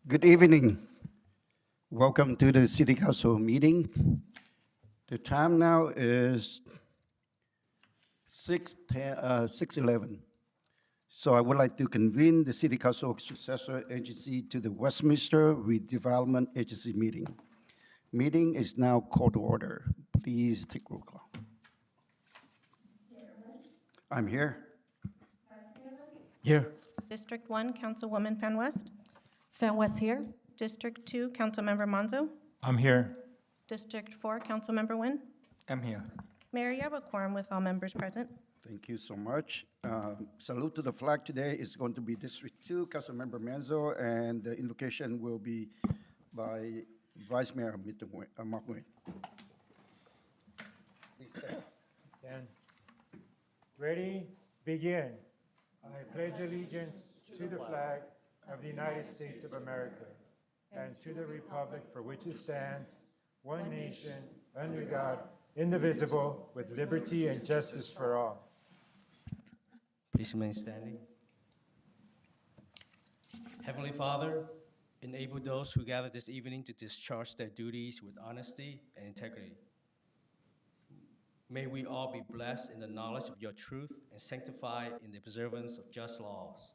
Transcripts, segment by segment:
Good evening. Welcome to the City Council meeting. The time now is 6:11. So I would like to convene the City Council successor agency to the Westminster Redevelopment Agency meeting. Meeting is now called to order. Please take roll call. I'm here. Here. District 1, Councilwoman Fan West. Fan West here. District 2, Councilmember Monzo. I'm here. District 4, Councilmember Nguyen. I'm here. Mayor, you have a quorum with all members present. Thank you so much. Salute to the flag today is going to be District 2, Councilmember Manzo, and the invocation will be by Vice Mayor Mark Nguyen. Please stand. Stand. Ready? Begin. I pledge allegiance to the flag of the United States of America and to the republic for which it stands, one nation, under God, indivisible, with liberty and justice for all. Please remain standing. Heavenly Father, enable those who gather this evening to discharge their duties with honesty and integrity. May we all be blessed in the knowledge of your truth and sanctified in the observance of just laws.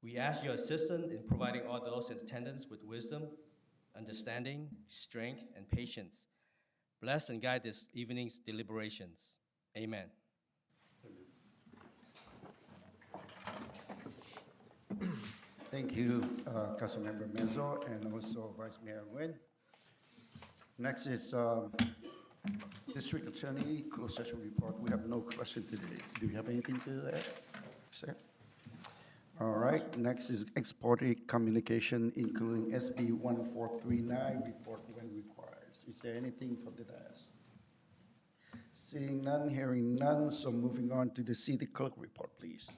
We ask your assistance in providing all those in attendance with wisdom, understanding, strength, and patience. Bless and guide this evening's deliberations. Amen. Thank you, Councilmember Manzo, and also Vice Mayor Nguyen. Next is District Attorney closed session report. We have no question today. Do you have anything to add, sir? All right, next is exported communication, including SB 1439, report when requires. Is there anything from the dais? Seeing none, hearing none, so moving on to the city clerk report, please.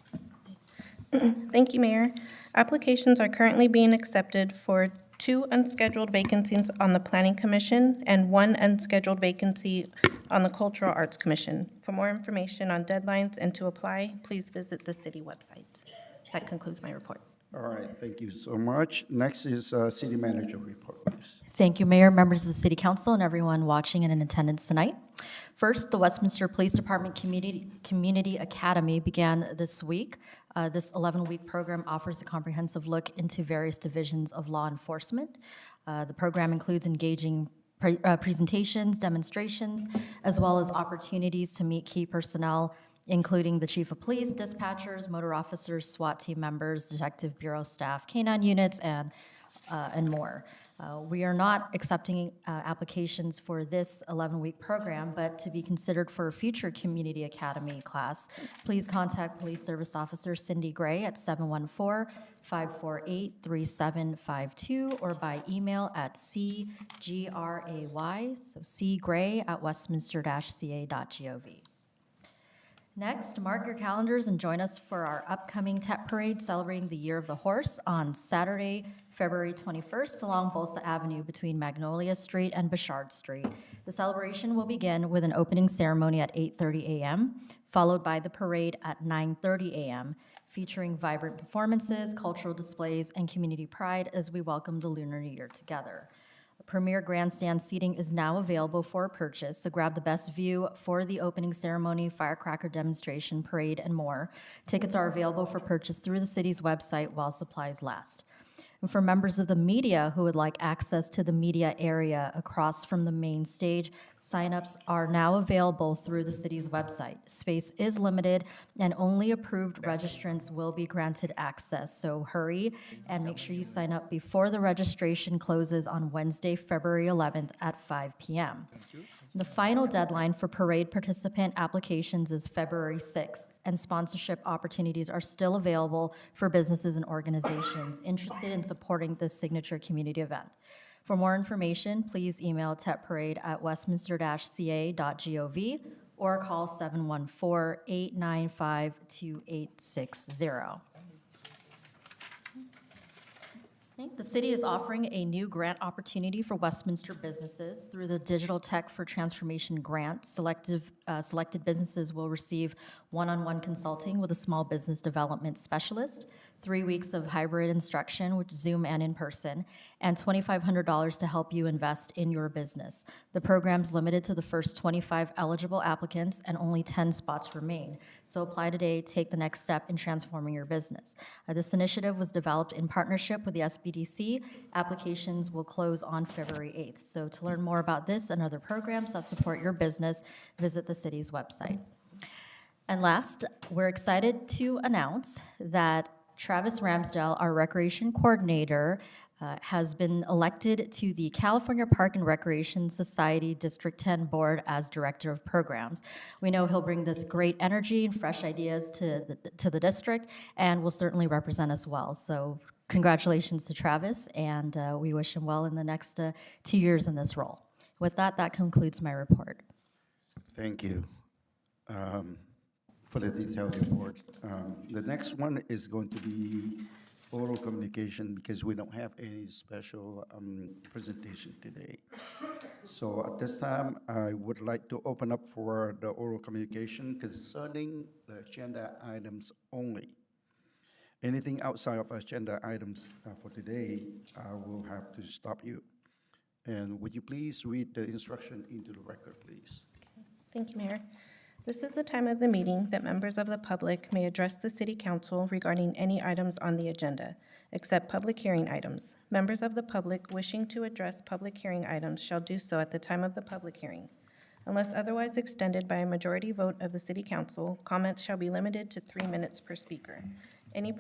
Thank you, Mayor. Applications are currently being accepted for 2 unscheduled vacancies on the Planning Commission and 1 unscheduled vacancy on the Cultural Arts Commission. For more information on deadlines and to apply, please visit the city website. That concludes my report. All right, thank you so much. Next is city manager report, please. Thank you, Mayor, members of the City Council, and everyone watching and in attendance tonight. First, the Westminster Police Department Community Academy began this week. This 11-week program offers a comprehensive look into various divisions of law enforcement. The program includes engaging presentations, demonstrations, as well as opportunities to meet key personnel, including the Chief of Police, dispatchers, motor officers, SWAT team members, Detective Bureau staff, K-9 units, and more. We are not accepting applications for this 11-week program, but to be considered for a future Community Academy class, please contact Police Service Officer Cindy Gray at 714-548-3752 or by email at cgray, so cgray@westminster-ca.gov. Next, mark your calendars and join us for our upcoming TEP Parade celebrating the Year of the Horse on Saturday, February 21st along Bolsa Avenue between Magnolia Street and Bouchard Street. The celebration will begin with an opening ceremony at 8:30 a.m., followed by the parade at 9:30 a.m., featuring vibrant performances, cultural displays, and community pride as we welcome the Lunar New Year together. Premier grandstand seating is now available for purchase, so grab the best view for the opening ceremony, firecracker demonstration, parade, and more. Tickets are available for purchase through the city's website while supplies last. And for members of the media who would like access to the media area across from the main stage, signups are now available through the city's website. Space is limited, and only approved registrants will be granted access, so hurry and make sure you sign up before the registration closes on Wednesday, February 11th at 5 p.m. The final deadline for parade participant applications is February 6th, and sponsorship opportunities are still available for businesses and organizations interested in supporting this signature community event. For more information, please email tepparade@westminster-ca.gov or call 714-895-2860. Okay, the city is offering a new grant opportunity for Westminster businesses through the Digital Tech for Transformation Grant. Selected businesses will receive one-on-one consulting with a small business development specialist, 3 weeks of hybrid instruction, which Zoom and in person, and $2,500 to help you invest in your business. The program's limited to the first 25 eligible applicants and only 10 spots remain. So apply today, take the next step in transforming your business. This initiative was developed in partnership with the SBDC. Applications will close on February 8th. So to learn more about this and other programs that support your business, visit the city's website. And last, we're excited to announce that Travis Ramsdell, our recreation coordinator, has been elected to the California Park and Recreation Society District 10 Board as Director of Programs. We know he'll bring this great energy and fresh ideas to the district and will certainly represent us well. So congratulations to Travis, and we wish him well in the next 2 years in this role. With that, that concludes my report. Thank you for the detailed report. The next one is going to be oral communication because we don't have any special presentation today. So at this time, I would like to open up for the oral communication concerning the agenda items only. Anything outside of agenda items for today, I will have to stop you. And would you please read the instruction into the record, please? Thank you, Mayor. This is the time of the meeting that members of the public may address the City Council regarding any items on the agenda, except public hearing items. Members of the public wishing to address public hearing items shall do so at the time of the public hearing. Unless otherwise extended by a majority vote of the City Council, comments shall be limited to 3 minutes per speaker. Any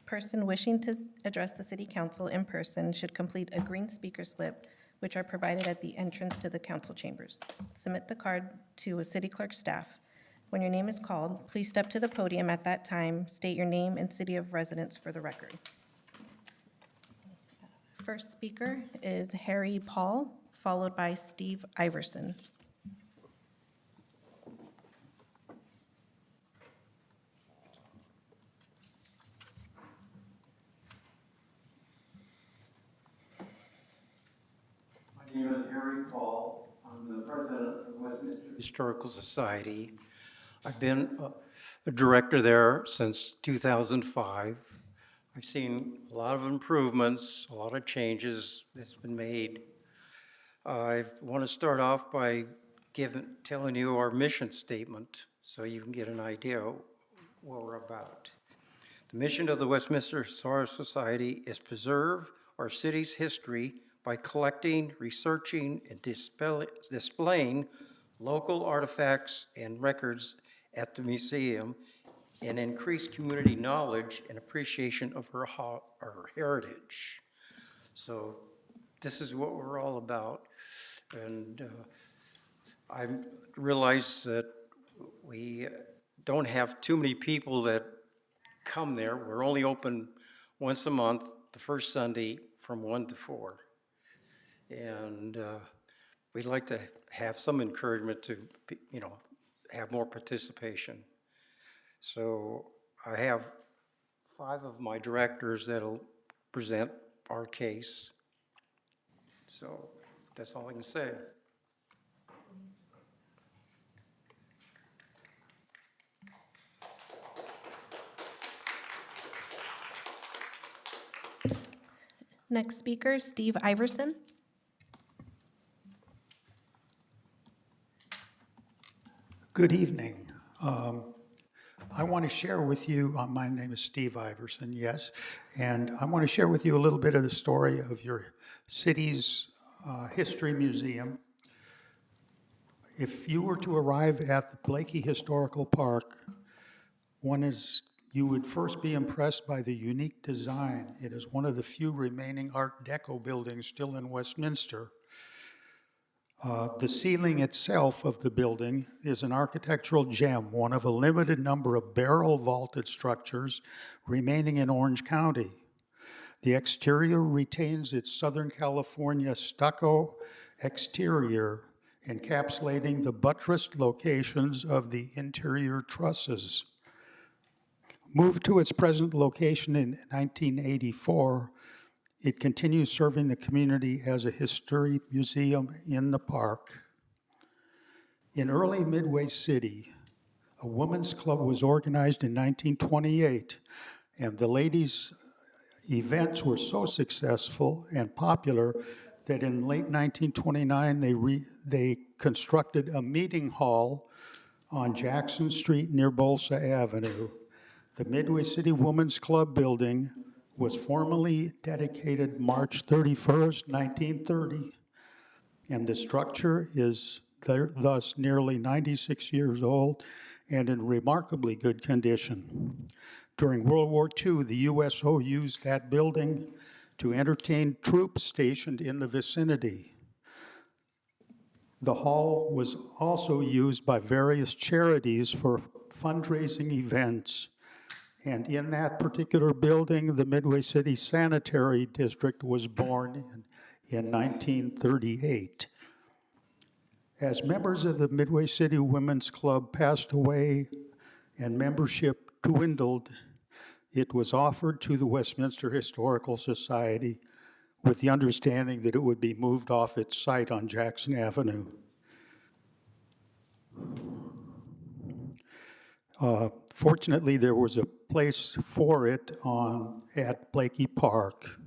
person wishing to address the City Council in person should complete a green speaker slip, which are provided at the entrance to the council chambers. Submit the card to a city clerk staff. When your name is called, please step to the podium at that time, state your name and city of residence for the record. First speaker is Harry Paul, followed by Steve Iverson. My name is Harry Paul. I'm the president of the Westminster Historical Society. I've been a director there since 2005. I've seen a lot of improvements, a lot of changes that's been made. I want to start off by telling you our mission statement so you can get an idea what we're about. The mission of the Westminster Historical Society is preserve our city's history by collecting, researching, and displaying local artifacts and records at the museum and increase community knowledge and appreciation of our heritage. So this is what we're all about. And I realize that we don't have too many people that come there. We're only open once a month, the first Sunday from 1 to 4. And we'd like to have some encouragement to, have more participation. So I have 5 of my directors that'll present our case. So that's all I can say. Next speaker, Steve Iverson. Good evening. I want to share with you, my name is Steve Iverson, yes, and I want to share with you a little bit of the story of your city's history museum. If you were to arrive at the Blakey Historical Park, you would first be impressed by the unique design. It is one of the few remaining Art Deco buildings still in Westminster. The ceiling itself of the building is an architectural gem, one of a limited number of barrel-vaulted structures remaining in Orange County. The exterior retains its Southern California stucco exterior, encapsulating the buttressed locations of the interior trusses. Moved to its present location in 1984, It continues serving the community as a history museum in the park. In early Midway City, a women's club was organized in 1928, and the ladies' events were so successful and popular that in late 1929, they constructed a meeting hall on Jackson Street near Bolsa Avenue. The Midway City Women's Club building was formally dedicated March 31st, 1930, and the structure is thus nearly 96 years old and in remarkably good condition. During World War II, the USO used that building to entertain troops stationed in the vicinity. The hall was also used by various charities for fundraising events. And in that particular building, the Midway City Sanitary District was born in 1938. As members of the Midway City Women's Club passed away and membership dwindled, it was offered to the Westminster Historical Society with the understanding that it would be moved off its site on Jackson Avenue. Fortunately, there was a place for it at Blakey Park.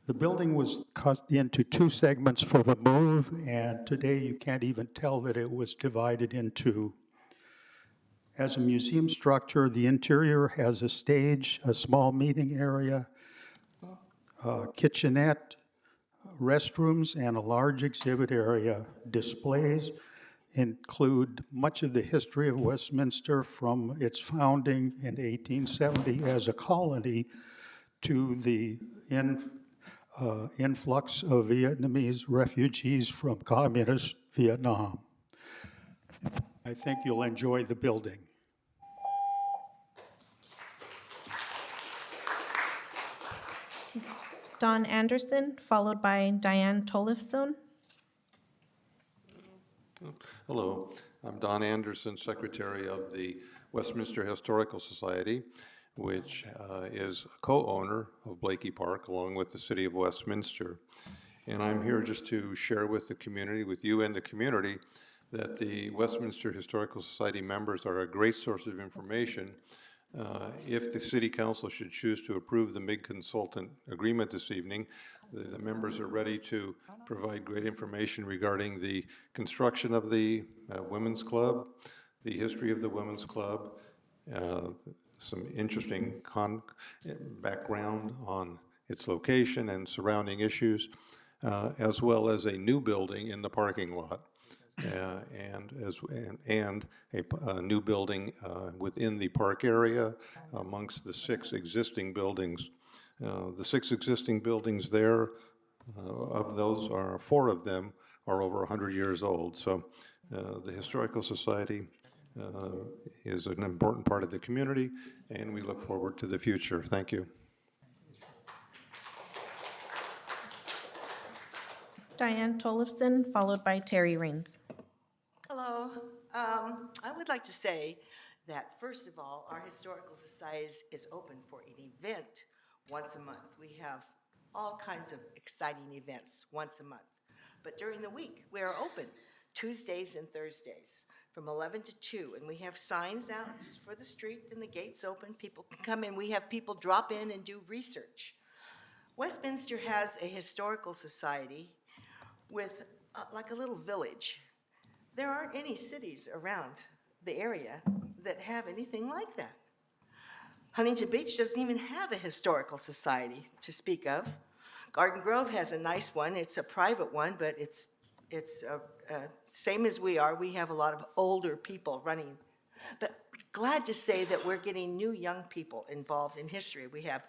The building was cut into two segments for the move, and today you can't even tell that it was divided in two. As a museum structure, the interior has a stage, a small meeting area, a kitchenette, restrooms, and a large exhibit area. Displays include much of the history of Westminster from its founding in 1870 as a colony to the influx of Vietnamese refugees from communist Vietnam. I think you'll enjoy the building. Don Anderson, followed by Diane Tollefson. Hello, I'm Don Anderson, Secretary of the Westminster Historical Society, which is a co-owner of Blakey Park along with the City of Westminster. And I'm here just to share with the community, with you and the community, that the Westminster Historical Society members are a great source of information. If the City Council should choose to approve the MIG consultant agreement this evening, the members are ready to provide great information regarding the construction of the Women's Club, the history of the Women's Club, some interesting background on its location and surrounding issues, as well as a new building in the parking lot. And a new building within the park area amongst the 6 existing buildings. The 6 existing buildings there, of those, 4 of them are over 100 years old. So the Historical Society is an important part of the community, and we look forward to the future. Thank you. Diane Tollefson, followed by Terry Raines. Hello. I would like to say that, first of all, our Historical Society is open for an event once a month. We have all kinds of exciting events once a month. But during the week, we are open Tuesdays and Thursdays from 11 to 2, and we have signs out for the street and the gates open. People can come in. We have people drop in and do research. Westminster has a Historical Society with like a little village. There aren't any cities around the area that have anything like that. Huntington Beach doesn't even have a historical society to speak of. Garden Grove has a nice one. It's a private one, but it's same as we are. We have a lot of older people running. But glad to say that we're getting new young people involved in history. We have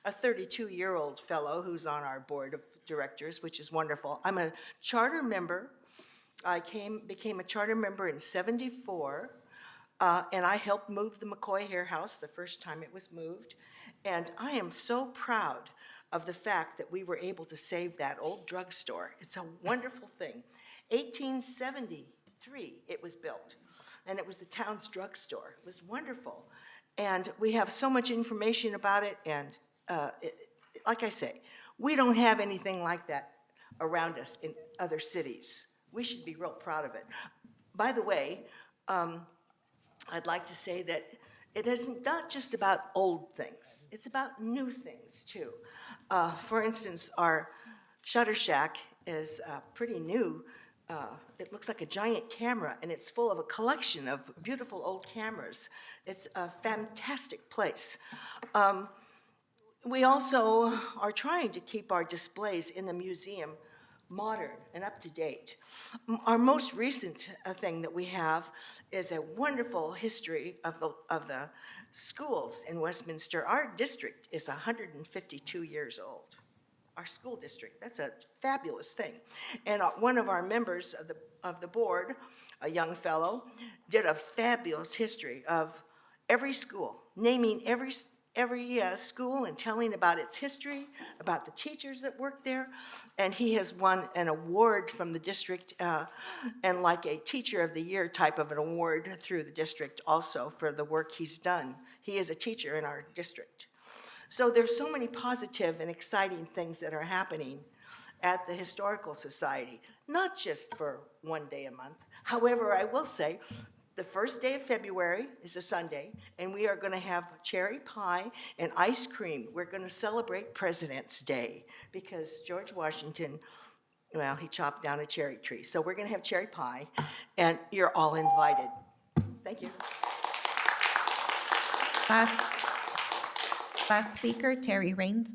a 32-year-old fellow who's on our board of directors, which is wonderful. I'm a charter member. I became a charter member in '74, and I helped move the McCoy Hair House the first time it was moved. And I am so proud of the fact that we were able to save that old drugstore. It's a wonderful thing. 1873 it was built, and it was the town's drugstore. It was wonderful. And we have so much information about it, and like I say, we don't have anything like that around us in other cities. We should be real proud of it. By the way, I'd like to say that it isn't not just about old things, it's about new things too. For instance, our Shutter Shack is pretty new. It looks like a giant camera, and it's full of a collection of beautiful old cameras. It's a fantastic place. We also are trying to keep our displays in the museum modern and up to date. Our most recent thing that we have is a wonderful history of the schools in Westminster. Our district is 152 years old. Our school district, that's a fabulous thing. And one of our members of the board, a young fellow, did a fabulous history of every school, naming every school and telling about its history, about the teachers that work there. And he has won an award from the district and like a Teacher of the Year type of an award through the district also for the work he's done. He is a teacher in our district. So there's so many positive and exciting things that are happening at the Historical Society, not just for one day a month. However, I will say, the first day of February is a Sunday, and we are going to have cherry pie and ice cream. We're going to celebrate President's Day because George Washington, well, he chopped down a cherry tree. So we're going to have cherry pie, and you're all invited. Thank you. Last speaker, Terry Raines.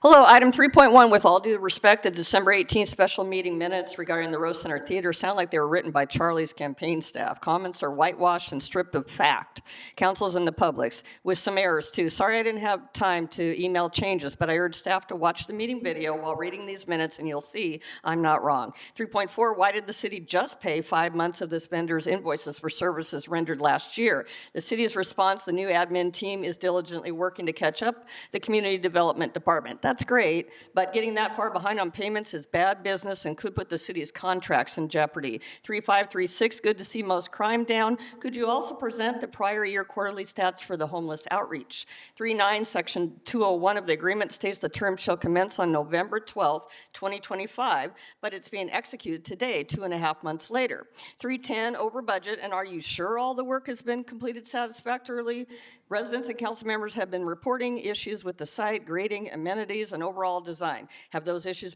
Hello, item 3.1, with all due respect, the December 18th special meeting minutes regarding the Rose Center Theater sound like they were written by Charlie's campaign staff. Comments are whitewashed and stripped of fact. Council's and the public's, with some errors too. Sorry I didn't have time to email changes, but I urge staff to watch the meeting video while reading these minutes and you'll see I'm not wrong. 3.4, why did the city just pay 5 months of this vendor's invoices for services rendered last year? The city's response, the new admin team is diligently working to catch up the community development department. That's great, but getting that far behind on payments is bad business and could put the city's contracts in jeopardy. 3536, good to see most crime down. Could you also present the prior year quarterly stats for the homeless outreach? 39, section 201 of the agreement states the term shall commence on November 12th, 2025, but it's being executed today, 2.5 months later. 310, over budget, and are you sure all the work has been completed satisfactorily? Residents and council members have been reporting issues with the site, grading, amenities, and overall design. Have those issues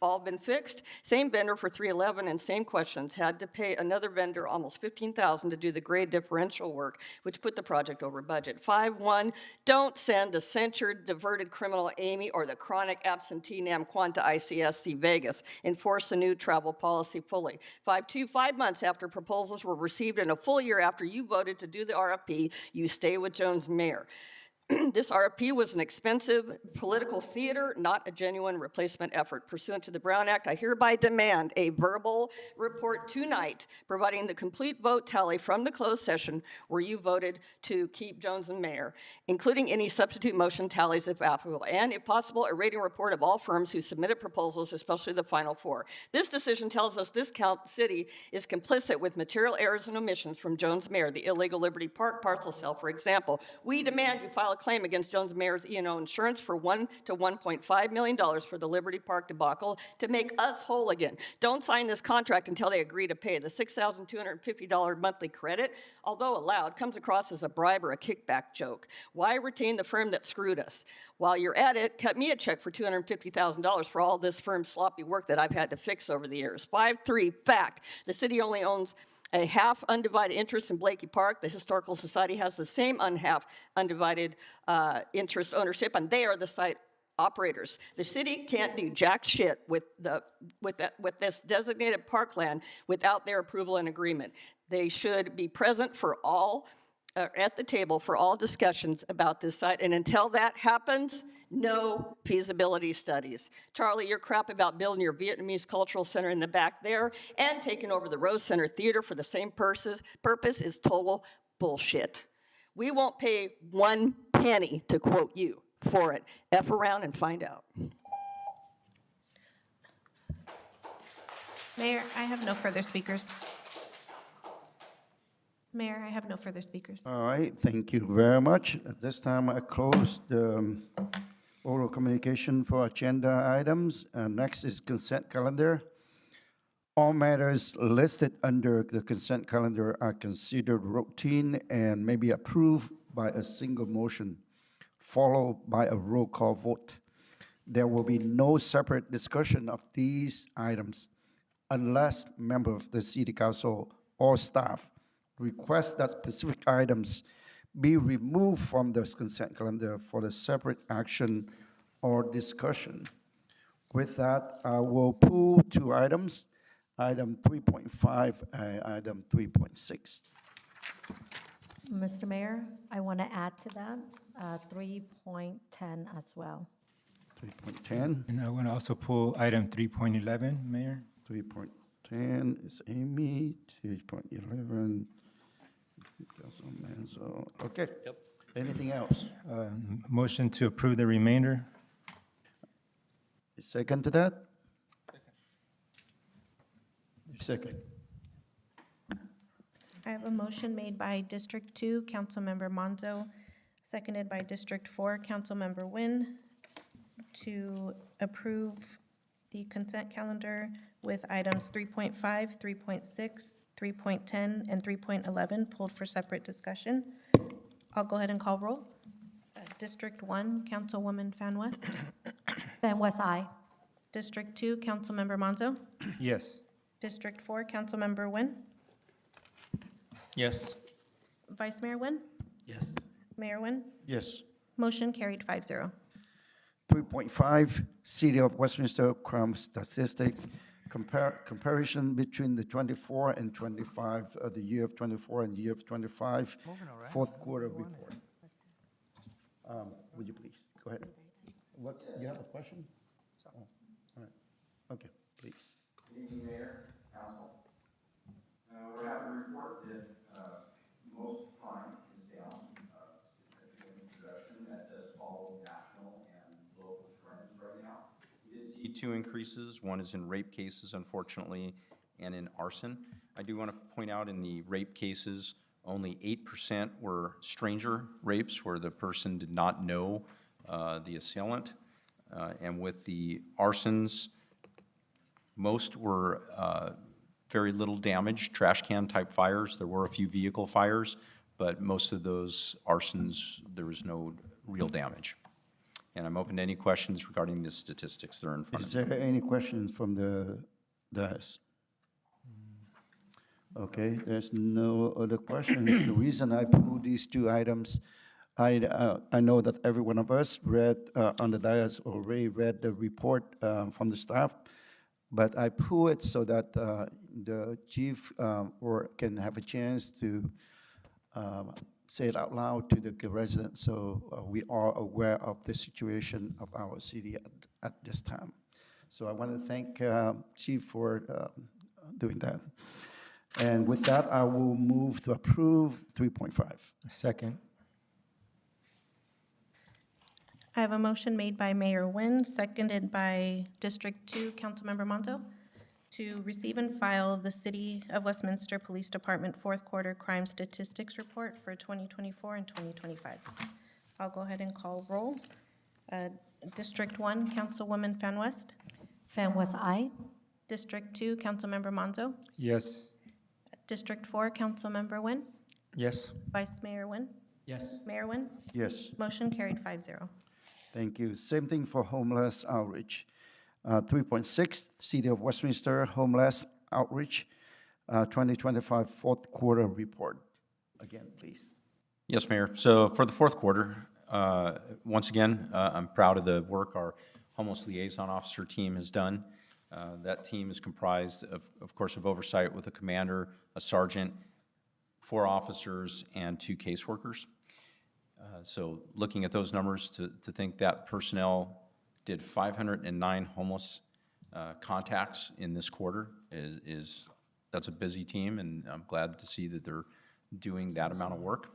all been fixed? Same vendor for 311 and same questions. Had to pay another vendor almost $15,000 to do the grade differential work, which put the project over budget. 5.1, don't send the censured, diverted criminal Amy or the chronic absentee Namquan to ICSC Vegas. Enforce the new travel policy fully. 5.2, 5 months after proposals were received and a full year after you voted to do the RFP, you stay with Jones Mayor. This RFP was an expensive political theater, not a genuine replacement effort. Pursuant to the Brown Act, I hereby demand a verbal report tonight providing the complete vote tally from the closed session where you voted to keep Jones and Mayor, including any substitute motion tallies if applicable, and if possible, a rating report of all firms who submitted proposals, especially the final four. This decision tells us this city is complicit with material errors and omissions from Jones Mayor, the illegal Liberty Park parcel sale, for example. We demand you file a claim against Jones Mayor's E&O insurance for $1 to $1.5 million for the Liberty Park debacle to make us whole again. Don't sign this contract until they agree to pay. The $6,250 monthly credit, although allowed, comes across as a bribe or a kickback joke. Why retain the firm that screwed us? While you're at it, cut me a check for $250,000 for all this firm's sloppy work that I've had to fix over the years. 5.3, fact, the city only owns a half undivided interest in Blakey Park. The Historical Society has the same half undivided interest ownership, and they are the site operators. The city can't do jack shit with this designated parkland without their approval and agreement. They should be present for all, at the table for all discussions about this site, and until that happens, no feasibility studies. Charlie, your crap about building your Vietnamese cultural center in the back there and taking over the Rose Center Theater for the same purpose is total bullshit. We won't pay 1 penny, to quote you, for it. F around and find out. Mayor, I have no further speakers. Mayor, I have no further speakers. All right, thank you very much. At this time, I close the oral communication for agenda items. Next is consent calendar. All matters listed under the consent calendar are considered routine and may be approved by a single motion, followed by a roll call vote. There will be no separate discussion of these items unless member of the city council or staff request that specific items be removed from the consent calendar for the separate action or discussion. With that, I will pull two items, item 3.5 and item 3.6. Mr. Mayor, I want to add to that 3.10 as well. 3.10, And I want to also pull item 3.11, Mayor. 3.10 is Amy, 3.11, Councilman Manzo. Okay. Yep. Anything else? Motion to approve the remainder. Second to that? Second. I have a motion made by District 2, Councilmember Monzo, seconded by District 4, Councilmember Nguyen, to approve the consent calendar with items 3.5, 3.6, 3.10, and 3.11 pulled for separate discussion. I'll go ahead and call roll. District 1, Councilwoman Fan West. Fan West, aye. District 2, Councilmember Monzo. Yes. District 4, Councilmember Nguyen. Yes. Vice Mayor Nguyen. Yes. Mayor Nguyen. Yes. Motion carried 5-0. 3.5, City of Westminster crime statistic, comparison between the 24 and 25, the year of 24 and year of 25, fourth quarter report. Would you please, go ahead. What, you have a question? Oh, all right. Okay, please. Good evening, Mayor, Council. We're happy to report that most crime is down, significant reduction. That does follow national and local trends right now. We did see two increases. One is in rape cases, unfortunately, and in arson. I do want to point out in the rape cases, only 8% were stranger rapes where the person did not know the assailant. And with the arsons, most were very little damage, trash can type fires. There were a few vehicle fires, but most of those arsons, there was no real damage. And I'm open to any questions regarding the statistics that are in front Is of me. there any questions from the dais? Okay, there's no other questions. The reason I pulled these two items, I know that every one of us read, on the dais already read the report from the staff, but I pull it so that the chief or can have a chance to say it out loud to the residents, so we are aware of the situation of our city at this time. So I want to thank Chief for doing that. And with that, I will move to approve 3.5. Second. I have a motion made by Mayor Nguyen, seconded by District 2, Councilmember Monzo, to receive and file the City of Westminster Police Department Fourth Quarter Crime Statistics Report for 2024 and 2025. I'll go ahead and call roll. District 1, Councilwoman Fan West. Fan West, aye. District 2, Councilmember Monzo. Yes. District 4, Councilmember Nguyen. Yes. Vice Mayor Nguyen. Yes. Mayor Nguyen. Yes, Motion carried 5-0. thank you. Same thing for homeless outreach. 3.6, City of Westminster Homeless Outreach, 2025 fourth quarter report. Again, please. Yes, Mayor. So for the fourth quarter, once again, I'm proud of the work our homeless liaison officer team has done. That team is comprised of course, of oversight with a commander, a sergeant, 4 officers, and 2 caseworkers. So looking at those numbers, to think that personnel did 509 homeless contacts in this quarter that's a busy team, and I'm glad to see that they're doing that amount of work.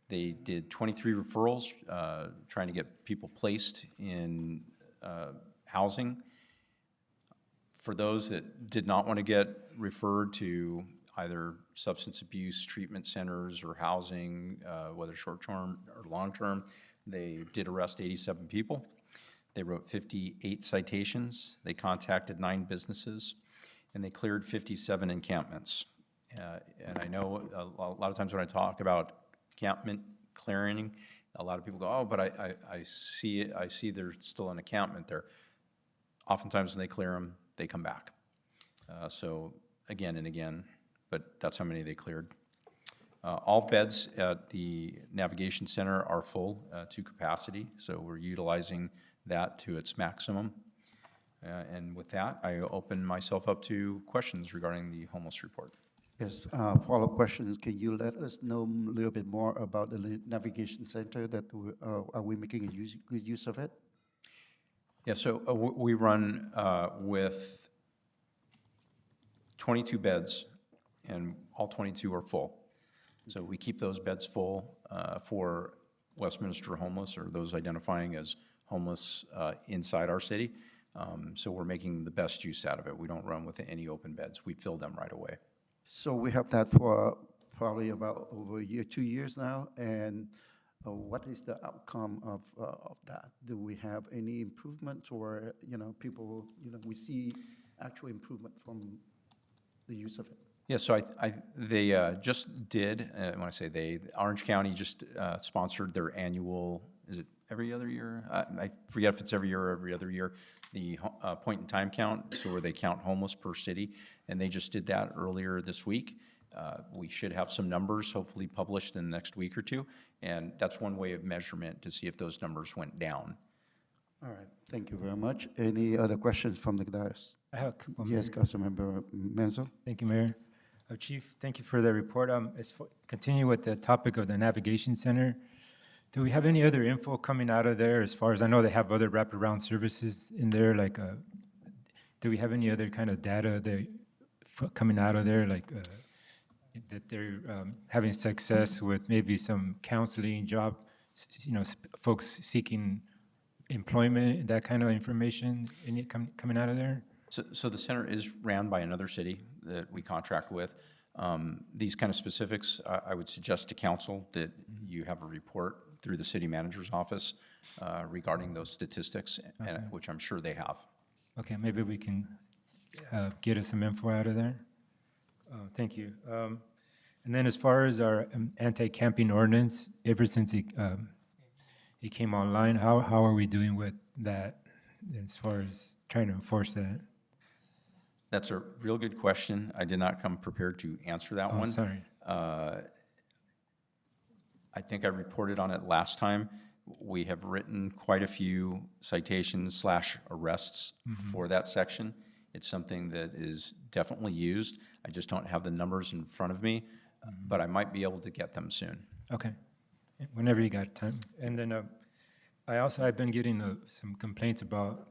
They did 23 referrals, trying to get people placed in housing. For those that did not want to get referred to either substance abuse treatment centers or housing, whether short-term or long-term, they did arrest 87 people. They wrote 58 citations. They contacted 9 businesses, and they cleared 57 encampments. And I know a lot of times when I talk about encampment clearing, a lot of people go, oh, but I see it, I see there's still an encampment there. Oftentimes when they clear them, they come back. So again and again, but that's how many they cleared. All beds at the Navigation Center are full to capacity, so we're utilizing that to its maximum. And with that, I open myself up to questions regarding the homeless report. Yes, follow-up questions. Can you let us know a little bit more about the navigation center that are we making a good use of it? Yeah, so we run with 22 beds, and all 22 are full. So we keep those beds full for Westminster homeless, or those identifying as homeless inside our city. So we're making the best use out of it. We don't run with any open beds. We fill them right away. So we have that for probably about over a year, 2 years now, and what is the outcome of that? Do we have any improvement, or, people, we see actual improvement from the use of it? Yeah, so they just did, when I say they, Orange County just sponsored their annual, is it every other year? I forget if it's every year or every other year, the point in time count, so where they count homeless per city, and they just did that earlier this week. We should have some numbers hopefully published in the next week or two, and that's one way of measurement to see if those numbers went down. All right, thank you very much. Any other questions from the dais? I have a couple. Yes, Councilmember Menzo. Thank you, Mayor. Chief, thank you for the report. Continue with the topic of the Navigation Center. Do we have any other info coming out of there, as far as I know they have other wraparound services in there, like, do we have any other kind of data coming out of there, like that they're having success with maybe some counseling, job, folks seeking employment, that kind of information coming out of there? So the center is ran by another city that we contract with. These kind of specifics, I would suggest to council that you have a report through the city manager's office regarding those statistics, which I'm sure they have. Okay, maybe we can get us some info out of there. Thank you. And then as far as our anti-camping ordinance, ever since it came online, how are we doing with that as far as trying to enforce that? That's a real good question. I did not come prepared to answer that one. Sorry. I think I reported on it last time. We have written quite a few citations / arrests for that section. It's something that is definitely used. I just don't have the numbers in front of me, but I might be able to get them soon. Okay, whenever you got time. And then I've been getting some complaints about,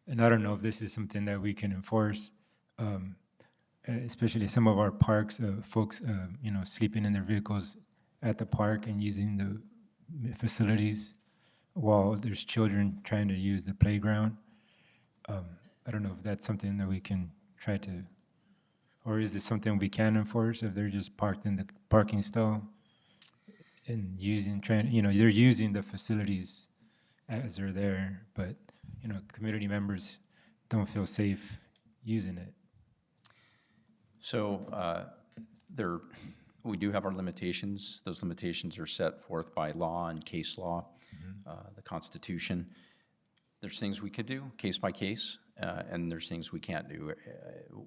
and I don't know if this is something that we can enforce, especially some of our parks, folks, sleeping in their vehicles at the park and using the facilities while there's children trying to use the playground. I don't know if that's something that we can try to, or is it something we can enforce if they're just parked in the parking stall and they're using the facilities as they're there, but community members don't feel safe using it. So we do have our limitations. Those limitations are set forth by law and case law, the Constitution. There's things we could do case by case, and there's things we can't do.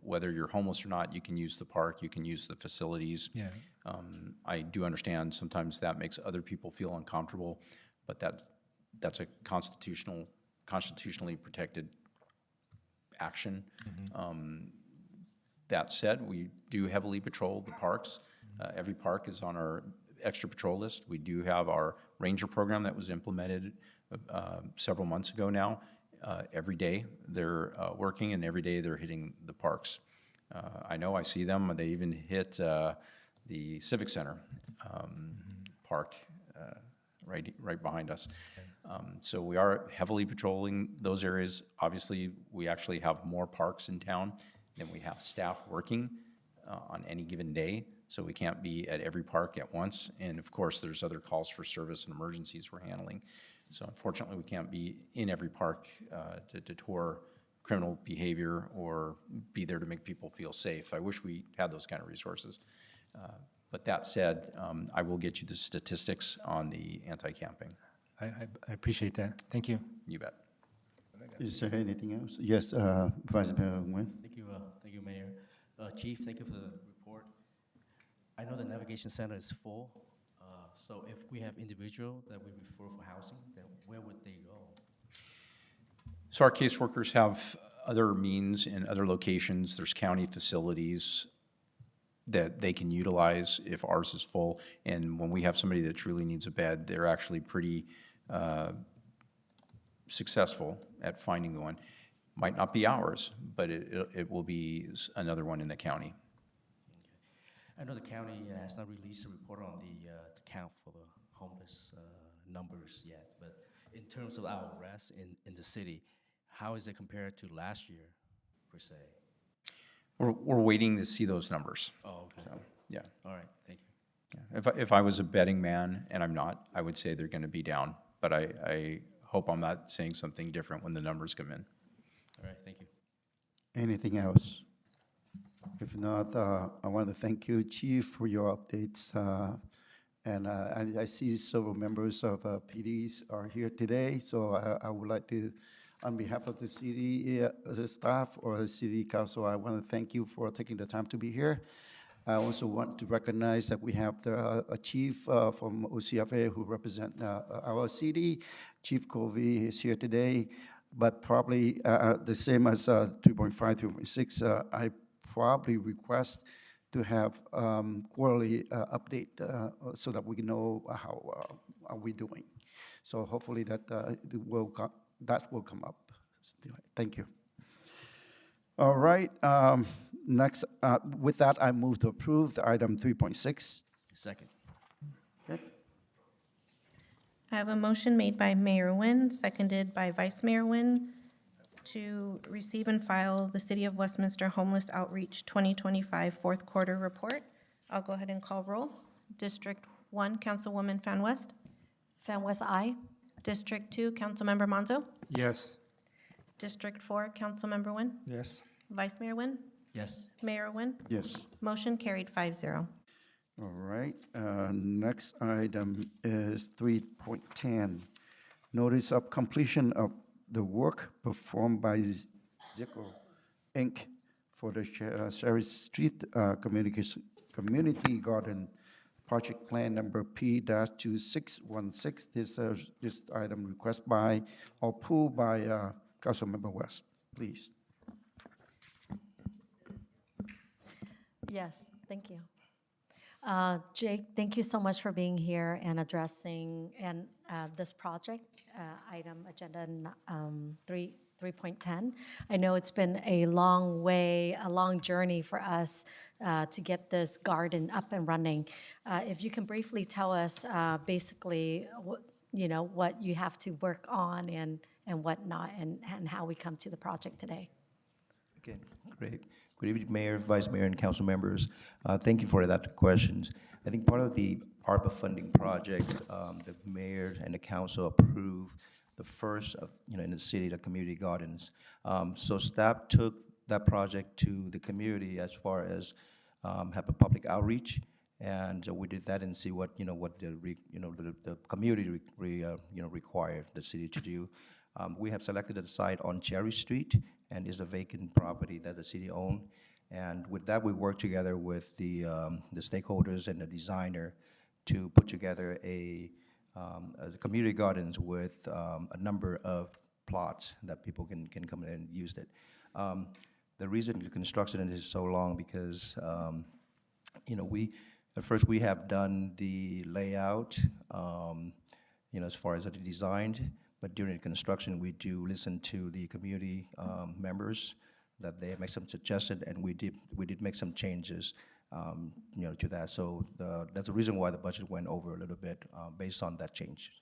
Whether you're homeless or not, you can use the park, you can use the facilities. Yeah. I do understand sometimes that makes other people feel uncomfortable, but that's a constitutionally protected action. That said, we do heavily patrol the parks. Every park is on our extra patrol list. We do have our ranger program that was implemented several months ago now. Every day they're working, and every day they're hitting the parks. I know, I see them. They even hit the Civic Center park right behind us. So we are heavily patrolling those areas. Obviously, we actually have more parks in town than we have staff working on any given day, so we can't be at every park at once. And of course, there's other calls for service and emergencies we're handling. So unfortunately, we can't be in every park to deter criminal behavior or be there to make people feel safe. I wish we had those kind of resources. But that said, I will get you the statistics on the anti-camping. I appreciate that. Thank you. You bet. Is there anything else? Yes, Vice Mayor Nguyen. Thank you, Mayor. Chief, thank you for the report. I know the navigation center is full, so if we have individual that we refer for housing, then where would they go? So our caseworkers have other means in other locations. There's county facilities that they can utilize if ours is full. And when we have somebody that truly needs a bed, they're actually pretty successful at finding the one. Might not be ours, but it will be another one in the county. I know the county has not released a report on the count for the homeless numbers yet, but in terms of our arrests in the city, how is it compared to last year, per se? We're waiting to see those numbers. Oh, okay. So, yeah. All right, thank you. Yeah. If I was a betting man, and I'm not, I would say they're going to be down. But I hope I'm not saying something different when the numbers come in. All right, thank you. Anything else? If not, I want to thank you, Chief, for your updates. And I see several members of PDs are here today, so I would like to, on behalf of the city the staff or the city council, I want to thank you for taking the time to be here. I also want to recognize that we have a chief from OCFA who represent our city. Chief Covey is here today, but probably the same as 3.5, 3.6, I probably request to have quarterly update so that we know how are we doing. So hopefully that will come up. Thank you. All right. Next, with that, I move to approve the item 3.6. Second. Okay. I have a motion made by Mayor Nguyen, seconded by Vice Mayor Nguyen, to receive and file the City of Westminster Homeless Outreach 2025 fourth quarter report. I'll go ahead and call roll. District 1, Councilwoman Fan West. Fan West, aye. District 2, Councilmember Monzo. Yes. District 4, Councilmember Nguyen. Yes. Vice Mayor Nguyen. Yes. Mayor Nguyen. Yes. Motion carried 5-0. All right. Next item is 3.10. Notice of completion of the work performed by Zico Inc. for the Sherry Street Community Garden Project Plan Number P-2616. This item request by or pulled by Councilmember West. Please. Yes, thank you. Jake, thank you so much for being here and addressing this project, item agenda 3.10. I know it's been a long way, a long journey for us to get this garden up and running. If you can briefly tell us basically what you have to work on and whatnot, and how we come to the project today. Okay, great. Good evening, Mayor, Vice Mayor, and council members. Thank you for that questions. I think part of the ARPA funding project, the mayor and the council approved the first of, in the city, the community gardens. So staff took that project to the community as far as have a public outreach, and we did that and see what the community required the city to do. We have selected a site on Cherry Street, and is a vacant property that the city owned. And with that, we worked together with the stakeholders and the designer to put together a community gardens with a number of plots that people can come in and use it. The reason the construction is so long because at first we have done the layout, as far as the design. But during the construction, we do listen to the community members that they make some suggestions, and we did make some changes, to that. So that's the reason why the budget went over a little bit based on that change.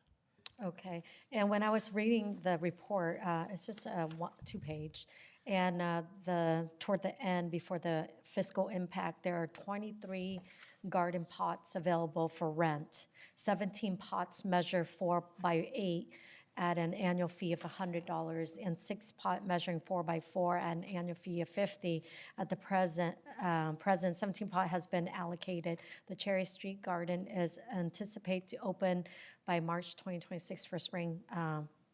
Okay, and when I was reading the report, it's just a two-page, and toward the end, before the fiscal impact, there are 23 garden pots available for rent. 17 pots measure 4 by 8 at an annual fee of $100, and 6 pot measuring 4 by 4 at an annual fee of $50. At the present, 17 pot has been allocated. The Cherry Street Garden is anticipated to open by March 2026 for spring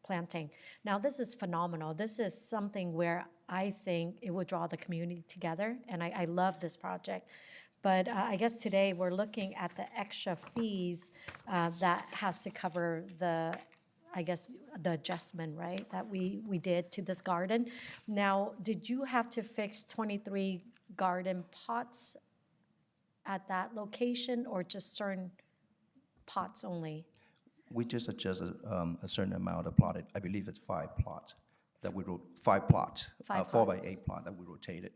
planting. Now, this is phenomenal. This is something where I think it would draw the community together, and I love this project. But I guess today we're looking at the extra fees that has to cover the adjustment, right, that we did to this garden. Now, did you have to fix 23 garden pots at that location, or just certain pots only? We just adjusted a certain amount of plot. I believe it's 5 plots that we wrote, 5 plots. 5 4 by plots. 8 plot that we rotated.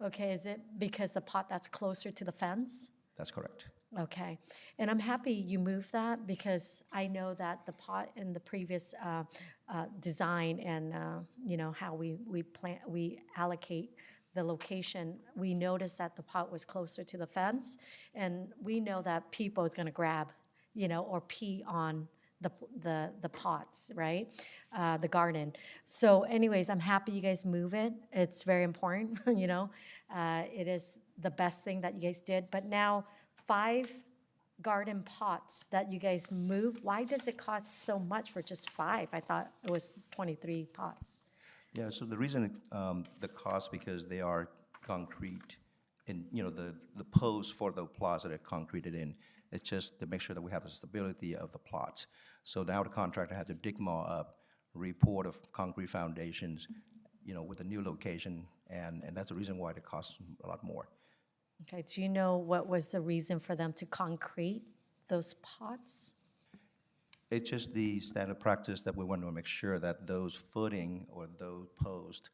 Okay, is it because the pot that's closer to the fence? That's correct. Okay, and I'm happy you moved that, because I know that the pot in the previous design and, how we allocate the location, we noticed that the pot was closer to the fence, and we know that people is gonna grab, or pee on the pots, right? The garden. So anyways, I'm happy you guys move it. It's very important, It is the best thing that you guys did. But now, 5 garden pots that you guys moved, why does it cost so much for just 5? I thought it was 23 pots. Yeah, so the reason, the cost, because they are concrete, and, the posts for the plots that are concreted in, it's just to make sure that we have the stability of the plots. So now the contractor had to dig them all up, report of concrete foundations, with a new location, and that's the reason why it costs a lot more. Okay, do you know what was the reason for them to concrete those pots? It's just the standard practice that we want to make sure that those footing or those posts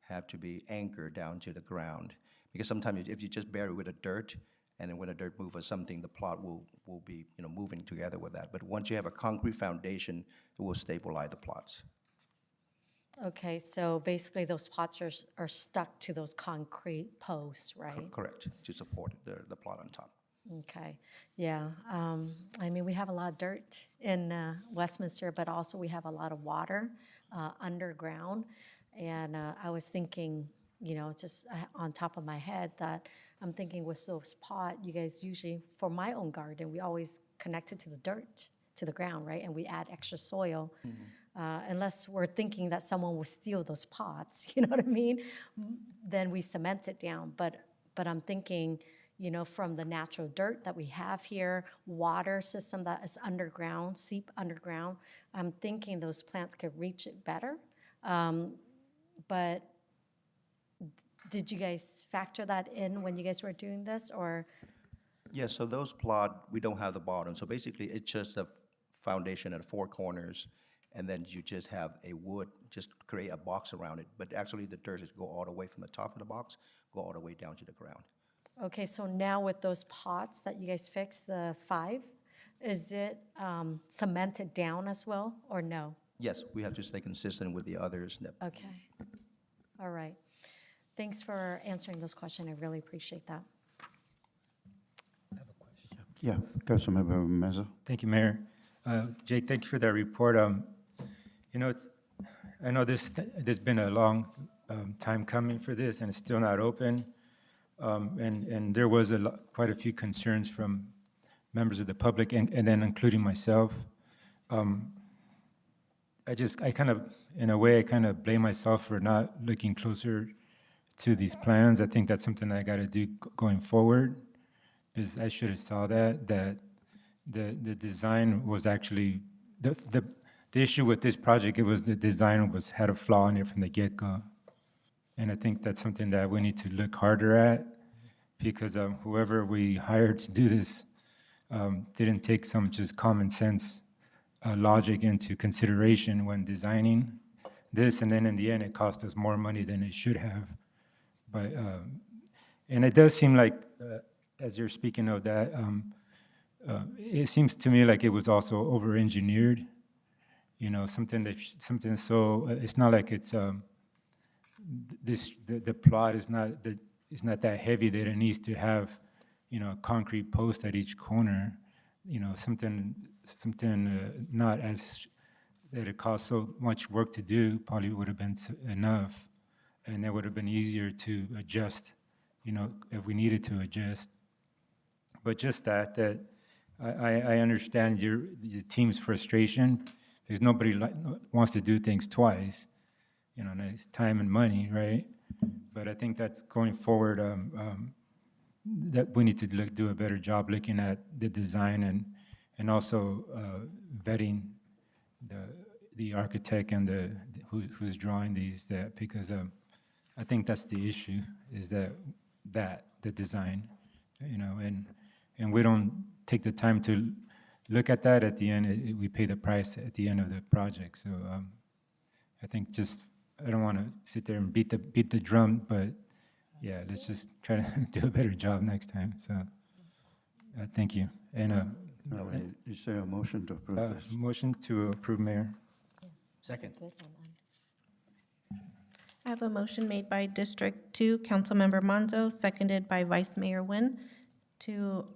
have to be anchored down to the ground. Because sometimes if you just bury it with the dirt, and then when the dirt moves or something, the plot will be, moving together with that. But once you have a concrete foundation, it will stabilize the plots. Okay, so basically those pots are stuck to those concrete posts, right? Correct, to support the plot on top. Okay, yeah. We have a lot of dirt in Westminster, but also we have a lot of water underground. And I was thinking, just on top of my head, that I'm thinking with those pots, you guys usually, for my own garden, we always connect it to the dirt, to the ground, right? And we add extra soil. Unless we're thinking that someone will steal those pots, you know what I mean? Then we cement it down. But I'm thinking, from the natural dirt that we have here, water system that is underground, seep underground, I'm thinking those plants could reach it better. But did you guys factor that in when you guys were doing this, or? Yeah, so those plot, we don't have the bottom. So basically, it's just a foundation at 4 corners, and then you just have a wood, just create a box around it. But actually, the dirt just go all the way from the top of the box, go all the way down to the ground. Okay, so now with those pots that you guys fixed, the 5, is it cemented down as well, or no? Yes, we have to stay consistent with the others. Okay, all right. Thanks for answering those questions. I really appreciate that. Yeah, Councilmember Meza. Thank you, Mayor. Jake, thank you for that report. I know there's been a long time coming for this, and it's still not open. And there was quite a few concerns from members of the public, and then including myself. I kind of blame myself for not looking closer to these plans. I think that's something I got to do going forward, because I should have saw that the design was actually, the issue with this project, it was the design had a flaw in it from the get-go. And I think that's something that we need to look harder at, because whoever we hired to do this didn't take some just common sense logic into consideration when designing this, and then in the end, it cost us more money than it should have. But and it does seem like, as you're speaking of that, it seems to me like it was also over-engineered, you know, something so, it's not like it's, the plot is not that heavy that it needs to have, you know, a concrete post at each corner, you know, something not as, that it costs so much work to do probably would have been enough, and that would have been easier to adjust, you know, if we needed to adjust. But just that I understand your team's frustration, because nobody wants to do things twice, you know, and it's time and money, right? But I think that's going forward, that we need to do a better job looking at the design and also vetting the architect and who's drawing these, because I think that's the issue, is that the design, you know, and we don't take the time to look at that. At the end, we pay the price at the end of the project. So I think I don't want to sit there and beat the drum, but yeah, let's just try to do a better job next time. So thank you. And Is there a motion to approve this? motion to approve, Mayor. Second. I have a motion made by District 2, Councilmember Monzo, seconded by Vice Mayor Nguyen, to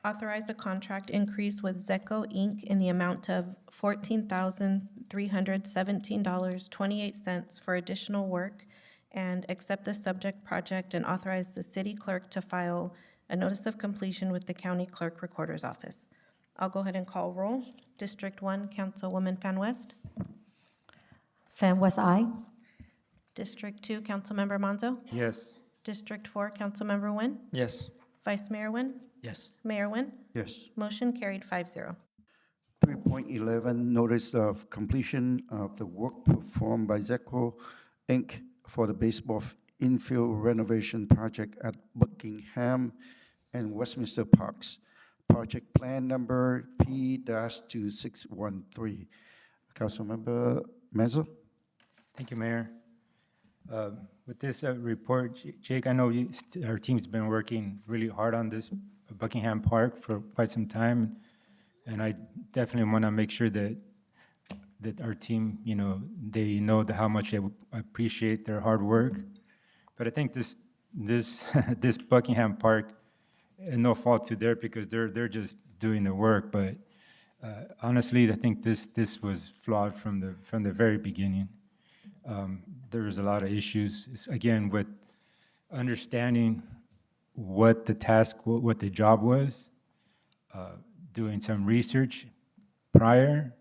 authorize a contract increase with Zeco Inc. in the amount of $14,317.28 for additional work, and accept the subject project and authorize the city clerk to file a notice of completion with the county clerk recorder's office. I'll go ahead and call roll. District 1, Councilwoman Fan West. Fan West, aye. District 2, Councilmember Monzo. Yes. District 4, Councilmember Nguyen. Yes. Vice Mayor Nguyen. Yes. Mayor Nguyen. Yes. Motion carried 5-0. 3.11, notice of completion of the work performed by Zeco Inc. for the baseball infield renovation project at Buckingham and Westminster Parks. Project plan number P-2613. Councilmember Menzel? Thank you, Mayor. With this report, Jake, I know our team's been working really hard on this Buckingham Park for quite some time, and I definitely want to make sure that our team, you know, they know how much I appreciate their hard work. But I think this Buckingham Park, and no fault to there, because they're just doing the work. But honestly, I think this was flawed from the very beginning. There was a lot of issues, again, with understanding what the task, what the job was, doing some research prior,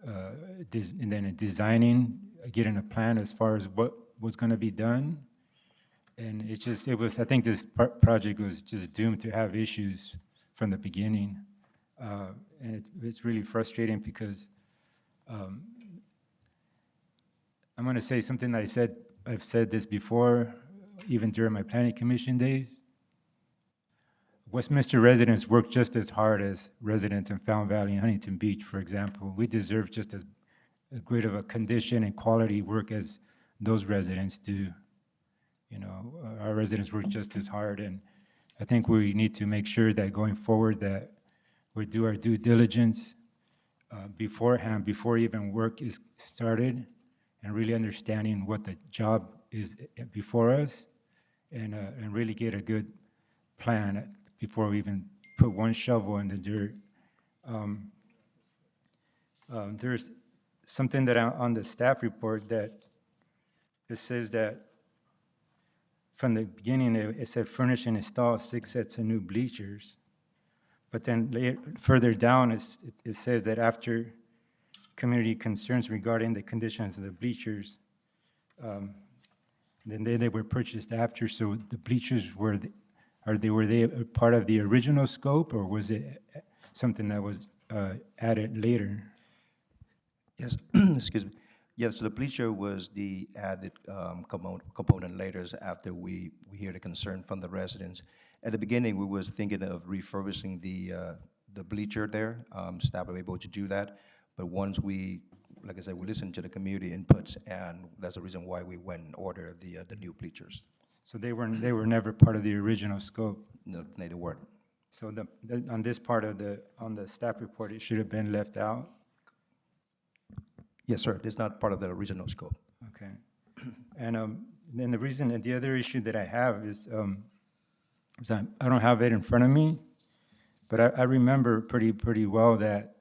and then designing, getting a plan as far as what was going to be done. And I think this project was just doomed to have issues from the beginning. And it's really frustrating because I'm going to say something that I've said this before, even during my planning commission days. Westminster residents work just as hard as residents in Fountain Valley and Huntington Beach, for example. We deserve just as great of a condition and quality work as those residents do. You know, our residents work just as hard, and I think we need to make sure that going forward that we do our due diligence beforehand, before even work is started, and really understanding what the job is before us, and really get a good plan before we even put one shovel in the dirt. There's something that on the staff report that it says that from the beginning, it said furnish and install 6 sets of new bleachers. But then further down, it says that after community concerns regarding the conditions of the bleachers, then they were purchased after. So the bleachers were they a part of the original scope, or was it something that was added later? Yes, excuse me. Yeah, so the bleacher was the added component later after we hear the concern from the residents. At the beginning, we was thinking of refurbishing the bleacher there. Staff were able to do that, but once like I said, we listened to the community inputs, and that's the reason why we went and ordered the new bleachers. So they were never part of the original scope. No, they weren't. So on this part of on the staff report, it should have been left out. Yes, sir. It's not part of the original scope. Okay. And then the reason, and the other issue that I have is I don't have it in front of me, but I remember pretty well that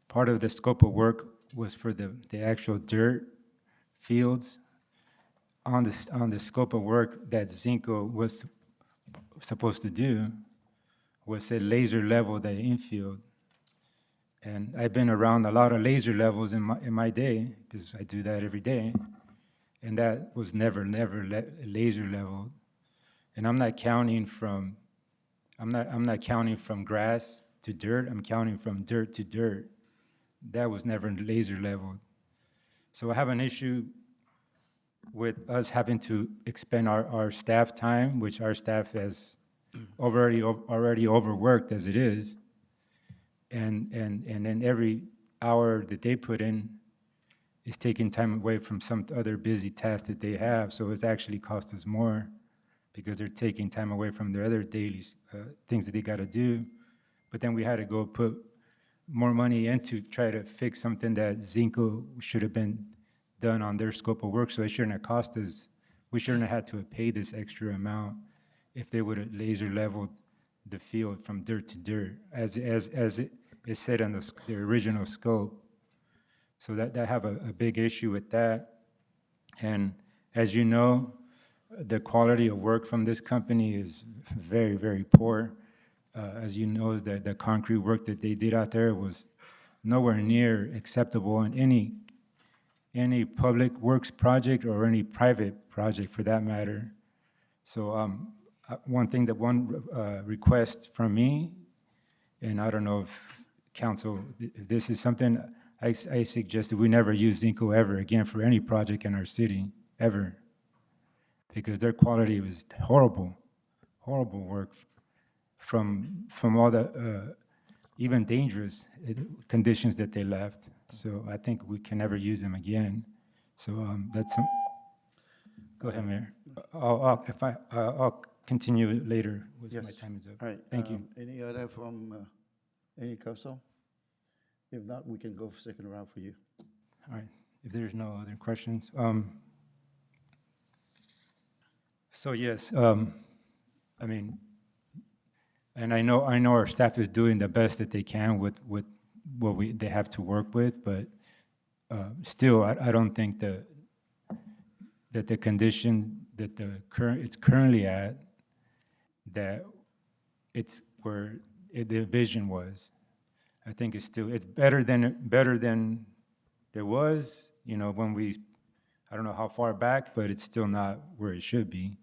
part of the scope of work was for the actual dirt fields. On the scope of work that Zinco was supposed to do was a laser level the infield. And I've been around a lot of laser levels in my day, because I do that every day, and that was never laser leveled. And I'm not counting from grass to dirt. I'm counting from dirt to dirt. That was never laser leveled. So I have an issue with us having to expend our staff time, which our staff has already overworked as it is. And then every hour that they put in is taking time away from some other busy tasks that they have. So it's actually cost us more because they're taking time away from their other daily things that they got to do. But then we had to go put more money in to try to fix something that Zinco should have been done on their scope of work. So it shouldn't have cost us, we shouldn't have had to have paid this extra amount if they would have laser leveled the field from dirt to dirt, as it is said in the original scope. So that have a big issue with that. And as you know, the quality of work from this company is very, very poor. As you know, the concrete work that they did out there was nowhere near acceptable in any public works project or any private project for that matter. So one request from me, and I don't know if council, if this is something I suggested we never use Zinco ever again for any project in our city, ever. Because their quality was horrible work from all the even dangerous conditions that they left. So I think we can never use them again. So that's some. Go ahead, Mayor. I'll continue later. Yes. My time is up. All right. Thank you. Any other from any council? If not, we can go for second round for you. All right. If there's no other questions. So yes, I mean, and I know our staff is doing the best that they can with what they have to work with, but still, I don't think that the condition that it's currently at, that it's where the vision was. I think it's better than there was, when I don't know how far back, but it's still not where it should be.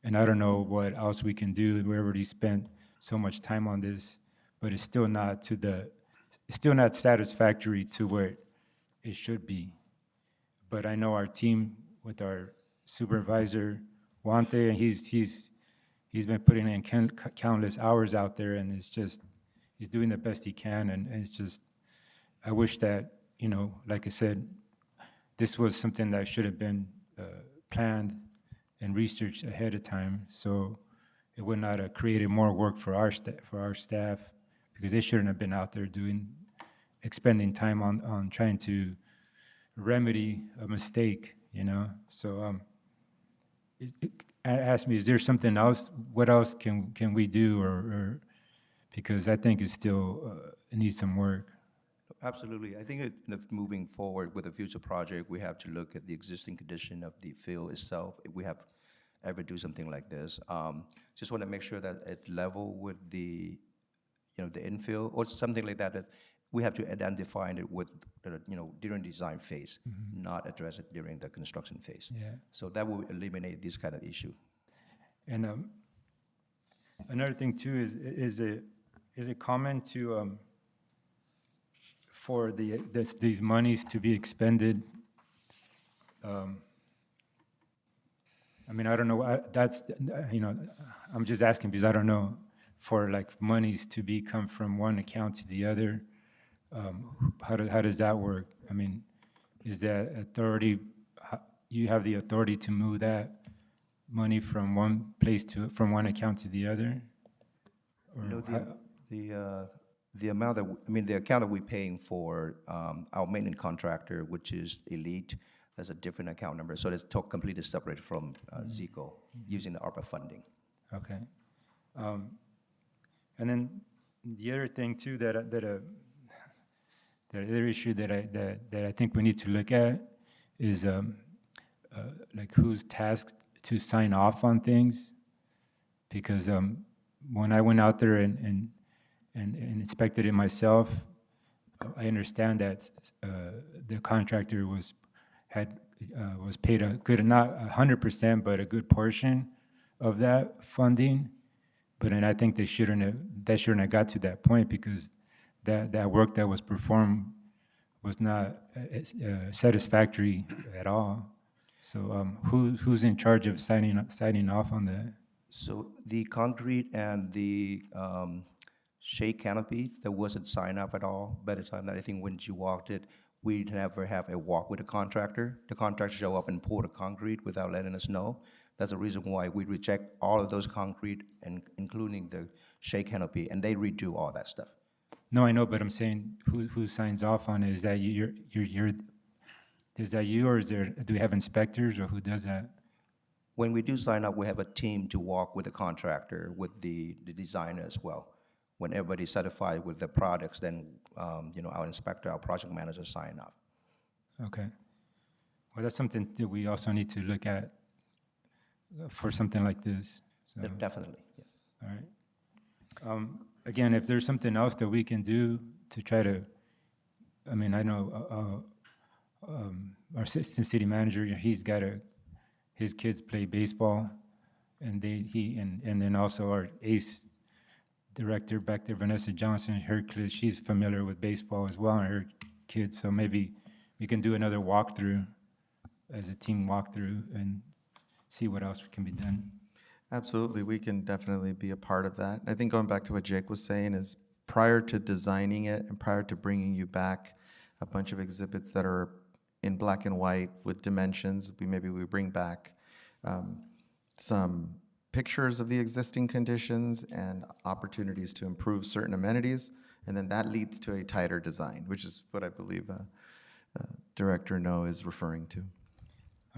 And I don't know what else we can do. We already spent so much time on this, but it's still not satisfactory to where it should be. But I know our team with our supervisor, Wante, and he's been putting in countless hours out there, and he's doing the best he can, and it's just, I wish that, like I said, this was something that should have been planned and researched ahead of time, so it would not have created more work for our staff, because they shouldn't have been out there expending time on trying to remedy a mistake, So ask me, is there something else? What else can we do, or because I think it needs some work. Absolutely. I think moving forward with a future project, we have to look at the existing condition of the field itself. If we have ever do something like this, just want to make sure that at level with the infill or something like that we have to identify it with, during design phase, not address it during the construction phase. Yeah. So that will eliminate this kind of issue. And another thing too is a comment to for these monies to be expended. I mean, I don't know. I'm just asking because I don't know, for like monies to come from one account to the other. How does that work? I mean, is that authority? You have the authority to move that money from one place from one account to the other? Or The amount that, the account that we're paying for our maintenance contractor, which is Elite, that's a different account number. So it's completely separate from Zico, using the ARPA funding. Okay. And then the other thing too the other issue that I think we need to look at is like who's tasked to sign off on things. Because when I went out there and inspected it myself, I understand that the contractor was paid a good, not 100%, but a good portion of that funding. But then I think that shouldn't have got to that point, because that work that was performed was not satisfactory at all. So who's in charge of signing off on that? So the concrete and the shade canopy, there wasn't sign up at all. By the time that I think when you walked it, we never have a walk with the contractor. The contractor show up and pour the concrete without letting us know. That's the reason why we reject all of those concrete, and including the shade canopy, and they redo all that stuff. No, I know, but I'm saying who signs off on it? Is that is that you, or do we have inspectors, or who does that? When we do sign up, we have a team to walk with the contractor, with the designer as well. When everybody's satisfied with the products, then our inspector, our project manager sign off. Okay. Well, that's something that we also need to look at for something like this. So, Definitely. Yeah. all right. Again, if there's something else that we can do to try to, I know our assistant city manager, he's got his kids play baseball, and and then also our ACE director back there, Vanessa Johnson, she's familiar with baseball as well, and her kids, so maybe we can do another walkthrough as a team walkthrough and see what else can be done. Absolutely, we can definitely be a part of that. I think going back to what Jake was saying is, prior to designing it and prior to bringing you back a bunch of exhibits that are in black and white with dimensions, we bring back some pictures of the existing conditions and opportunities to improve certain amenities, and then that leads to a tighter design, which is what I believe Director No is referring to.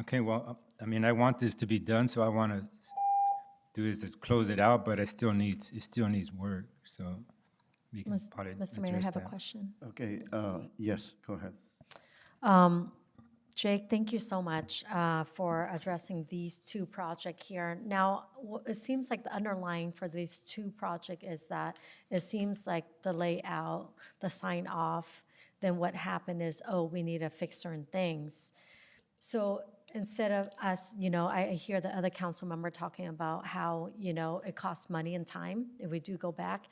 Okay, well, I want this to be done, so I want to do is close it out, but it still needs work, so we can probably Mr. Mayor, I address have a that. question. Okay, yes, go ahead. Jake, thank you so much for addressing these two projects here. Now, it seems like the underlying for these two projects is that it seems like the layout, the sign off, then what happened is, we need to fix certain things. So instead of us, I hear the other council member talking about how, it costs money and time if we do go back.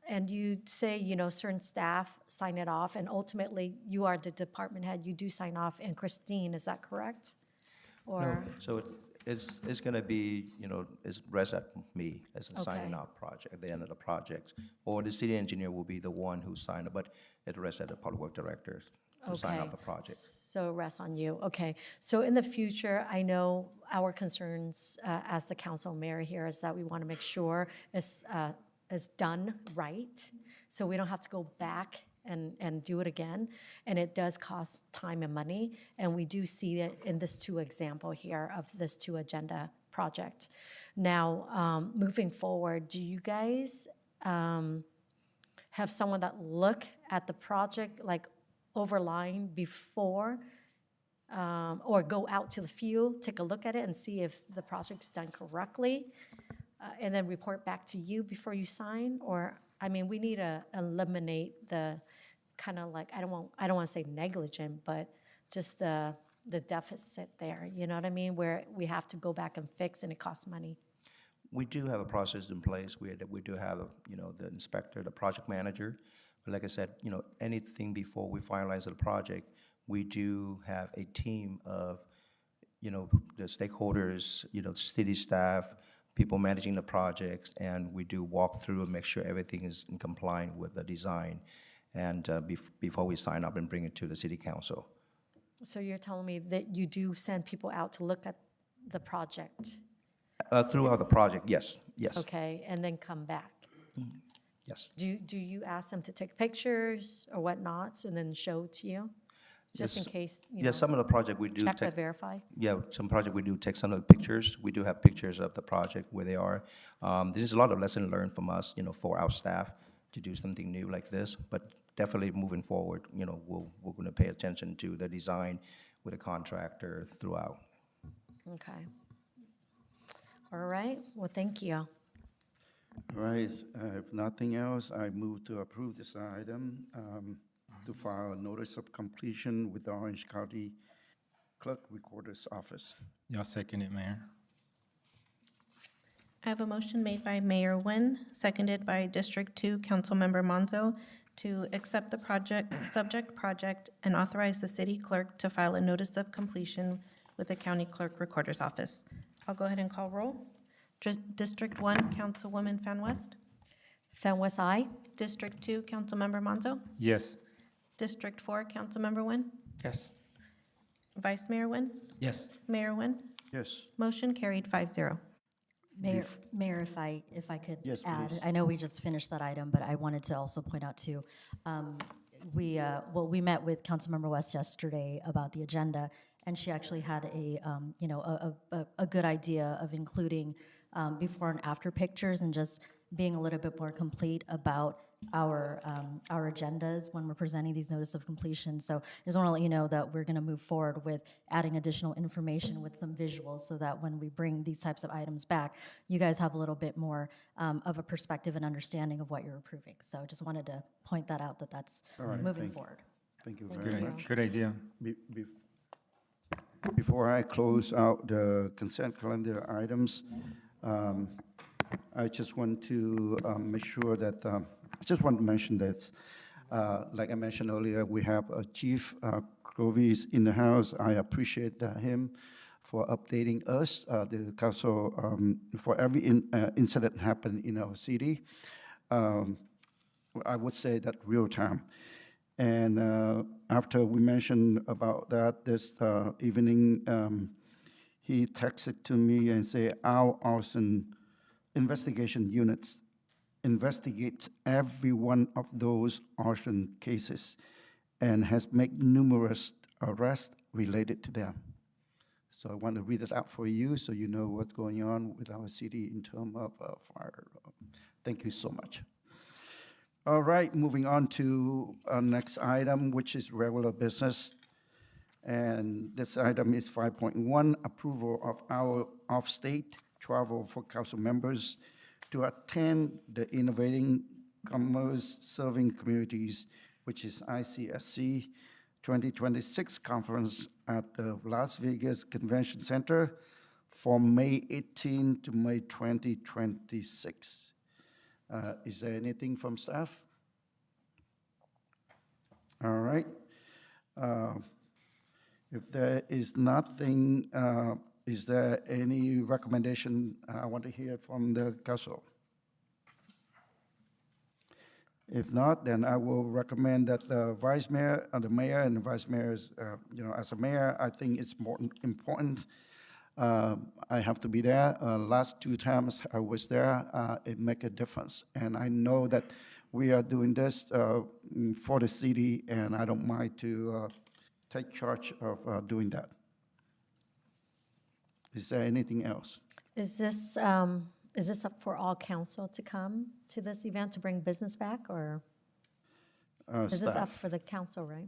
And you say, certain staff sign it off, and ultimately, you are the department head, you do sign off, and Christine, is that correct? Or, No, so it's going to be, it's rest at me as a signing Okay. off project, at the end of the project. Or the city engineer will be the one who signed it, but it rests at the public work director to sign off the project. So it rests on you, okay. So in the future, I know our concerns as the council mayor here is that we want to make sure it's done right, so we don't have to go back and do it again. And it does cost time and money, and we do see it in this two example here of this two agenda project. Now, moving forward, do you guys have someone that look at the project, like overlying before, or go out to the field, take a look at it and see if the project's done correctly, and then report back to you before you sign? Or, we need to eliminate the kind of like, I don't want to say negligent, but just the deficit there, you know what I mean? Where we have to go back and fix and it costs money. We do have a process in place. We do have, the inspector, the project manager. But like I said, anything before we finalize the project, we do have a team of, the stakeholders, city staff, people managing the projects, and we do walk through and make sure everything is in compliance with the design, and before we sign up and bring it to the city council. So you're telling me that you do send people out to look at the project? Throughout the project, yes. Okay, and then come back? Yes. Do you ask them to take pictures or whatnot and then show it to you? Just in Yes. case, you Yeah, know, some of the project we do check take. or verify? Yeah, some project we do take some of the pictures. We do have pictures of the project where they are. There's a lot of lesson learned from us, for our staff to do something new like this. But definitely moving forward, we're going to pay attention to the design with the contractor throughout. Okay. All right, well, thank you. All right, if nothing else, I move to approve this item, to file a notice of completion with the Orange County Clerk Recorder's Office. Y'all second it, Mayor. I have a motion made by Mayor Nguyen, seconded by District 2 Councilmember Monzo, to accept the subject project, and authorize the city clerk to file a notice of completion with the County Clerk Recorder's Office. I'll go ahead and call roll. District 1, Councilwoman Fan West. Fan West, aye. District 2, Councilmember Monzo. Yes. District 4, Councilmember Nguyen. Yes. Vice Mayor Nguyen. Yes. Mayor Nguyen. Yes. Motion carried 5-0. Mayor, if I could Yes, add, please. I know we just finished that item, but I wanted to also point out too, we met with Councilmember West yesterday about the agenda, and she actually had a good idea of including before and after pictures and just being a little bit more complete about our agendas when we're presenting these notice of completion. So I just want to let you know that we're going to move forward with adding additional information with some visuals so that when we bring these types of items back, you guys have a little bit more of a perspective and understanding of what you're approving. So I just wanted to point that out, that's All right, moving forward. Thank you Thank very you. much. Good idea. Before I close out the consent calendar items, I just want to make sure that, I just want to mention that, like I mentioned earlier, we have Chief Clovis in the house. I appreciate him for updating us, the council, for every incident happened in our city. I would say that real time. And after we mentioned about that this evening, he texted to me and said, our arson investigation units investigates every one of those arson cases and has made numerous arrests related to them. So I want to read it out for you so you know what's going on with our city in terms of fire. Thank you so much. All right, moving on to our next item, which is regular business. And this item is 5.1, approval of our off-state travel for council members to attend the Innovating Commerce Serving Communities, which is ICSC 2026 conference at the Las Vegas Convention Center from May 18 to May 2026. Is there anything from staff? All right. If there is nothing, is there any recommendation I want to hear from the council? If not, then I will recommend that the vice mayor, the mayor and the vice mayors, as a mayor, I think it's more important. I have to be there. Last 2 times I was there, it make a difference. And I know that we are doing this for the city, and I don't mind to take charge of doing that. Is there anything else? Is this up for all council to come to this event to bring business back, or is this up Staff. for the council, right?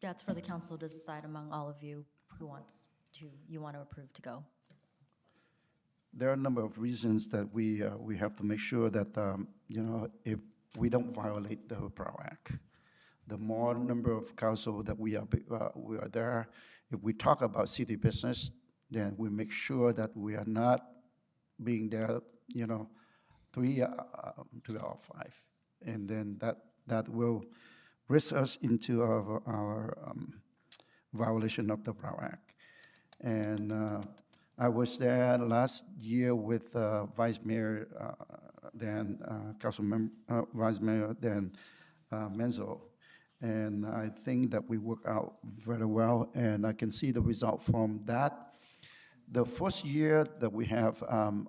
That's for the council to decide among all of you who you want to approve to go. There are a number of reasons that we have to make sure that, if we don't violate the PROW Act. The more number of council that we are there, if we talk about city business, then we make sure that we are not being there, 3 or 5. And then that will risk us into our violation of the PROW Act. And I was there last year with Vice Mayor, then Council Member, Vice Mayor, then Menzo. And I think that we work out very well, and I can see the result from that. The first year that we have,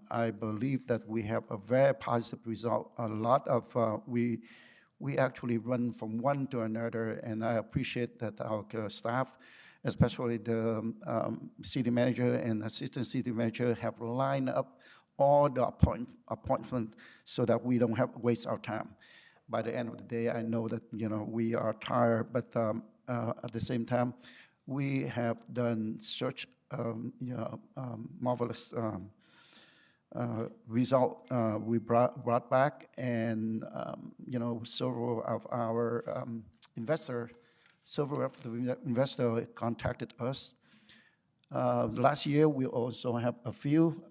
I believe that we have a very positive result. A lot of, we actually run from one to another, and I appreciate that our staff, especially the city manager and assistant city manager, have lined up all the appointment so that we don't have waste our time. By the end of the day, I know that, we are tired, but at the same time, we have done such marvelous result we brought back, and several of our several of the investor contacted us. Last year, we also have a few,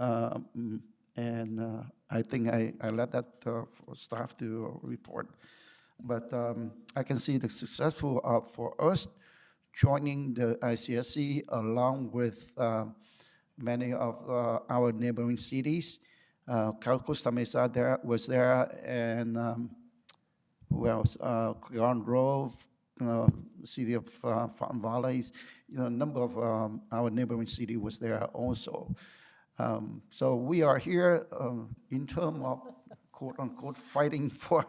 and I think I let that for staff to report. But I can see the successful for us joining the ICSC along with many of our neighboring cities. Costa Mesa was there, and who else? Grand Grove, city of Fountain Valleys. A number of our neighboring city was there also. So we are here in terms of quote unquote fighting for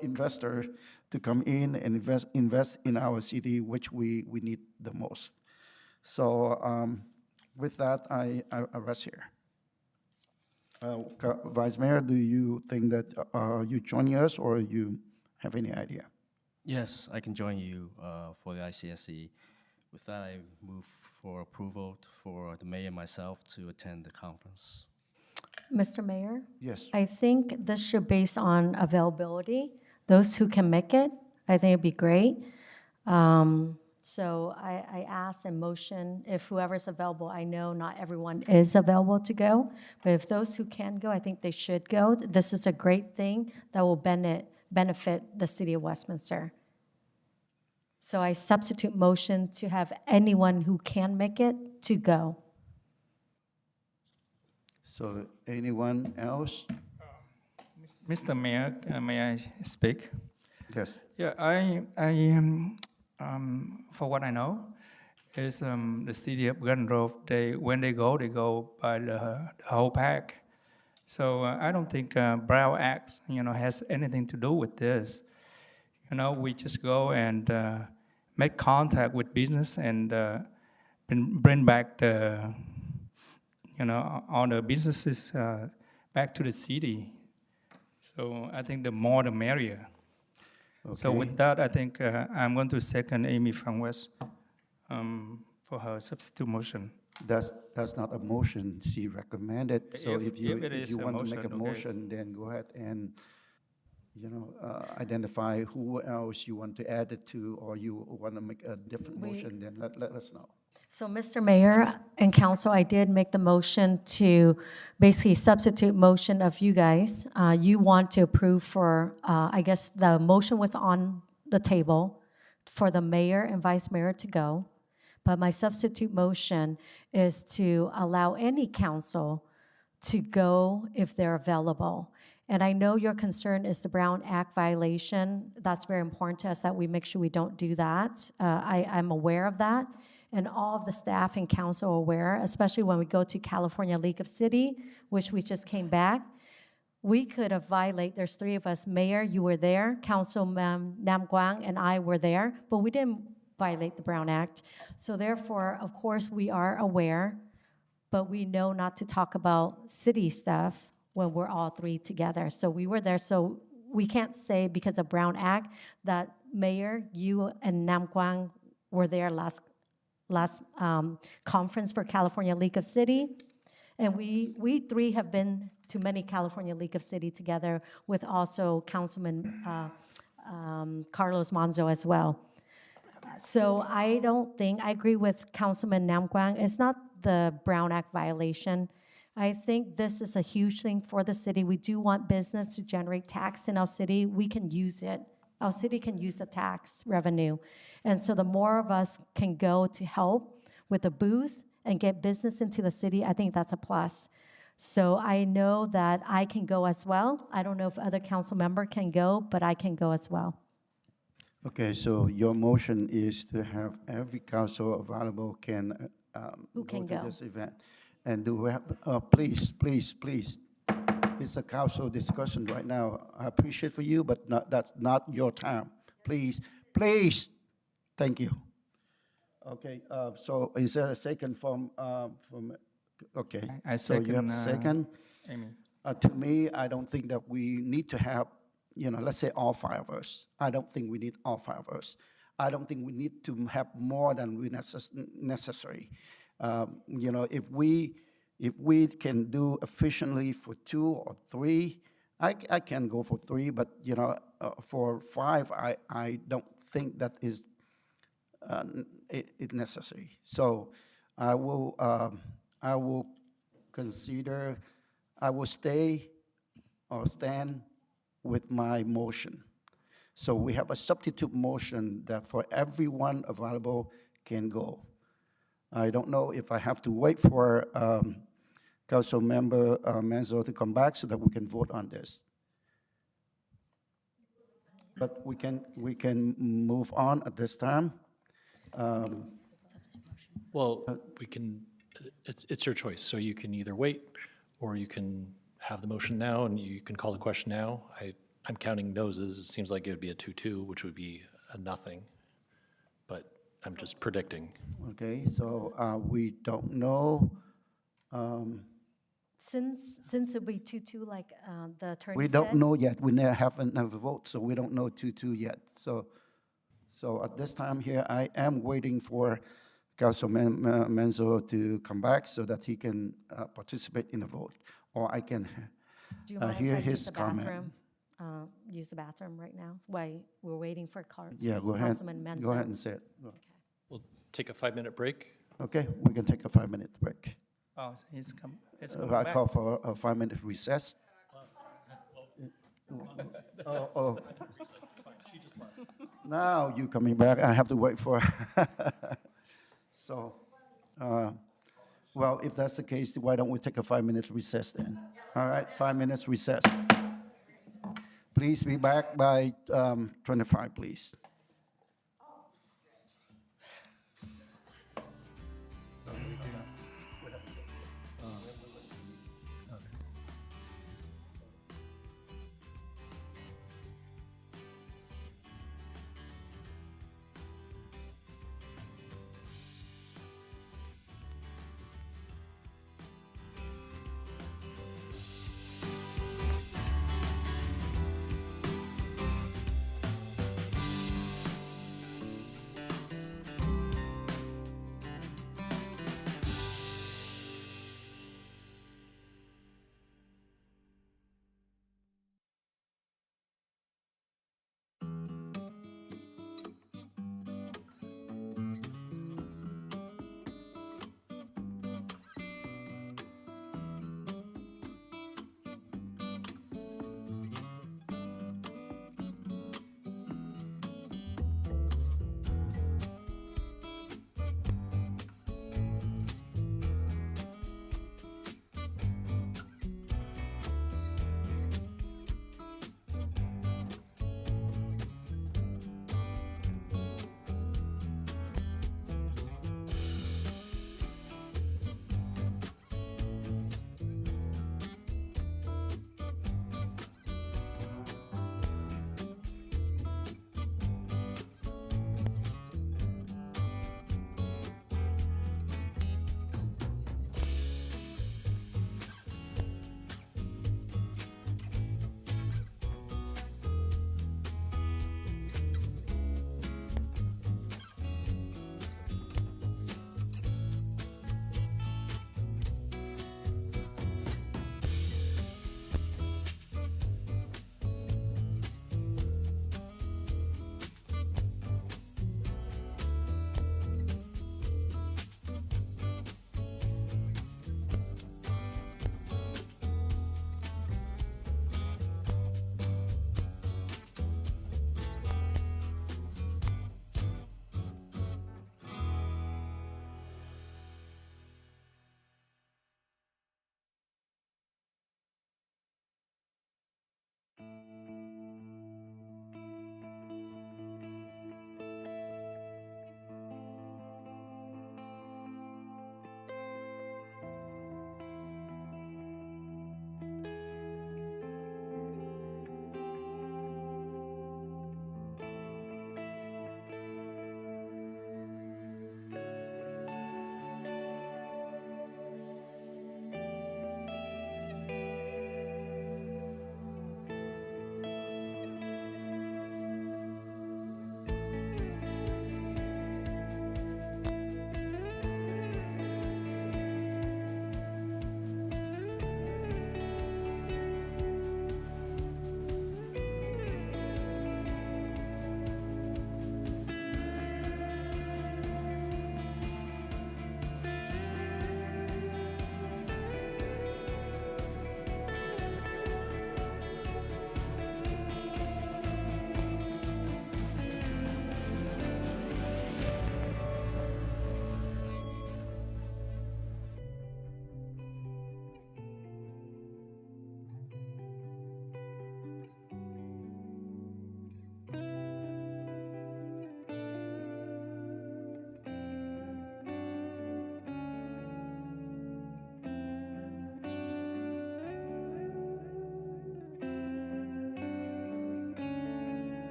investors to come in and invest in our city, which we need the most. So with that, I rest here. Vice Mayor, do you think that you joining us, or you have any idea? Yes, I can join you for the ICSC. With that, I move for approval for the mayor and myself to attend the conference. Mr. Mayor? Yes. I think this should base on availability. Those who can make it, I think it'd be great. So I ask and motion if whoever's available, I know not everyone is available to go, but if those who can go, I think they should go. This is a great thing that will benefit the city of Westminster. So I substitute motion to have anyone who can make it to go. So anyone else? Mr. Mayor, may I speak? Yes. Yeah, I for what I know, is the city of Garden Grove, when they go by the whole pack. So I don't think Brown Act, has anything to do with this. We just go and make contact with business and bring back the, all the businesses back to the city. So I think the more the merrier. Okay. So with that, I think I'm going to second Amy from West for her substitute motion. That's not a motion. She recommended. So if you want to make a okay. motion, then go ahead and identify who else you want to add it to, or you want to make a different motion. Then let us know. So, Mr. Mayor and Council, I did make the motion to basically substitute motion of you guys. You want to approve for, I guess the motion was on the table for the mayor and vice mayor to go. But my substitute motion is to allow any council to go if they're available. And I know your concern is the Brown Act violation. That's very important to us that we make sure we don't do that. I'm aware of that. And all of the staff and council are aware, especially when we go to California League of City, which we just came back. We could have violated, there's three of us, Mayor, you were there, Councilman Nam Quang and I were there, but we didn't violate the Brown Act. So therefore, of course, we are aware, but we know not to talk about city stuff when we're all three together. So we were there, so we can't say because of Brown Act that Mayor, you and Nam Quang were there last conference for California League of City. And we three have been to many California League of City together with also Councilman Carlos Manzo as well. So I agree with Councilman Nam Quang. It's not the Brown Act violation. I think this is a huge thing for the city. We do want business to generate tax in our city. We can use it. Our city can use the tax revenue. And so the more of us can go to help with a booth and get business into the city, I think that's a plus. So I know that I can go as well. I don't know if other council member can go, but I can go as well. Okay, so your motion is to have every council available can Who can to go? this event. And do we have, please, please, please, it's a council discussion right now. I appreciate for you, but that's not your time. Please, please, thank you. Okay, so is there a second from, okay. I So you have second, a second? Amy. To me, I don't think that we need to have, let's say all 5 of us. I don't think we need all 5 of us. I don't think we need to have more than we necessary. If we can do efficiently for 2 or 3, I can go for 3, but for 5, I don't think that is it necessary. So I will consider. I will stay or stand with my motion. So we have a substitute motion that for everyone available can go. I don't know if I have to wait for Council Member Menzo to come back so that we can vote on this. But we can move on at this time. Well, we can, it's your choice. So you can either wait, or you can have the motion now, and you can call the question now. I'm counting noses. It seems like it would be a 2-2, which would be a nothing. But I'm just predicting. Okay, so we don't know. Since it'll be 2-2, like the attorney We said. don't know yet. We haven't have a vote, so we don't know 2-2 yet. So at this time here, I am waiting for Councilman Menzo to come back so that he can participate in the vote, or I can Do you mind hear if I use his the comment. bathroom? Use the bathroom right now while we're waiting for Yeah, go ahead. Councilman Menzo. Go ahead and say it. We'll take a 5-minute break. Okay, we can take a 5-minute break. Oh, he's coming I back. call for a 5-minute recess. Oh. Now you coming back, I have to wait for, so, well, if that's the case, why don't we take a 5-minute recess then? All right, 5 minutes recess. Please be back by 25, please.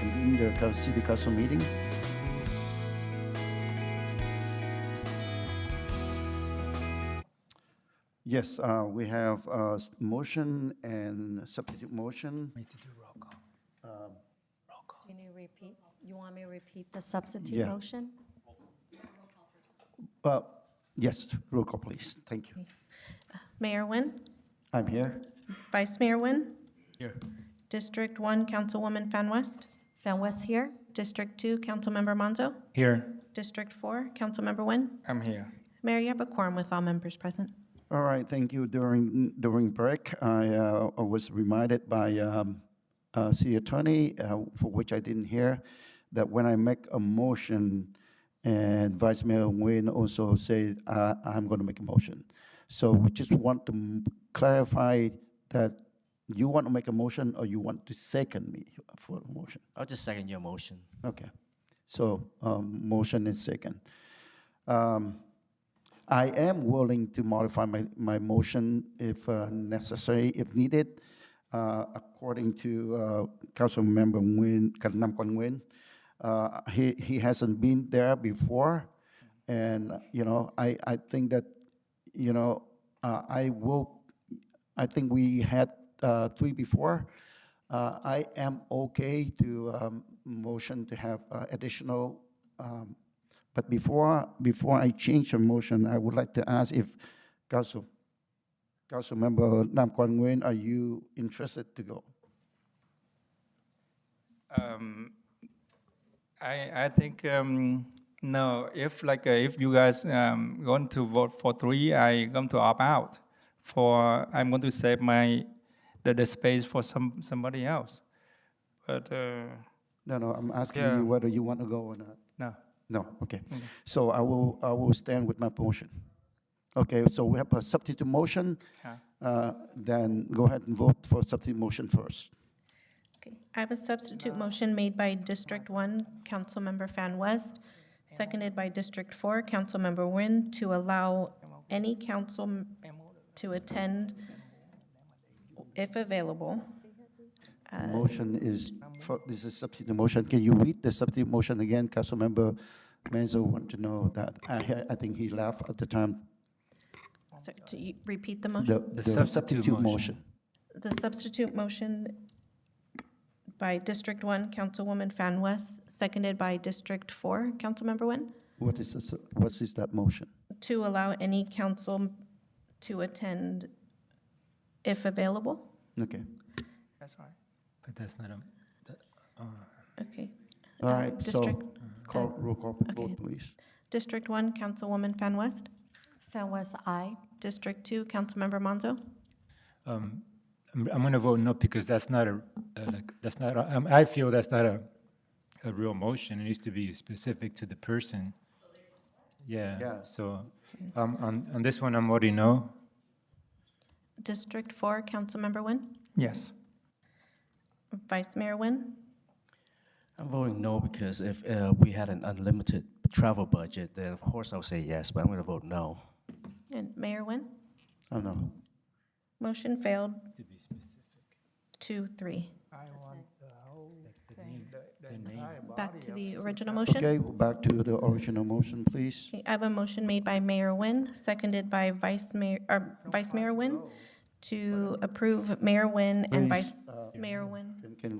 reconvene the city council meeting. Yes, we have a motion and substitute motion. Can you repeat, you want me to repeat the substitute Yeah. motion? Yes, roll call, please. Thank you. Mayor Nguyen, I'm here. Vice Mayor Nguyen, Here. District 1, Councilwoman Fan West, Fan West here? District 2, Councilmember Monzo, Here, District 4, Councilmember Nguyen. I'm here. Mayor, you have a quorum with all members present. All right, thank you. During break, I was reminded by city attorney, for which I didn't hear, that when I make a motion, and Vice Mayor Nguyen also said, I'm going to make a motion. So we just want to clarify that you want to make a motion or you want to second me for the motion? I'll just second your motion. Okay. So motion is second. I am willing to modify my motion if necessary, if needed, according to Councilmember Nguyen, Nam Quang Nguyen. He hasn't been there before, and I think that I think we had 3 before. I am okay to motion to have additional. But before I change the motion, I would like to ask if Councilmember Nam Quang Nguyen, are you interested to go? I think, no, if you guys going to vote for 3, I'm going to opt out. I'm going to save the space for somebody else. But No, I'm asking Yeah. you whether you want to go or not. no. No, okay. So I will stand with my motion. Okay, so we have a substitute motion. Then go ahead and vote for substitute motion first. Okay, I have a substitute motion made by District 1, Councilmember Fan West, seconded by District 4, Councilmember Nguyen, to allow any council to attend, if available. Motion is, this is substitute motion. Can you read the substitute motion again? Councilmember Menzo want to know that. I think he left at the time. So, to repeat the motion? The substitute motion. The substitute motion by District 1, Councilwoman Fan West, seconded by District 4, Councilmember Nguyen, What is that motion? to allow any council to attend if available. Okay. That's right. But that's not Okay. All right, so District, roll call vote, please. District 1, Councilwoman Fan West. Fan West, aye. District 2, Councilmember Monzo. I'm going to vote no because that's not I feel that's not a real motion. It needs to be specific to the person. Yeah. Yeah. So on this one, I'm voting no. District 4, Councilmember Nguyen. Yes. Vice Mayor Nguyen. I'm voting no because if we had an unlimited travel budget, then of course I would say yes, but I'm going to vote no. And Mayor Nguyen. Oh, no. Motion failed. 2-3. Back to the original motion. Okay, back to the original motion, please. Okay, I have a motion made by Mayor Nguyen, seconded by Vice Mayor Nguyen, to approve Mayor Nguyen and Please, Vice Mayor Nguyen. Can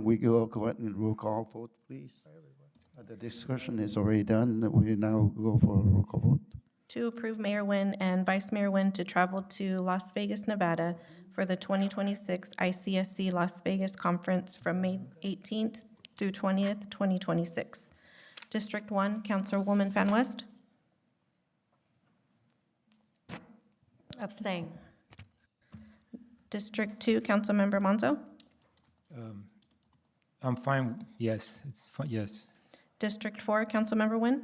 we go ahead and roll call vote, please? The discussion is already done. We now go for a roll call vote. To approve Mayor Nguyen and Vice Mayor Nguyen to travel to Las Vegas, Nevada for the 2026 ICSC Las Vegas Conference from May 18th through 20th, 2026. District 1, Councilwoman Fan West. Abstain. District 2, Councilmember Monzo. I'm fine. Yes, it's fine. Yes. District 4, Councilmember Nguyen.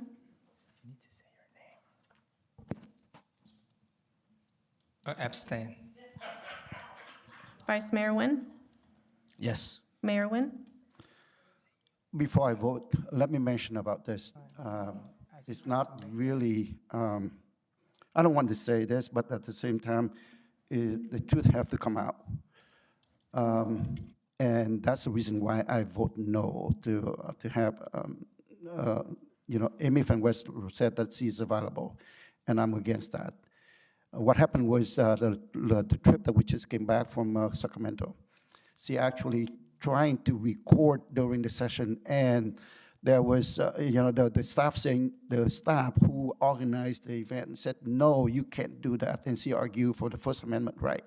Abstain. Vice Mayor Nguyen. Yes. Mayor Nguyen. Before I vote, let me mention about this. It's not really, I don't want to say this, but at the same time, the truth have to come out. And that's the reason why I vote no to have, Amy Van West said that she's available, and I'm against that. What happened was the trip that we just came back from Sacramento, she actually trying to record during the session, and there was, the staff saying, the staff who organized the event said, no, you can't do that, and she argued for the First Amendment right.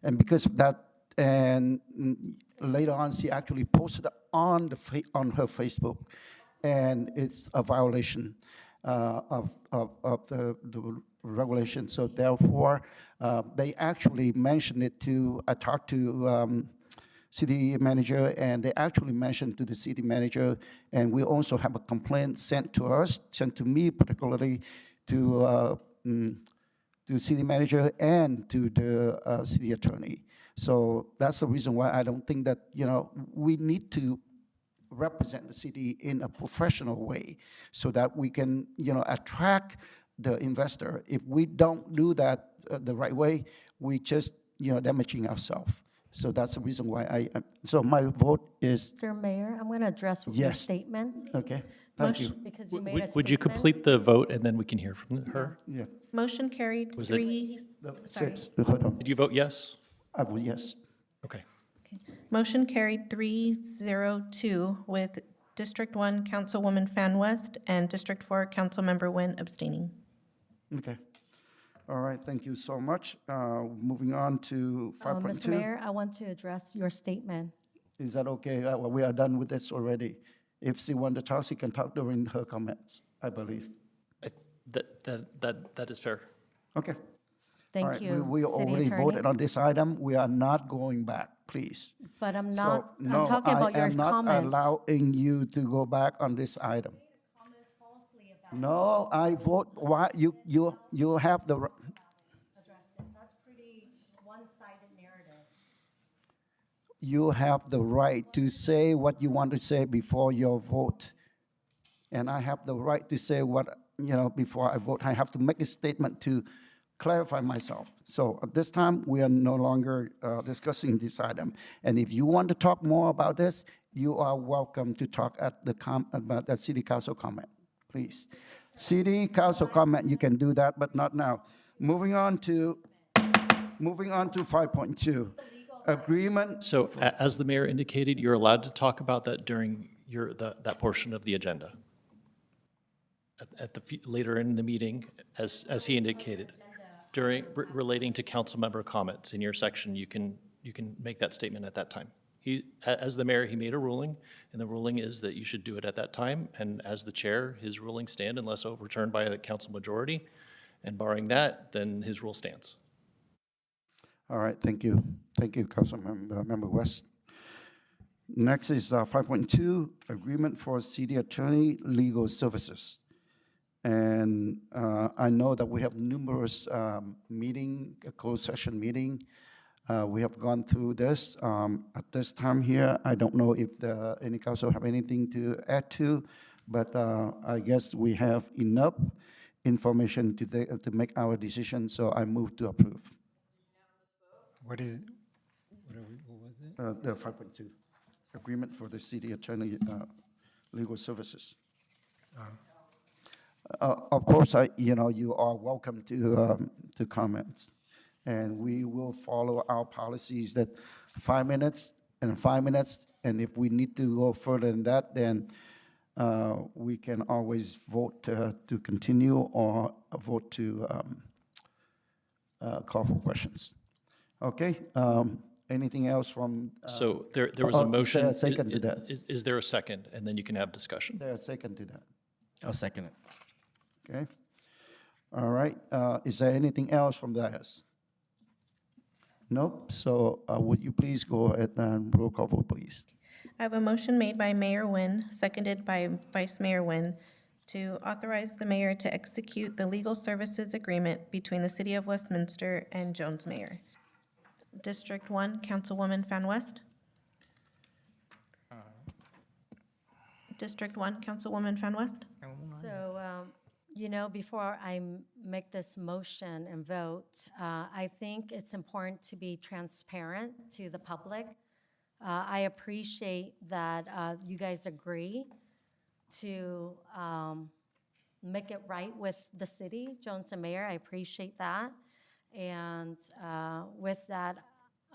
And because of that, and later on, she actually posted on her Facebook, and it's a violation of the regulation. So therefore, they actually mentioned it to, I talked to city manager, and they actually mentioned to the city manager, and we also have a complaint sent to us, sent to me particularly, to city manager and to the city attorney. So that's the reason why I don't think that, we need to represent the city in a professional way so that we can, attract the investor. If we don't do that the right way, we just, damaging ourselves. So that's the reason why so my vote is Mr. Mayor, I'm going to address your yes. statement. Okay, thank you. Because you made a Would you statement. complete the vote and then we can hear from her? Yeah. Motion carried Was it- 3, sorry. Hold on. Did you vote yes? I vote yes. Okay. Motion carried 302 with District 1 Councilwoman Fan West and District 4 Councilmember Nguyen abstaining. Okay. All right, thank you so much. Moving on to 5.2. Mr. Mayor, I want to address your statement. Is that okay? Well, we are done with this already. If she wants to talk, she can talk during her comments, I believe. That is fair. Okay. Thank All right, you, We City already Attorney. voted on this item. We are not going back, please. But I'm So, not, no, I'm talking about your I am not comments. allowing you to go back on this item. No, I vote, why, you have the, That's pretty one-sided narrative. you have the right to say what you want to say before your vote. And I have the right to say what, before I vote. I have to make a statement to clarify myself. So at this time, we are no longer discussing this item. And if you want to talk more about this, you are welcome to talk at about the city council comment, please. City council comment, you can do that, but not now. Moving on to 5.2, agreement. So as the mayor indicated, you're allowed to talk about that during that portion of the agenda. Later in the meeting, as he indicated, relating to council member comments in your section, you can make that statement at that time. As the mayor, he made a ruling, and the ruling is that you should do it at that time, and as the chair, his ruling stand unless overturned by the council majority, and barring that, then his rule stands. All right, thank you. Thank you, Councilmember West. Next is 5.2, agreement for city attorney legal services. And I know that we have numerous closed session meeting. We have gone through this. At this time here, I don't know if any council have anything to add to, but I guess we have enough information to make our decision, so I move to approve. What was it? The 5.2, agreement for the city attorney legal services. Of course, you are welcome to comments, and we will follow our policies that 5 minutes and 5 minutes, and if we need to go further than that, then we can always vote to continue or vote to call for questions. Okay. Anything else from? So there was a motion. Is there a second to that? Is there a second? And then you can have discussion. Is there a second to that? I'll second it. Okay. All right. Is there anything else from the dais? Nope. So would you please go ahead and roll call vote, please? I have a motion made by Mayor Nguyen, seconded by Vice Mayor Nguyen, to authorize the mayor to execute the legal services agreement between the City of Westminster and Jones Mayor. District 1, Councilwoman Fan West. District 1, Councilwoman Fan West. So, before I make this motion and vote, I think it's important to be transparent to the public I appreciate that you guys agree to make it right with the city, Jones and Mayor. I appreciate that. And with that,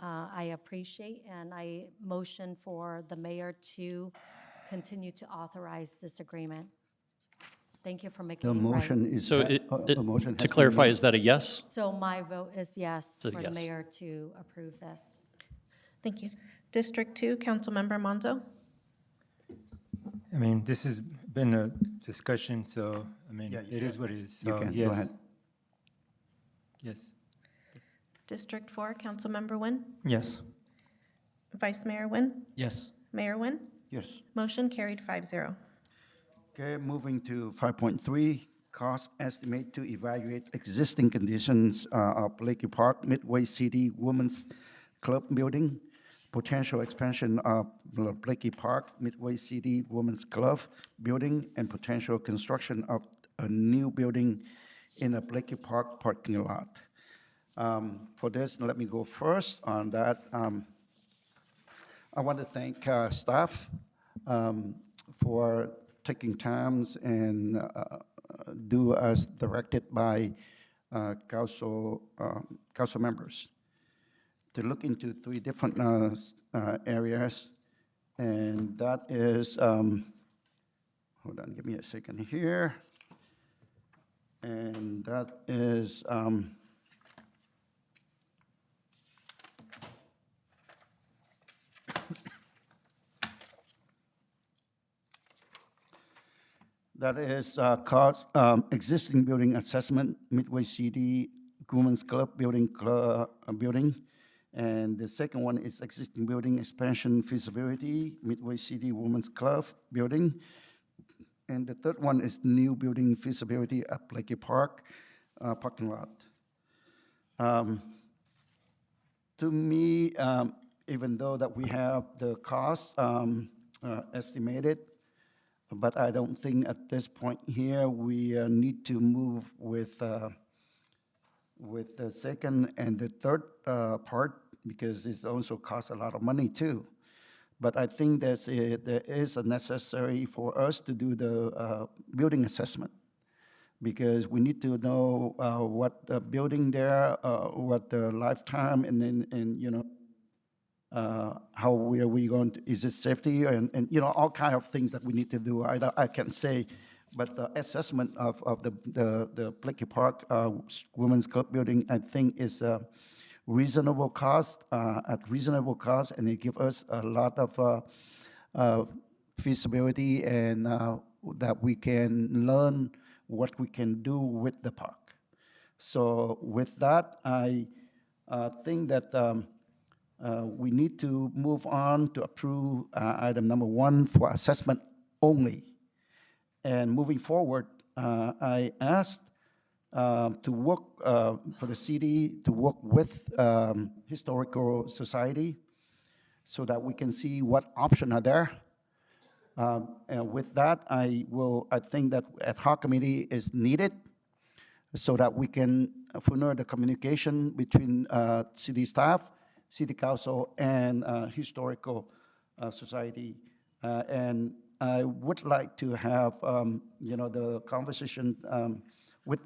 I appreciate and I motion for the mayor to continue to authorize this agreement. Thank you for making The it right. motion is. So a motion has to been clarify, made. is that a yes? So my vote is yes So for the yes. mayor to approve this. Thank you. District 2, Councilmember Monzo. I mean, this has been a discussion, so, I mean, Yeah, you it is can. what it is. You So, can. Go yes. ahead. Yes. District 4, Councilmember Nguyen. Yes. Vice Mayor Nguyen. Yes. Mayor Nguyen. Yes. Motion carried 5-0. Okay, moving to 5.3, cost estimate to evaluate existing conditions of Lakey Park, Midway City Women's Club Building, potential expansion of Lakey Park, Midway City Women's Club Building, and potential construction of a new building in a Lakey Park parking lot. For this, let me go first on that. I want to thank staff for taking times and do as directed by council members to look into 3 different areas, and that is, hold on, give me a second here, and that is, that is cost, existing building assessment, Midway City Women's Club building, and the second one is existing building expansion feasibility, Midway City Women's Club building, and the third one is new building feasibility at Lakey Park parking lot. To me, even though that we have the cost estimated, but I don't think at this point here we need to move with the second and the third part, because it also costs a lot of money too. But I think there is a necessary for us to do the building assessment, because we need to know what the building there, what the lifetime, and then, and you know, how are we going to, is it safety, and you know, all kind of things that we need to do. I can say, but the assessment of the Lakey Park Women's Club building, I think, is a reasonable cost, at reasonable cost, and it gives us a lot of feasibility, and that we can learn what we can do with the park. So with that, I think that we need to move on to approve item number 1 for assessment only. And moving forward, I asked to work for the city to work with Historical Society so that we can see what options are there. And with that, I think that ad hoc committee is needed so that we can further the communication between city staff, city council, and Historical Society. And I would like to have, you know, the conversation with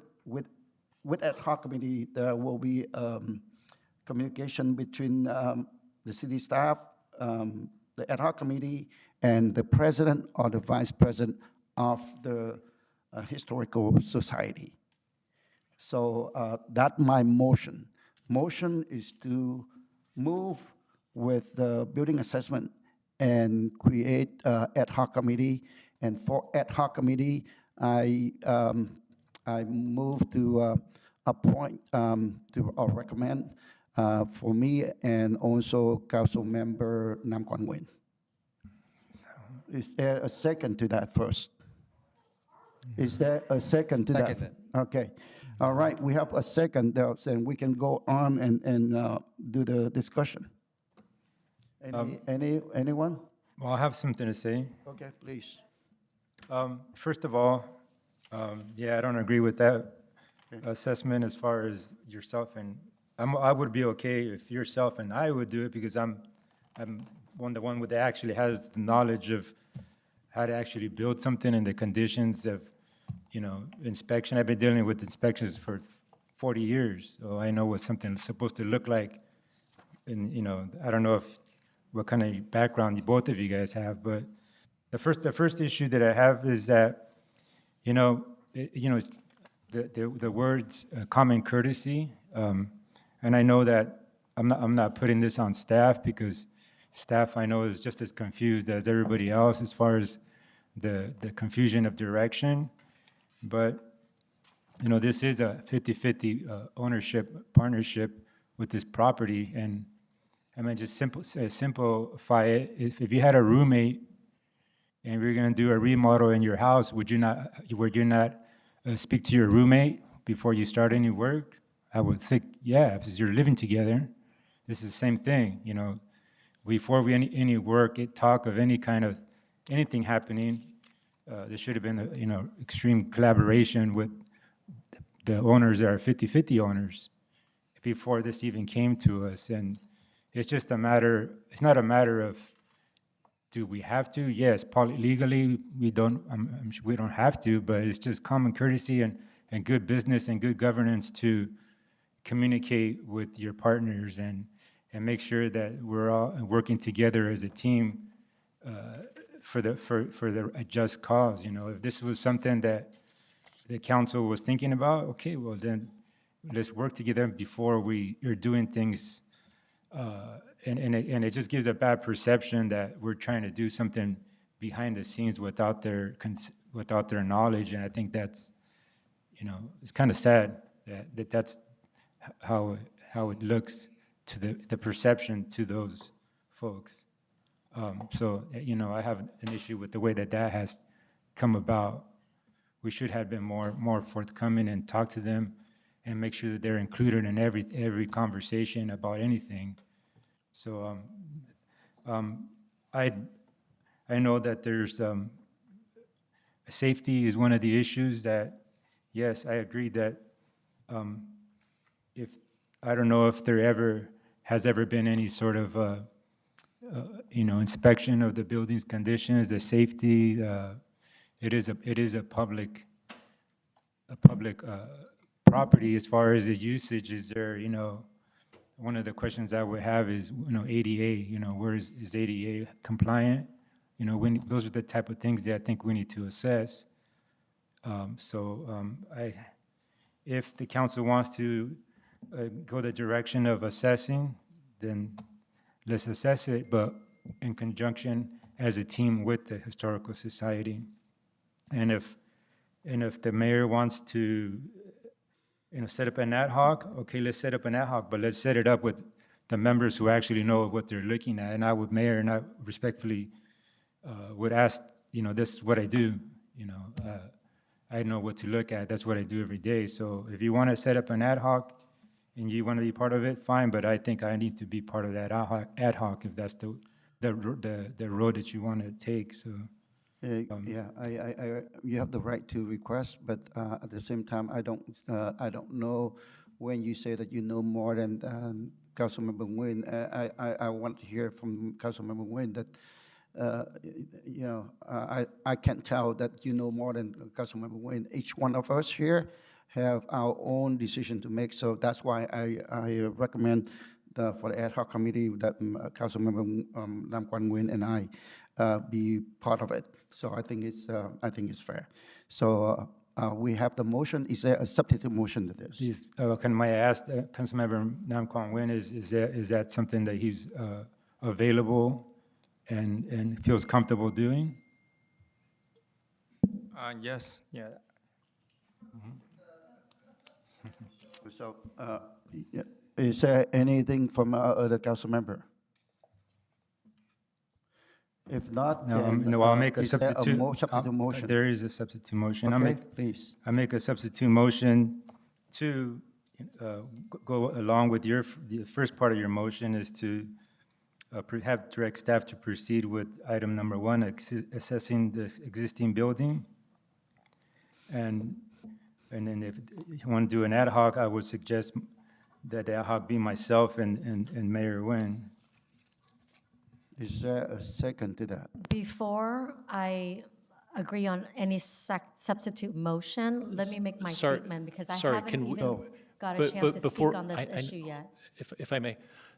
ad hoc committee. There will be communication between the city staff, the ad hoc committee, and the president or the vice president of the Historical Society. So that's my motion. Motion is to move with the building assessment and create ad hoc committee. And for ad hoc committee, I move to appoint or recommend for me and also Council Member Nam Quang Nguyen. Is there a second to that first? Is there a second to that? Second. Okay. All right, we have a second, and we can go on and do the discussion. Anyone? Well, I have something to say. Okay, please. First of all, yeah, I don't agree with that assessment as far as yourself, and I would be okay if yourself and I would do it, because I'm the one that actually has the knowledge of how to actually build something and the conditions of, inspection. I've been dealing with inspections for 40 years, so I know what something's supposed to look like. And, I don't know what kind of background both of you guys have, but the first issue that I have is that, the words common courtesy, and I know that I'm not putting this on staff because staff I know is just as confused as everybody else as far as the confusion of direction. But, this is a 50-50 ownership partnership with this property. And I mean, just simplify it. If you had a roommate and we're going to do a remodel in your house, would you not speak to your roommate before you start any work? I would think, yeah, because you're living together. This is the same thing, Before any work, talk of anything happening, there should have been extreme collaboration with the owners that are 50-50 owners before this even came to us. And it's just it's not a matter of, do we have to? Yes, legally, we don't have to, but it's just common courtesy and good business and good governance to communicate with your partners and make sure that we're all working together as a team for the just cause. If this was something that the council was thinking about, okay, well then let's work together before you're doing things. And it just gives a bad perception that we're trying to do something behind the scenes without their knowledge. And I think that's, it's kind of sad that's how it looks to the perception to those folks. So, I have an issue with the way that has come about. We should have been more forthcoming and talk to them and make sure that they're included in every conversation about anything. So, I know that there's safety is one of the issues that, yes, I agree that I don't know if there has ever been any sort of inspection of the building's conditions, the safety. It is a public property. As far as the usage, is there, one of the questions I would have is, ADA, where is ADA compliant? Those are the type of things that I think we need to assess. If the council wants to go the direction of assessing, then let's assess it, but in conjunction as a team with the Historical Society. And if the mayor wants to, set up an ad hoc, okay, let's set up an ad hoc, but let's set it up with the members who actually know what they're looking at. And I would, Mayor, and I respectfully would ask, this is what I do, I know what to look at. That's what I do every day. So if you want to set up an ad hoc and you want to be part of it, fine, but I think I need to be part of that ad hoc if that's the road that you want to take, so. Yeah, you have the right to request, but at the same time, I don't know when you say that you know more than Councilmember Nguyen. I want to hear from Councilmember Nguyen that, I can't tell that you know more than Councilmember Nguyen. Each one of us here have our own decision to make, so that's why I recommend for the ad hoc committee that Councilmember Lam Quan Nguyen and I be part of it. So I think it's fair. So we have the motion. Is there a substitute motion to this? Please, can I ask Councilmember Nam Quang Nguyen, is that something that he's available and feels comfortable doing? Yes, yeah. So, is there anything from other council member? If not, then, no, I'll make a is there substitute. substitute motion? There is a substitute motion. Okay, please. I make a substitute motion to go along with the first part of your motion is to have direct staff to proceed with item number 1, assessing the existing building. And then if you want to do an ad hoc, I would suggest that the ad hoc be myself and Mayor Nguyen. Is there a second to that? Before I agree on any substitute motion, let me make my Sorry- statement because I sorry, haven't can we- even got a But- chance but to speak before- on this I- issue yet. If I may,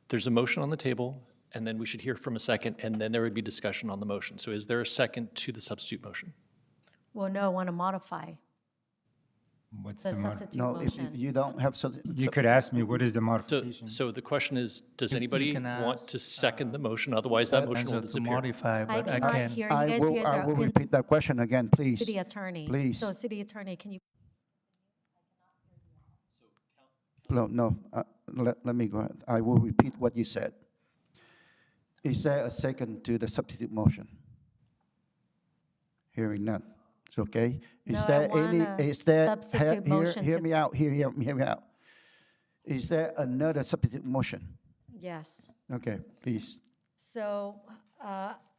there's a motion on the table, and then we should hear from a second, and then there would be discussion on the motion. So is there a second to the substitute motion? Well, no, I want to modify What's the the substitute No, if motion. you don't have You could ask me, what is the So, modification? so the question is, does anybody can want ask, to second the motion? Otherwise, that motion will to disappear. modify, I but I cannot can. hear I you guys. will, You guys I are will in repeat that question again, please. city attorney. Please. So city attorney, can you? No, let me go ahead. I will repeat what you said. Is there a second to the substitute motion? Hearing none. It's okay. No, Is I there want any, a is there, substitute motion hear to- me out, hear me out. Is there another substitute motion? Yes. Okay, please. So,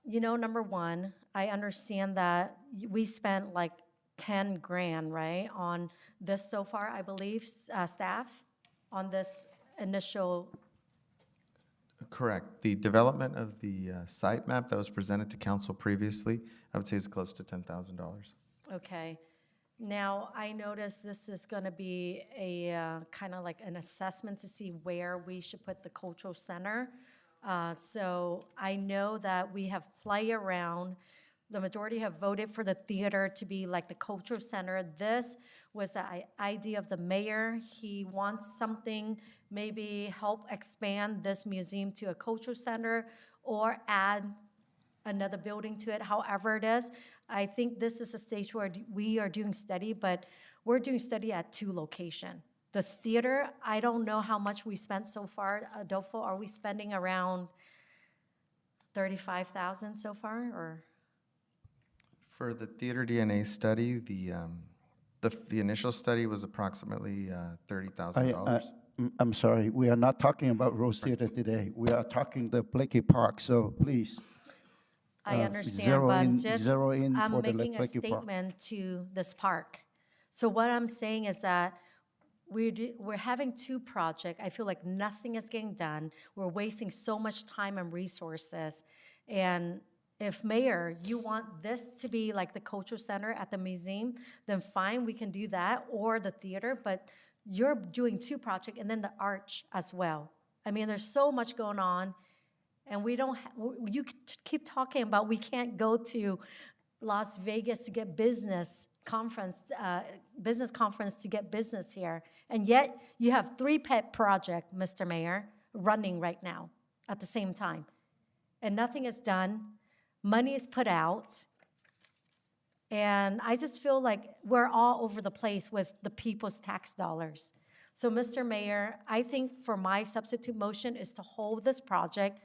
number one, I understand that we spent like 10 grand, right, on this so far, I believe, staff, on this initial, Correct. The development of the site map that was presented to council previously, I would say is close to $10,000. okay. Now, I noticed this is going to be a kind of like an assessment to see where we should put the cultural center. So I know that we have played around. The majority have voted for the theater to be like the cultural center. This was the idea of the mayor. He wants something, maybe help expand this museum to a cultural center or add another building to it, however it is. I think this is a stage where we are doing study, but we're doing study at 2 locations. The theater, I don't know how much we spent so far. Adolfo, are we spending around $35,000 so far, or? For the theater DNA study, the initial study was approximately $30,000. I'm sorry, we are not talking about Rose Theater today. We are talking the Blakey Park, so please. I understand, zero but in- just, zero in I'm for the making a Blakey Park. statement to this park. So what I'm saying is that we're having 2 projects. I feel like nothing is getting done. We're wasting so much time and resources. And if mayor, you want this to be like the cultural center at the museum, then fine, we can do that, or the theater, but you're doing 2 projects and then the arch as well. I mean, there's so much going on. And we don't, you keep talking about we can't go to Las Vegas to get business conference to get business here. And yet you have 3 pet projects, Mr. Mayor, running right now at the same time. And nothing is done. Money is put out. And I just feel like we're all over the place with the people's tax dollars. So, Mr. Mayor, I think for my substitute motion is to hold this project.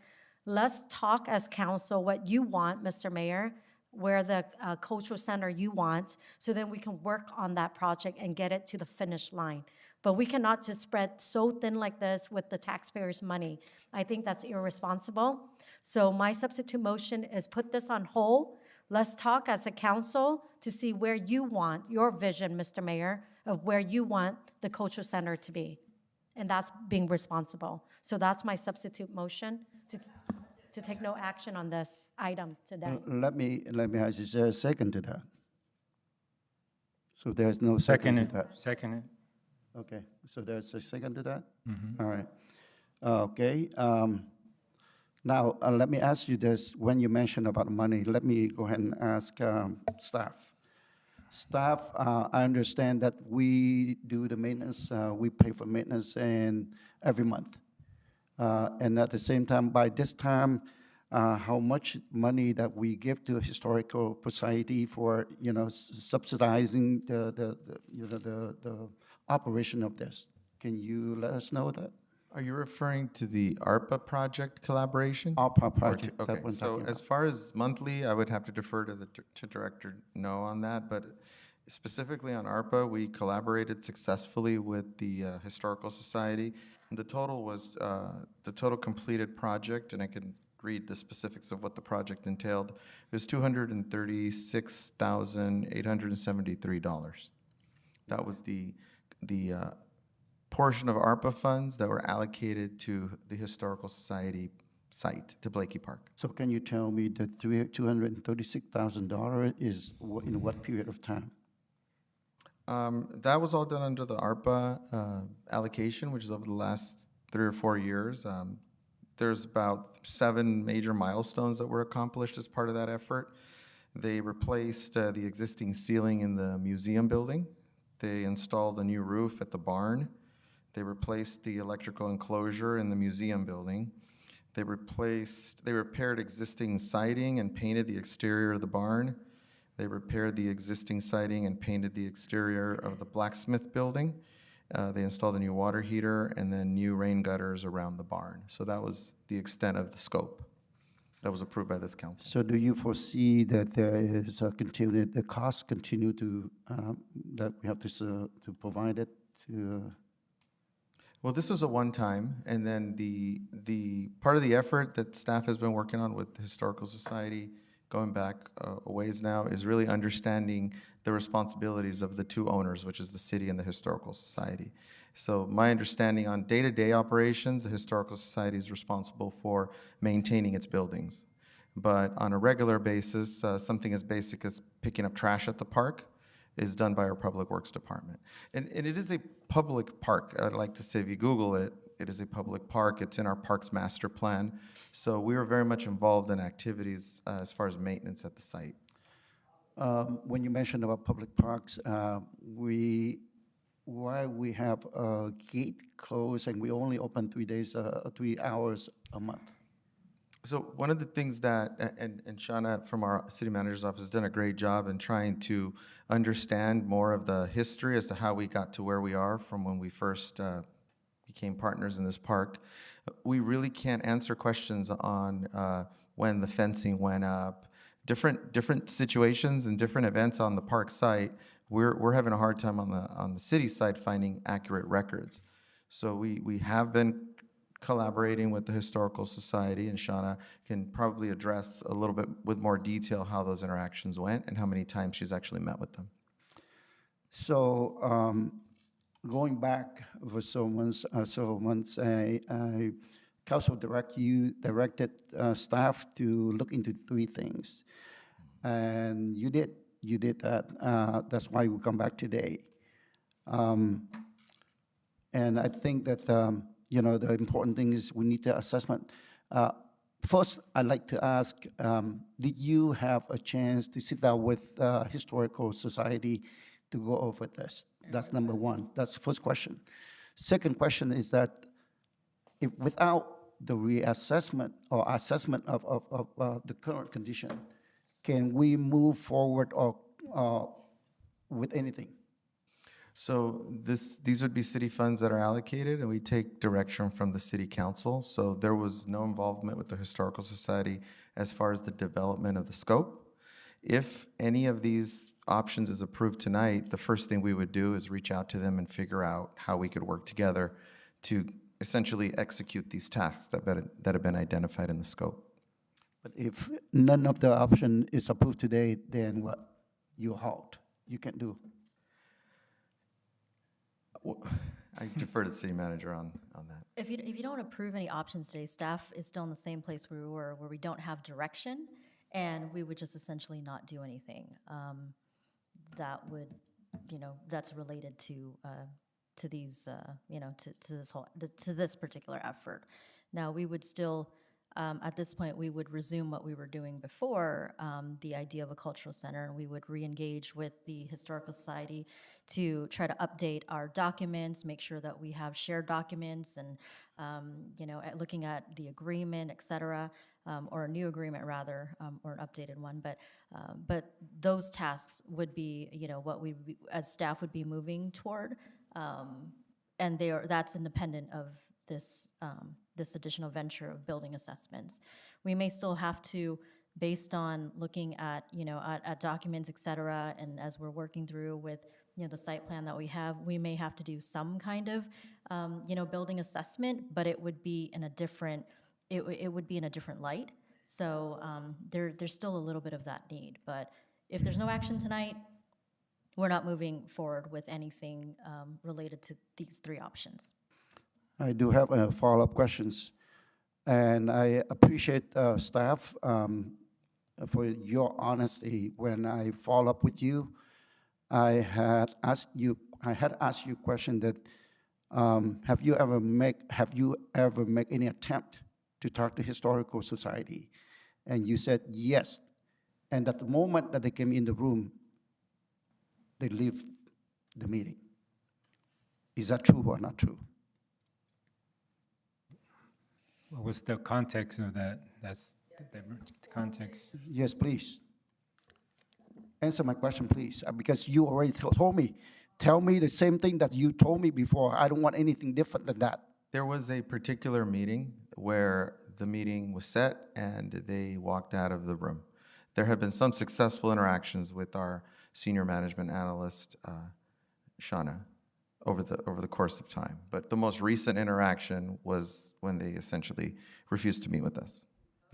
Let's talk as council what you want, Mr. Mayor, where the cultural center you want, so then we can work on that project and get it to the finish line. But we cannot just spread so thin like this with the taxpayers' money. I think that's irresponsible. So my substitute motion is put this on hold. Let's talk as a council to see where you want, your vision, Mr. Mayor, of where you want the cultural center to be. And that's being responsible. So that's my substitute motion to take no action on this item today. Let me ask, is there a second to that? So there's no Second second it, to that? second it. Okay, so there's a second to that? Mhm. All right. Okay. Now, let me ask you this. When you mentioned about money, let me go ahead and ask staff. Staff, I understand that we do the maintenance, we pay for maintenance and every month. And at the same time, by this time, how much money that we give to Historical Society for, subsidizing the operation of this? Can you let us know that? Are you referring to the ARPA project collaboration? ARPA project, that Okay, we're so talking as about. far as monthly, I would have to defer to Director No on that, but specifically on ARPA, we collaborated successfully with the Historical Society. And the total was, the total completed project, and I can read the specifics of what the project entailed, it was $236,873. That was the portion of ARPA funds that were allocated to the Historical Society site, to Blakey Park. So can you tell me the $236,000 is in what period of time? That was all done under the ARPA allocation, which is over the last 3 or 4 years. There's about 7 major milestones that were accomplished as part of that effort. They replaced the existing ceiling in the museum building. They installed a new roof at the barn. They replaced the electrical enclosure in the museum building. They repaired existing siding and painted the exterior of the barn. They repaired the existing siding and painted the exterior of the blacksmith building. They installed a new water heater and then new rain gutters around the barn. So that was the extent of the scope that was approved by this council. So do you foresee that there is the costs continue to, that we have to provide it to? Well, this was a one-time, and then the part of the effort that staff has been working on with the Historical Society going back a ways now is really understanding the responsibilities of the two owners, which is the city and the Historical Society. So my understanding on day-to-day operations, the Historical Society is responsible for maintaining its buildings. But on a regular basis, something as basic as picking up trash at the park is done by our Public Works Department. And it is a public park. I'd like to say, if you Google it, it is a public park. It's in our Parks Master Plan. So we are very much involved in activities as far as maintenance at the site. When you mentioned about public parks, why we have a gate closed and we only open 3 hours a month? So one of the things that, and Shauna from our city manager's office has done a great job in trying to understand more of the history as to how we got to where we are from when we first became partners in this park. We really can't answer questions on when the fencing went up, different situations and different events on the park site. We're having a hard time on the city side finding accurate records. So we have been collaborating with the Historical Society, and Shauna can probably address a little bit with more detail how those interactions went and how many times she's actually met with them. So going back for several months, council directed staff to look into 3 things, and you did that. That's why we come back today. And I think that the important thing is we need the assessment. First, I'd like to ask, did you have a chance to sit down with Historical Society to go over this? That's number one. That's the first question. Second question is that if without the reassessment or assessment of the current condition, can we move forward or with anything? So these would be city funds that are allocated, and we take direction from the city council. So there was no involvement with the Historical Society as far as the development of the scope. If any of these options is approved tonight, the first thing we would do is reach out to them and figure out how we could work together to essentially execute these tasks that have been identified in the scope. But if none of the option is approved today, then what? You halt. You can't do. Well, I defer to the city manager on that. If you don't approve any options today, staff is still in the same place we were, where we don't have direction, and we would just essentially not do anything. That would, that's related to these, to this particular effort. Now, we would still, at this point, we would resume what we were doing before, the idea of a cultural center, and we would re-engage with the Historical Society to try to update our documents, make sure that we have shared documents, and looking at the agreement, et cetera, or a new agreement rather, or an updated one. But those tasks would be, what we as staff would be moving toward, and that's independent of this this additional venture of building assessments. We may still have to, based on looking at at documents, et cetera, and as we're working through with the site plan that we have, we may have to do some kind of building assessment, but it would be in a different light. So there's still a little bit of that need. But if there's no action tonight, we're not moving forward with anything related to these 3 options. I do have follow-up questions. And I appreciate staff for your honesty. When I follow up with you, I had asked you a question that have you ever make any attempt to talk to Historical Society? And you said yes. And at the moment that they came in the room, they leave the meeting. Is that true or not true? What was the context of that? That's the context. Yes, please. Answer my question, please, because you already told me. Tell me the same thing that you told me before. I don't want anything different than that. There was a particular meeting where the meeting was set and they walked out of the room. There have been some successful interactions with our senior management analyst, Shauna, over the course of time. But the most recent interaction was when they essentially refused to meet with us.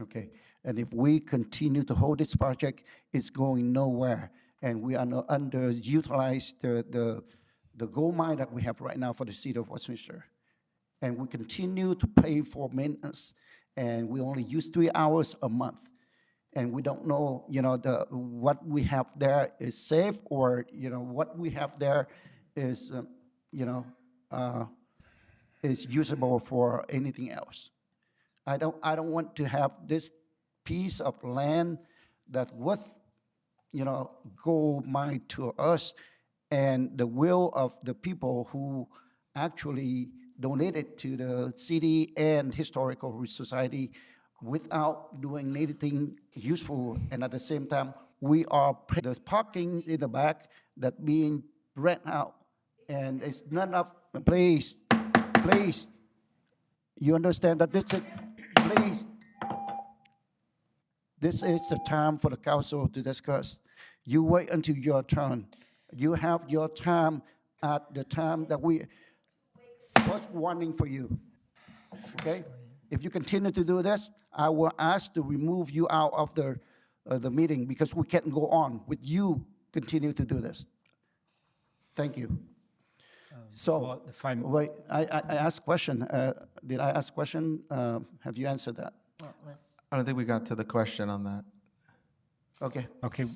Okay, and if we continue to hold this project, it's going nowhere, and we are not underutilized the gold mine that we have right now for the city of Westminster. And we continue to pay for maintenance, and we only use 3 hours a month. And we don't know, what we have there is safe, or, what we have there is, is usable for anything else. I don't want to have this piece of land that worth, gold mine to us, and the will of the people who actually donated to the city and Historical Society without doing anything useful. And at the same time, we are the parking in the back that being rent out, and it's not enough. Please, you understand that this is, please, this is the time for the council to discuss. You wait until your turn. You have your time at the time that we first warning for you. Okay? If you continue to do this, I will ask to remove you out of the meeting, because we can't go on with you continue to do this. Thank you. So, wait, I asked a question. Did I ask a question? Have you answered that? I don't think we got to the question on that. Okay. Okay,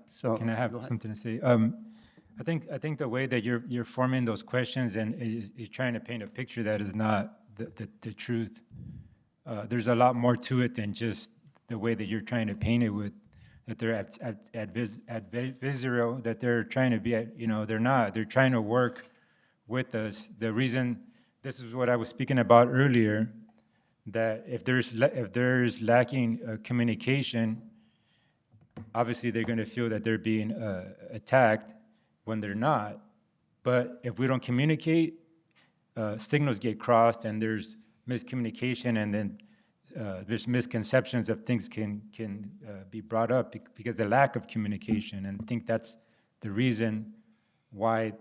So, can I have go ahead. something to say? I think the way that you're forming those questions and you're trying to paint a picture that is not the truth. There's a lot more to it than just the way that you're trying to paint it with, that they're adversarial, that they're trying to be they're not. They're trying to work with us. The reason, this is what I was speaking about earlier, that if there's lacking communication, obviously they're going to feel that they're being attacked when they're not. But if we don't communicate, signals get crossed, and there's miscommunication, and then there's misconceptions of things can be brought up because of the lack of communication. And I think that's the reason why,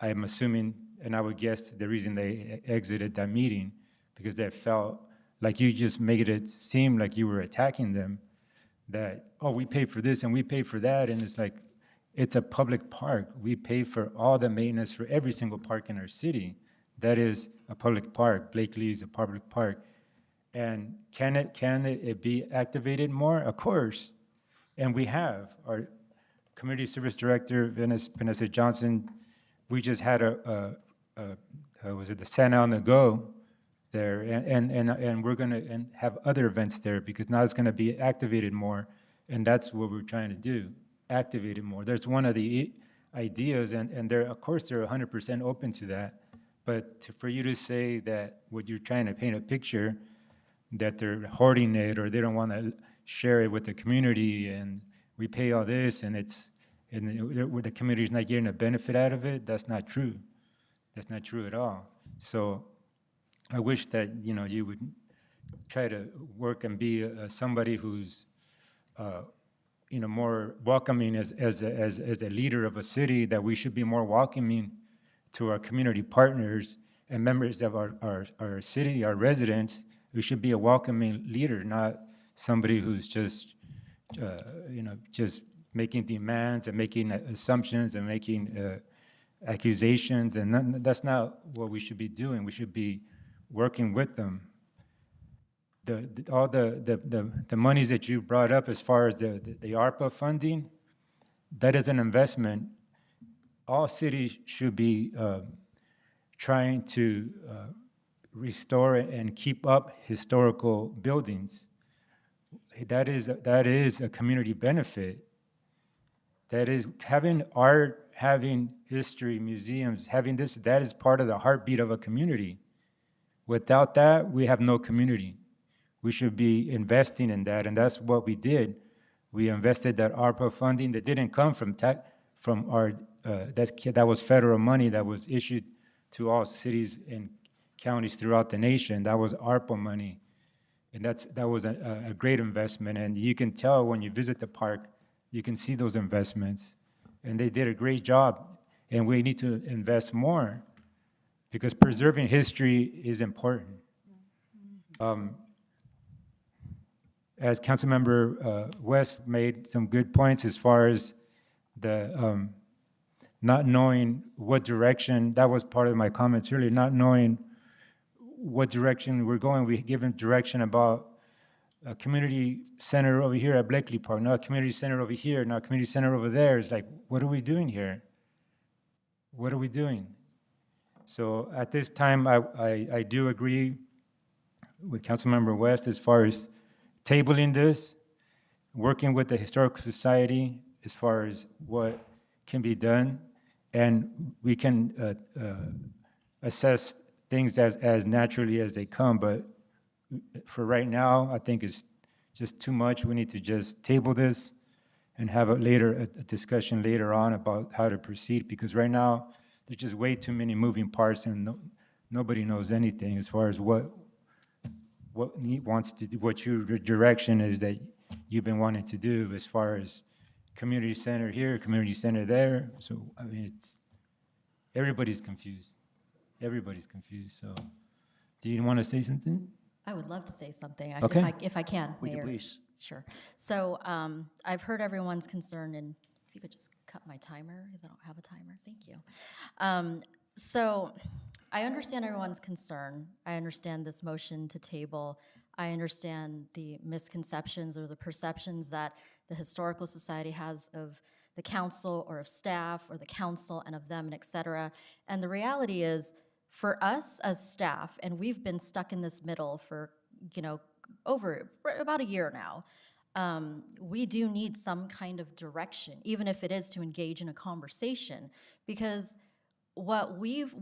I'm assuming, and I would guess the reason they exited that meeting, because they felt like you just made it seem like you were attacking them, that, oh, we pay for this and we pay for that, and it's like, it's a public park. We pay for all the maintenance for every single park in our city. That is a public park. Blakely is a public park. And can it be activated more? Of course. And we have. Our community service director, Vanessa Johnson, we just had was it the Santa on the Go there, and we're going to have other events there, because now it's going to be activated more, and that's what we're trying to do, activate it more. There's one of the ideas, and they're, of course, they're 100% open to that, but for you to say that what you're trying to paint a picture, that they're hoarding it, or they don't want to share it with the community, and we pay all this, and the community's not getting a benefit out of it, that's not true. That's not true at all. So I wish that, you would try to work and be somebody who's, more welcoming as a leader of a city, that we should be more welcoming to our community partners and members of our city, our residents. We should be a welcoming leader, not somebody who's just, just making demands and making assumptions and making accusations, and that's not what we should be doing. We should be working with them. all the monies that you brought up as far as the ARPA funding, that is an investment. All cities should be trying to restore and keep up historical buildings. That is a community benefit. That is having art, having history, museums, having this, that is part of the heartbeat of a community. Without that, we have no community. We should be investing in that, and that's what we did. We invested that ARPA funding that didn't come from our, that was federal money that was issued to all cities and counties throughout the nation. That was ARPA money. And that was a great investment. And you can tell when you visit the park, you can see those investments. And they did a great job. And we need to invest more because preserving history is important. As Councilmember West made some good points as far as the not knowing what direction, that was part of my comments earlier, not knowing what direction we're going. We given direction about a community center over here at Blakely Park, not a community center over here, not a community center over there. It's like, what are we doing here? What are we doing? So at this time, I do agree with Councilmember West as far as tabling this, working with the Historical Society as far as what can be done, and we can assess things as naturally as they come, but for right now, I think it's just too much. We need to just table this and have a discussion later on about how to proceed, because right now, there's just way too many moving parts and nobody knows anything as far as what wants to do, what your direction is that you've been wanting to do as far as community center here, community center there. So, I mean, everybody's confused. Everybody's confused, so. Do you want to say something? I would love to say something, Okay. if I can, Would you Mayor. please? Sure. So I've heard everyone's concern, and if you could just cut my timer, because I don't have a timer. Thank you. So I understand everyone's concern. I understand this motion to table. I understand the misconceptions or the perceptions that the Historical Society has of the council or of staff or the council and of them and et cetera. And the reality is, for us as staff, and we've been stuck in this middle for, over about a year now, we do need some kind of direction, even if it is to engage in a conversation, because what we've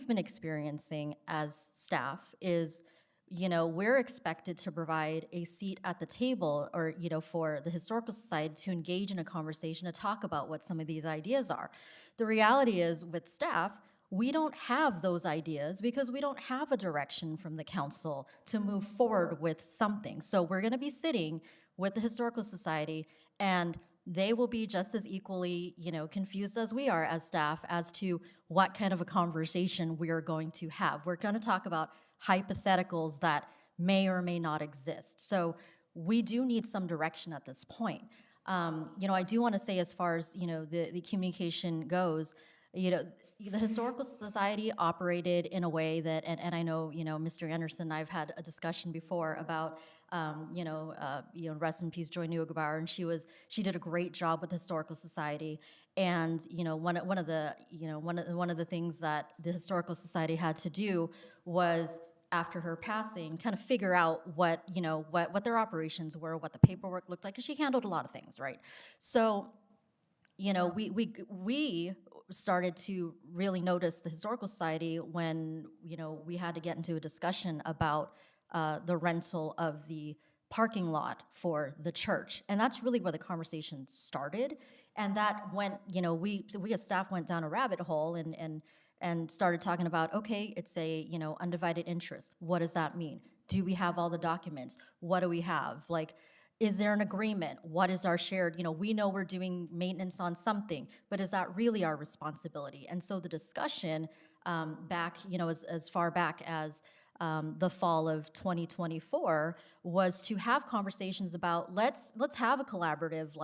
been experiencing as staff is, we're expected to provide a seat at the table or, for the Historical Society to engage in a conversation, to talk about what some of these ideas are. The reality is, with staff, we don't have those ideas because we don't have a direction from the council to move forward with something. So we're going to be sitting with the Historical Society, and they will be just as equally, confused as we are as staff as to what kind of a conversation we are going to have. We're going to talk about hypotheticals that may or may not exist. So we do need some direction at this point. I do want to say, as far as, the communication goes, the Historical Society operated in a way that, and I know, Mr. Anderson and I've had a discussion before about, rest in peace, Joy Neugebauer, and she did a great job with the Historical Society. And, one of the things that the Historical Society had to do was, after her passing, kind of figure out what their operations were, what the paperwork looked like, because she handled a lot of things, right? So, we started to really notice the Historical Society when, we had to get into a discussion about the rental of the parking lot for the church. And that's really where the conversation started. And that went, we as staff went down a rabbit hole and started talking about, okay, it's a, undivided interest. What does that mean? Do we have all the documents? What do we have? Like, is there an agreement? What is our shared, we know we're doing maintenance on something, but is that really our responsibility? And so the discussion back, as far back as the fall of 2024 was to have conversations about, let's have a collaborative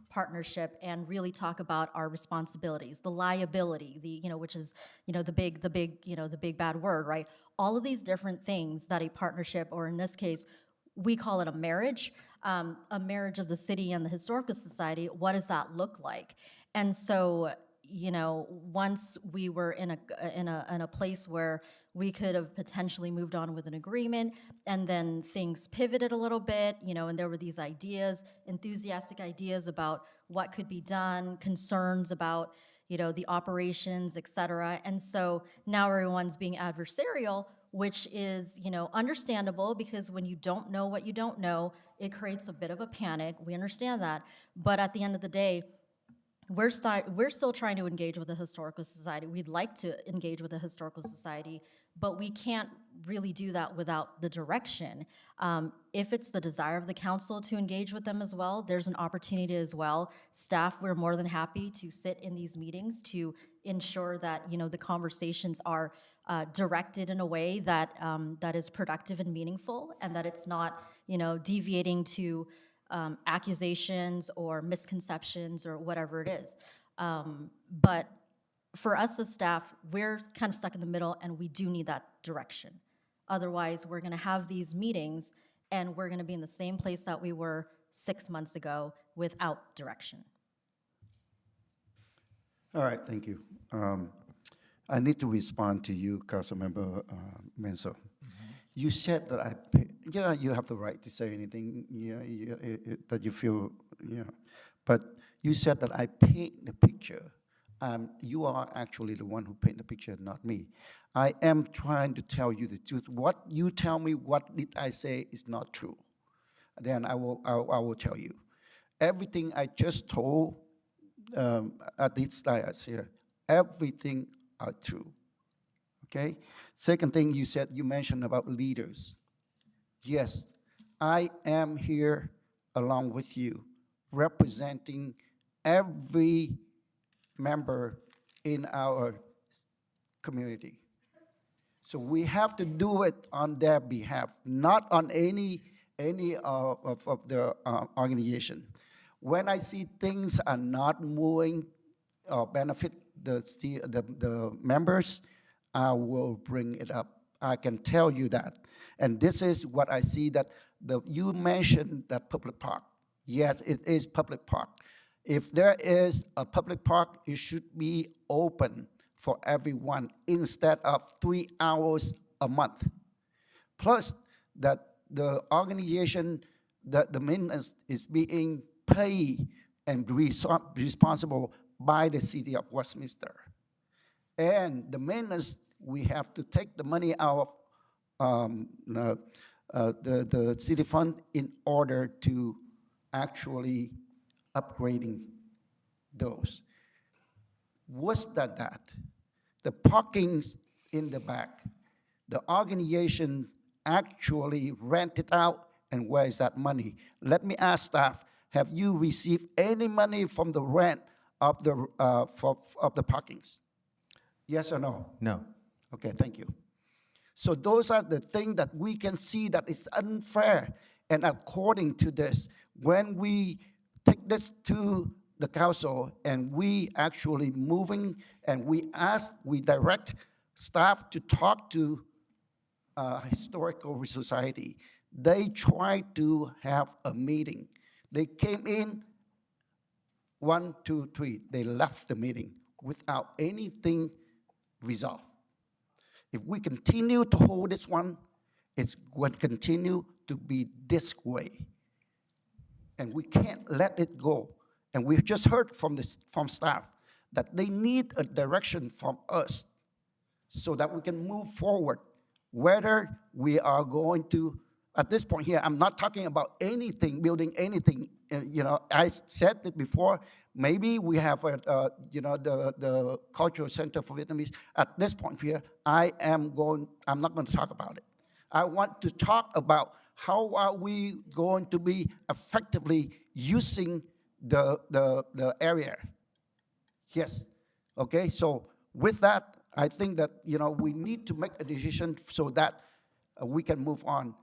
partnership and really talk about our responsibilities, the liability, which is, the big bad word, right? All of these different things that a partnership, or in this case, we call it a marriage of the city and the Historical Society. What does that look like? And so, you know, once we were in a place where we could have potentially moved on with an agreement, and then things pivoted a little bit, you know, and there were these ideas, enthusiastic ideas about what could be done, concerns about, you know, the operations, et cetera. And so now everyone's being adversarial, which is, you know, understandable, because when you don't know what you don't know, it creates a bit of a panic. We understand that. But at the end of the day, we're still trying to engage with the Historical Society. We'd like to engage with the Historical Society, but we can't really do that without the direction. If it's the desire of the council to engage with them as well, there's an opportunity as well. Staff, we're more than happy to sit in these meetings to ensure that, you know, the conversations are directed in a way that that is productive and meaningful, and that it's not, you know, deviating to accusations or misconceptions or whatever it is. But for us as staff, we're kind of stuck in the middle, and we do need that direction. Otherwise, we're going to have these meetings, and we're going to be in the same place that we were 6 months ago without direction. All right, thank you. I need to respond to you, Councilmember Menzo. You said that yeah, you have the right to say anything that you feel, but you said that I paint the picture. You are actually the one who paint the picture, not me. I am trying to tell you the truth. What you tell me, what did I say is not true, then I will tell you. Everything I just told at these slides here, everything are true. Okay? Second thing you mentioned about leaders. Yes, I am here along with you, representing every member in our community. So we have to do it on their behalf, not on any of the organization. When I see things are not moving or benefit the members, I will bring it up. I can tell you that. And this is what I see, that you mentioned that public park. Yes, it is public park. If there is a public park, it should be open for everyone instead of 3 hours a month. Plus, that the organization, that the maintenance is being paid and responsible by the city of Westminster. And the maintenance, we have to take the money out of the city fund in order to actually upgrading those. Worse than that, the parkings in the back, the organization actually rent it out, and where is that money? Let me ask staff, have you received any money from the rent of the parkings? Yes or no? No. Okay, thank you. So those are the things that we can see that is unfair. And according to this, when we take this to the council and we actually moving and we direct staff to talk to Historical Society, they try to have a meeting. They came in, 1, 2, 3, they left the meeting without anything resolved. If we continue to hold this one, it's going to continue to be this way. And we can't let it go. And we've just heard from staff that they need a direction from us so that we can move forward. Whether we are going to, at this point here, I'm not talking about anything, building anything. I said it before, maybe we have, the Cultural Center for Vietnamese. At this point here, I'm not going to talk about it. I want to talk about how are we going to be effectively using the area. Yes, okay, so with that, I think that, we need to make a decision so that we can move on.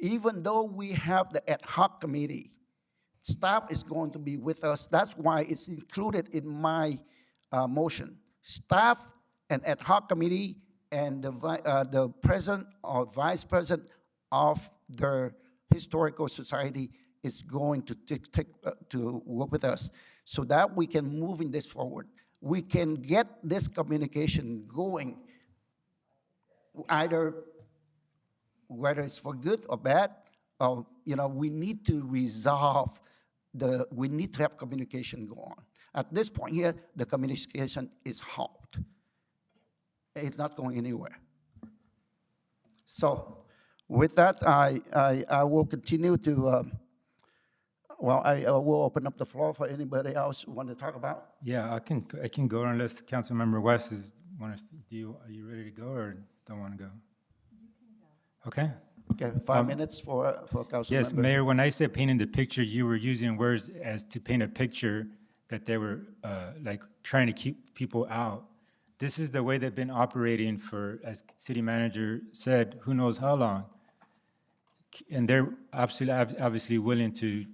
Even though we have the ad hoc committee, staff is going to be with us. That's why it's included in my motion. Staff and ad hoc committee and the president or vice president of the Historical Society is going to to work with us so that we can move in this forward. We can get this communication going, either whether it's for good or bad, we need to resolve we need to have communication go on. At this point here, the communication is halt. It's not going anywhere. So with that, I will continue to, I will open up the floor for anybody else who want to talk about. Yeah, I can go unless Councilmember West are you ready to go or don't want to go? Okay. Okay, 5 minutes for Councilmember. Yes, Mayor, when I said painting the picture, you were using words as to paint a picture that they were like trying to keep people out. This is the way they've been operating for, as city manager said, who knows how long. And they're absolutely, obviously willing to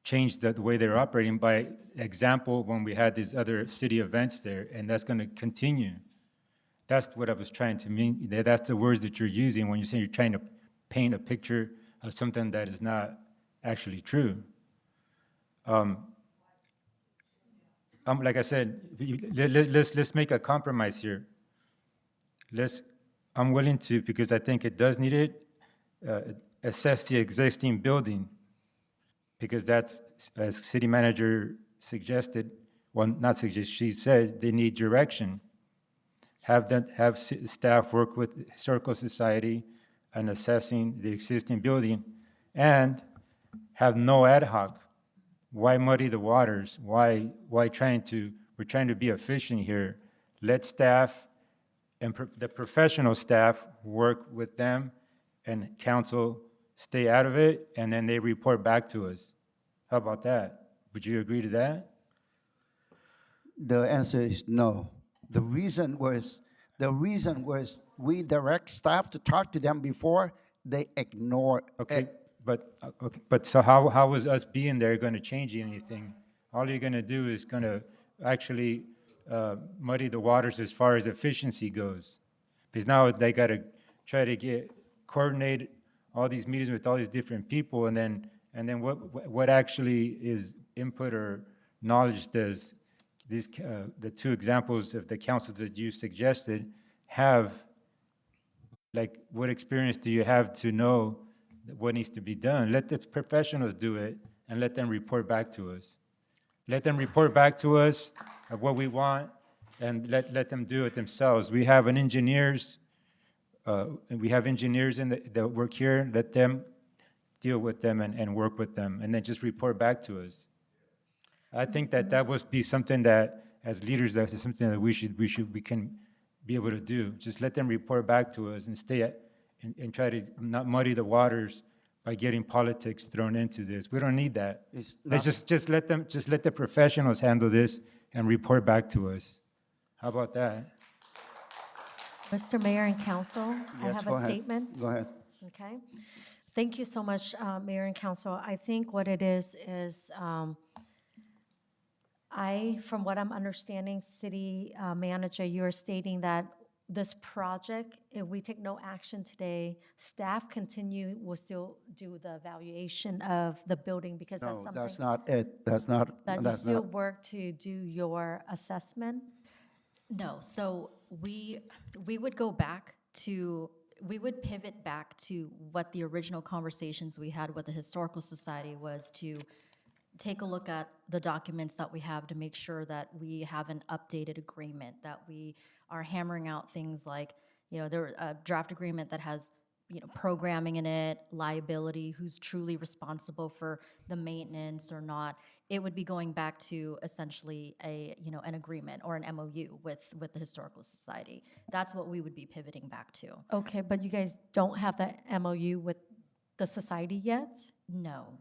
change the way they're operating. By example, when we had these other city events there, and that's going to continue. That's what I was trying to mean. That's the words that you're using when you say you're trying to paint a picture of something that is not actually true. Like I said, let's make a compromise here. I'm willing to, because I think it does need it, assess the existing building, because that's, as city manager suggested, well, not suggest, she said they need direction. Have staff work with Historical Society on assessing the existing building, and have no ad hoc. Why muddy the waters? Why we're trying to be efficient here. Let staff and the professional staff work with them, and council stay out of it, and then they report back to us. How about that? Would you agree to that? The answer is no. The reason was we direct staff to talk to them before, they ignore it. But so how was us being there going to change anything? All you're going to do is going to actually muddy the waters as far as efficiency goes. Because now they got to try to coordinate all these meetings with all these different people, and then what actually is input or knowledge does these the two examples of the councils that you suggested have? Like, what experience do you have to know what needs to be done? Let the professionals do it, and let them report back to us. Let them report back to us of what we want, and let them do it themselves. We have engineers that work here. Let them deal with them and work with them, and then just report back to us. I think that would be something that, as leaders, that's something that we can be able to do. Just let them report back to us and and try to not muddy the waters by getting politics thrown into this. We don't need that. Let's just let the professionals handle this and report back to us. How about that? Mr. Mayor and Council, I Yes, have go a ahead. statement. Go ahead. Okay. Thank you so much, Mayor and Council. I think what it is from what I'm understanding, City Manager, you're stating that this project, if we take no action today, staff will still do the evaluation of the building, because that's No, something. that's not it. That's not. That you that's still not- work to do your assessment? No, so we would go back to, we would pivot back to what the original conversations we had with the Historical Society was, to take a look at the documents that we have to make sure that we have an updated agreement, that we are hammering out things like, there a draft agreement that has, programming in it, liability, who's truly responsible for the maintenance or not. It would be going back to essentially an agreement or an MOU with the Historical Society. That's what we would be pivoting back to. Okay, but you guys don't have that MOU with the society yet? No.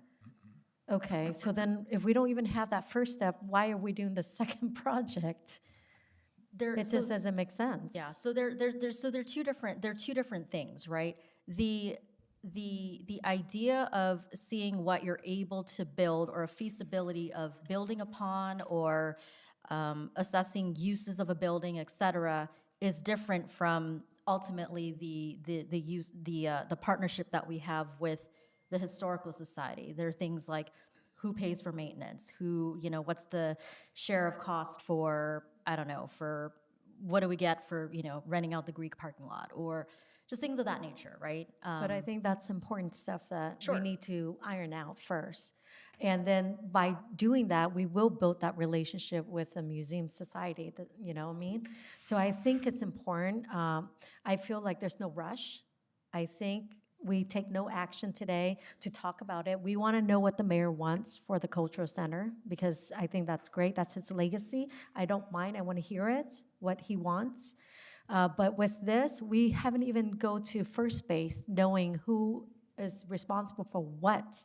Okay, so then if we don't even have that first step, why are we doing the second project? It just doesn't make sense. Yeah, so they're two different things, right? The idea of seeing what you're able to build, or a feasibility of building upon, or assessing uses of a building, et cetera, is different from ultimately the partnership that we have with the Historical Society. There are things like who pays for maintenance, what's the share of cost for, I don't know, for what do we get for, renting out the Greek parking lot, or just things of that nature, right? But I think that's important stuff that Sure. we need to iron out first. And then by doing that, we will build that relationship with the museum society, you know what I mean? So I think it's important. I feel like there's no rush. I think we take no action today to talk about it. We want to know what the mayor wants for the cultural center, because I think that's great. That's his legacy. I don't mind. I want to hear it, what he wants. But with this, we haven't even go to first base knowing who is responsible for what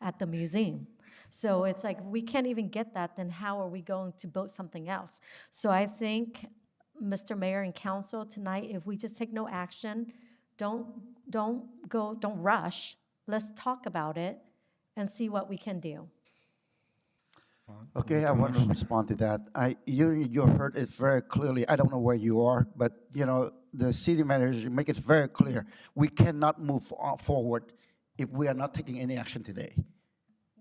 at the museum. So it's like, we can't even get that, then how are we going to build something else? So I think, Mr. Mayor and Council, tonight, if we just take no action, don't rush. Let's talk about it and see what we can do. Okay, I want to respond to that. You heard it very clearly. I don't know where you are, but, the city manager make it very clear. We cannot move forward if we are not taking any action today.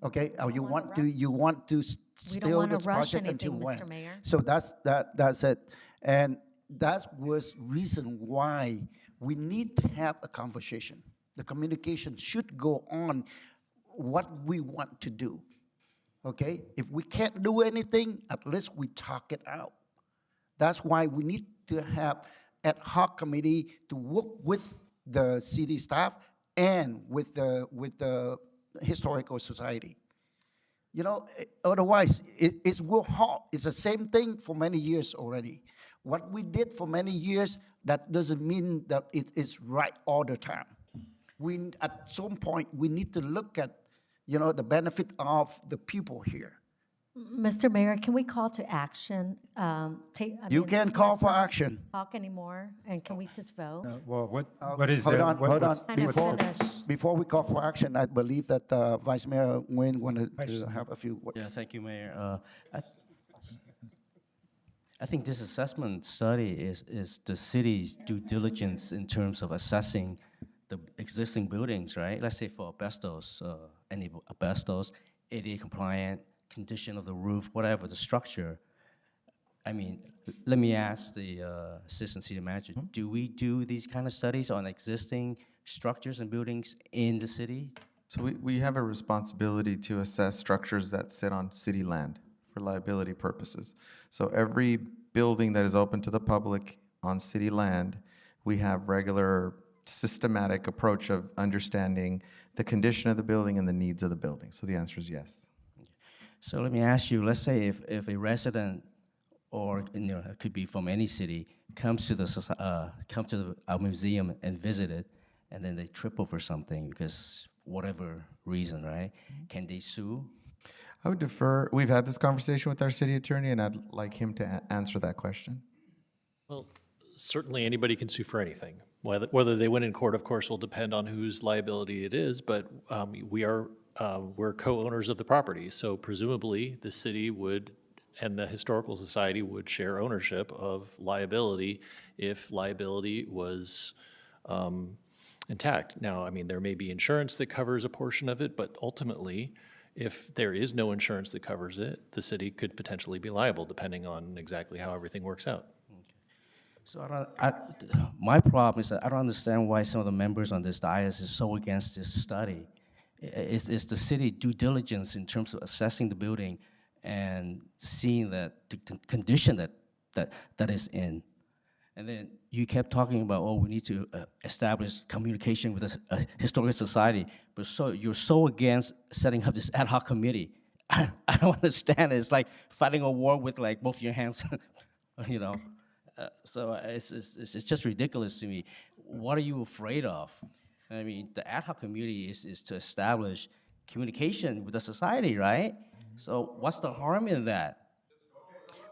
Okay? You want to We don't still want to this rush project until anything, when? Mr. Mayor. So that's it. And that was reason why we need to have a conversation. The communication should go on what we want to do. Okay? If we can't do anything, at least we talk it out. That's why we need to have ad hoc committee to work with the city staff and with the historical society. Otherwise, it will halt. It's the same thing for many years already. What we did for many years, that doesn't mean that it is right all the time. At some point, we need to look at, the benefit of the people here. Mr. Mayor, can we call to action? You can call let's for not action. Talk anymore, and can we just vote? Well, what is Hold that? on, what- hold on. what's- Kind of finished. Before we call for action, I believe that Vice Mayor Nguyen wanted to have a few words. Yeah, thank you, Mayor. I think this assessment study is the city's due diligence in terms of assessing the existing buildings, right? Let's say for asbestos, any asbestos, ADA compliant, condition of the roof, whatever the structure. I mean, let me ask the assistant city manager, do we do these kind of studies on existing structures and buildings in the city? So we have a responsibility to assess structures that sit on city land for liability purposes. So every building that is open to the public on city land, we have regular systematic approach of understanding the condition of the building and the needs of the building. So the answer is yes. So let me ask you, let's say if a resident, or it could be from any city, comes to our museum and visit it, and then they trip over something because whatever reason, right? Can they sue? I would defer. We've had this conversation with our city attorney, and I'd like him to answer that question. Well, certainly anybody can sue for anything. Whether they win in court, of course, will depend on whose liability it is, but we're co-owners of the property, so presumably the city would, and the Historical Society would share ownership of liability if liability was intact. Now, I mean, there may be insurance that covers a portion of it, but ultimately, if there is no insurance that covers it, the city could potentially be liable, depending on exactly how everything works out. So my problem is that I don't understand why some of the members on this dais is so against this study. Is the city due diligence in terms of assessing the building and seeing that the condition that is in? And then you kept talking about, we need to establish communication with a historical society, but you're so against setting up this ad hoc committee. I don't understand it. It's like fighting a war with like both your hands, So it's just ridiculous to me. What are you afraid of? I mean, the ad hoc committee is to establish communication with the society, right? So what's the harm in that?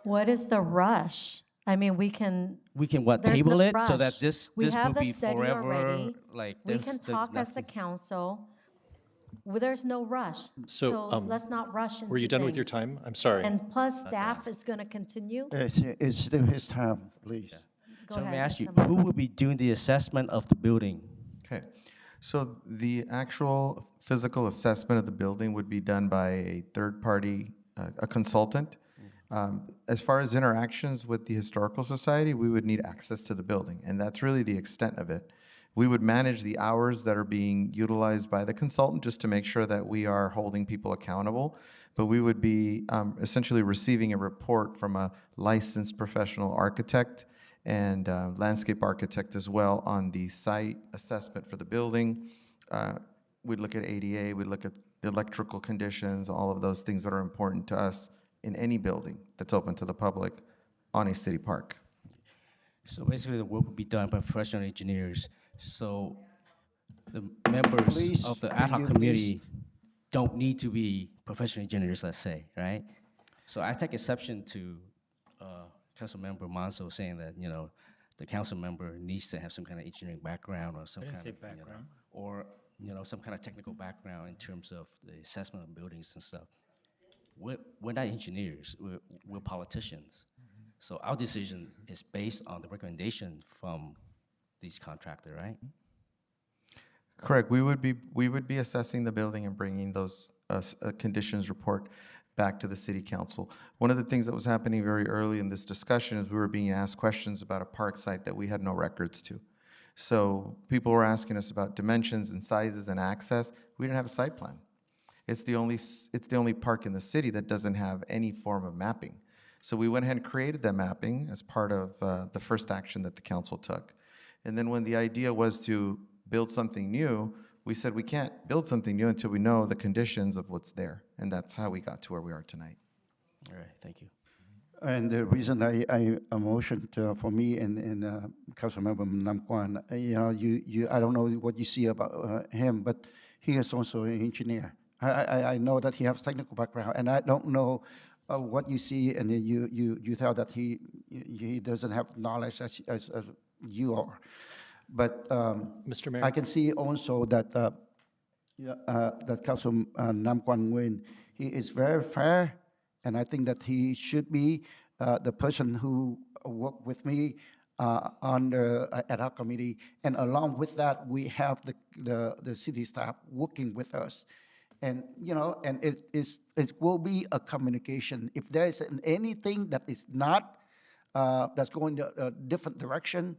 What is the rush? I mean, we can What, there's table no it so that rush. this We will have the be study forever? already. Like We there's can the- talk as a nothing. council. Well, there's no rush. So, let's not rush into Were you done with your things. time? I'm sorry. And plus, staff is going to continue. It's still his time, please. Go So let me ahead, ask you, Mr. who will be doing the assessment of the building? Okay. So the actual physical assessment of the building would be done by a third-party, a consultant. As far as interactions with the Historical Society, we would need access to the building, and that's really the extent of it. We would manage the hours that are being utilized by the consultant just to make sure that we are holding people accountable, but we would be essentially receiving a report from a licensed professional architect and landscape architect as well on the site assessment for the building. We'd look at ADA, we'd look at the electrical conditions, all of those things that are important to us in any building that's open to the public on a city park. So basically, the work will be done by professional engineers. So the members Please, of the can ad hoc you committee don't need to be professional engineers, let's say, right? So I take exception to Councilmember Manso saying that, you know, the council member needs to have some kind of engineering background or some I didn't kind say of, you know, background. or, you know, some kind of technical background in terms of the assessment of buildings and stuff. We're not engineers, we're politicians. So our decision is based on the recommendation from these contractor, right? Correct. We would be assessing the building and bringing those conditions report back to the city council. One of the things that was happening very early in this discussion is we were being asked questions about a park site that we had no records to. So people were asking us about dimensions and sizes and access. We didn't have a site plan. It's the only park in the city that doesn't have any form of mapping. So we went ahead and created that mapping as part of the first action that the council took. And then when the idea was to build something new, we said we can't build something new until we know the conditions of what's there. And that's how we got to where we are tonight. All right, thank you. And the reason I motioned for me and Councilmember Nam Kwan, you know, I don't know what you see about him, but he is also an engineer. I know that he has technical background, and I don't know what you see, and you thought that he doesn't have knowledge as you are. But Mr. Mayor? I can see also that that Council Nam Kwan Nguyen, he is very fair, and I think that he should be the person who worked with me on the ad hoc committee, and along with that, we have the city staff working with us. And, you know, and it will be a communication. If there is anything that is not, that's going a different direction,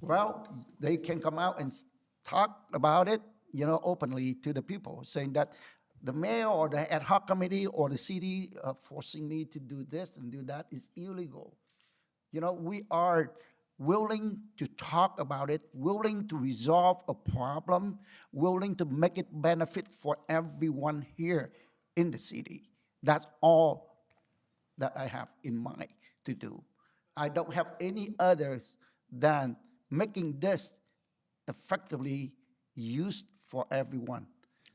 well, they can come out and talk about it, you know, openly to the people, saying that the mayor or the ad hoc committee or the city forcing me to do this and do that is illegal. You know, we are willing to talk about it, willing to resolve a problem, willing to make it benefit for everyone here in the city. That's all that I have in mind to do. I don't have any others than making this effectively used for everyone.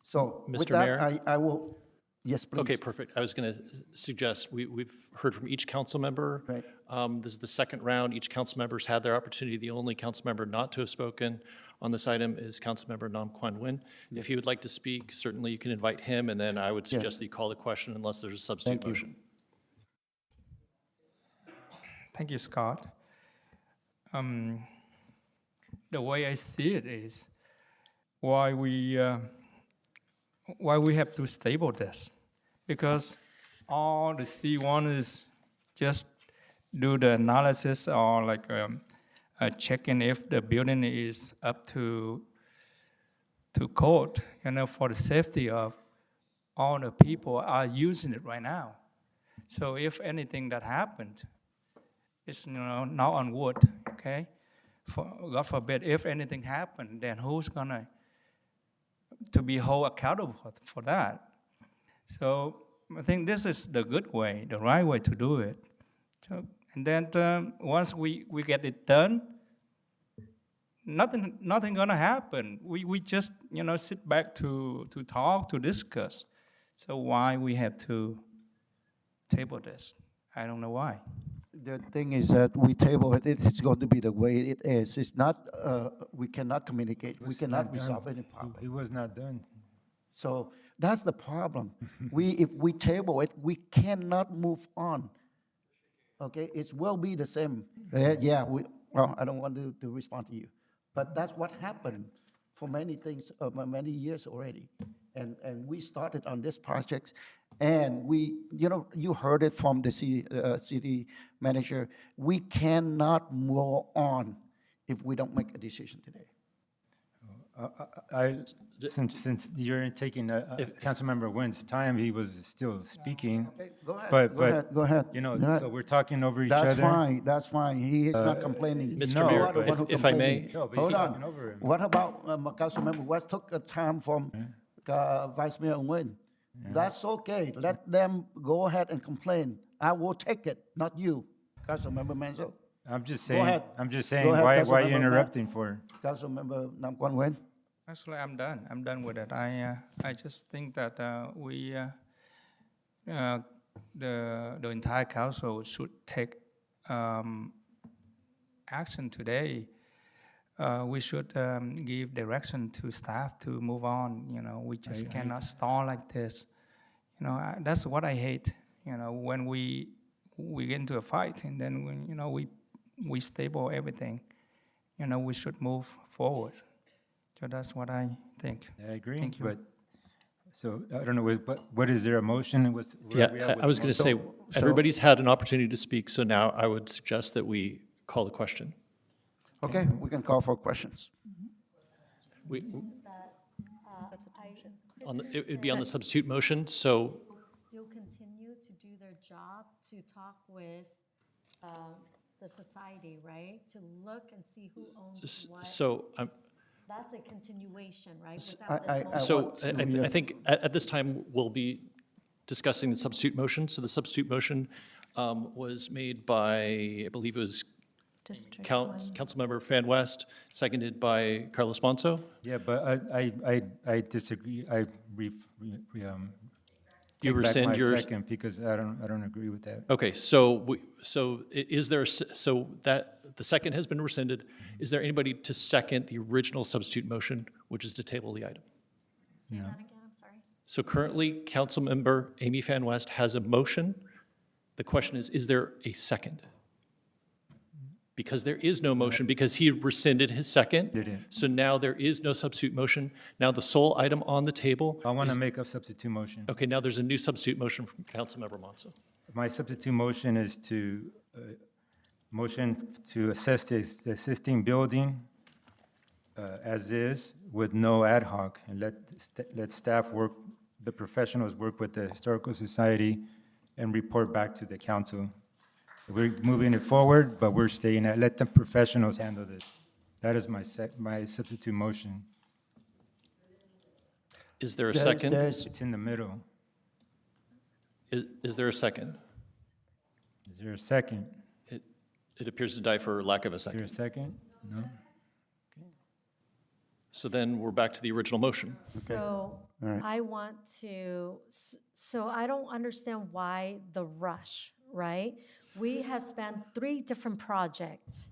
So with Mr. that, Mayor? I will, yes, please. Okay, perfect. I was going to suggest, we've heard from each council member. Right. This is the second round. Each council member's had their opportunity. The only council member not to have spoken on this item is Councilmember Nam Kwan Nguyen. If he would like to speak, certainly you can invite him, and then I would suggest that you call the question unless there's a substitute Thank you. motion. Thank you, Scott. The way I see it is why we have to stable this, because all the C1 is just do the analysis or like checking if the building is up to code, you know, for the safety of all the people are using it right now. So if anything that happened, it's, you know, not on wood, okay? God forbid, if anything happened, then who's gonna to be held accountable for that? So I think this is the good way, the right way to do it. So, and then once we get it done, nothing gonna happen. We just, you know, sit back to talk, to discuss. So why we have to table this? I don't know why. The thing is that we table it, it's going to be the way it is. It's not, we cannot communicate, we cannot resolve any problem. It was not done. So that's the problem. If we table it, we cannot move on. Okay, it will be the same. Well, I don't want to respond to you, but that's what happened. for many things, many years already. And we started on this project, and we, you heard it from the city manager, we cannot move on if we don't make a decision today. Since you're taking Councilmember Nguyen's time, he was still speaking. Okay, go ahead, But, go ahead, go ahead. You know, Go ahead. so we're talking over each other. That's fine, he is not complaining. Mr. You Mayor, are the one who if I may- complaining. No, but Hold he's on, talking over him. what about Councilmember West took time from Vice Mayor Nguyen? That's okay, let them go ahead and complain. I will take it, not you, Councilmember Menzo. I'm just Go saying, ahead. I'm just Go saying, ahead, why are Councilmember you Matt. interrupting for? Councilmember Nam Quang Nguyen. Actually, I'm done. I'm done with it. I just think that the entire council should take action today. We should give direction to staff to move on. We just cannot stall like this. That's what I hate. When we get into a fight and then we stable everything. We should move forward. So that's what I think. I agree, Thank you. but, so, I don't know, what is there a motion? Where are we Yeah, at with I was the going to motion? say, everybody's had an opportunity to speak, so now I would suggest that we call the question. Okay, we can call for questions. We, it would be on the substitute motion, so Still continue to do their job, to talk with the society, right? To look and see who owns what. so That's a continuation, right? I- Without I- this motion. So want to, I think at this time, we'll be discussing the substitute motion. So the substitute motion was made by, I believe it was Councilmember Fan West, seconded by Carlos Bonso. Yeah, but I disagree, You take back rescind my yours? second, because I don't agree with that. Okay, so is there, so that, the second has been rescinded. Is there anybody to second the original substitute motion, which is to table the item? Say that again, I'm sorry. So currently, Councilmember Amy Fan West has a motion. The question is there a second? Because there is no motion, because he rescinded his second. Didn't. So now there is no substitute motion. Now the sole item on the table. I want to is- make a substitute motion. Okay, now there's a new substitute motion from Councilmember Monso. My substitute motion is to, motion to assess the existing building as is with no ad hoc, and let staff work, the professionals work with the Historical Society and report back to the council. We're moving it forward, but we're staying at, let the professionals handle this. That is my substitute motion. Is there a There's- second? there's- It's in the middle. Is there a second? Is there a second? It appears to die for lack of a Is there second. a second? No? So then we're back to the original motion. So All right. I want to, so I don't understand why the rush, right? We have spent 3 different projects,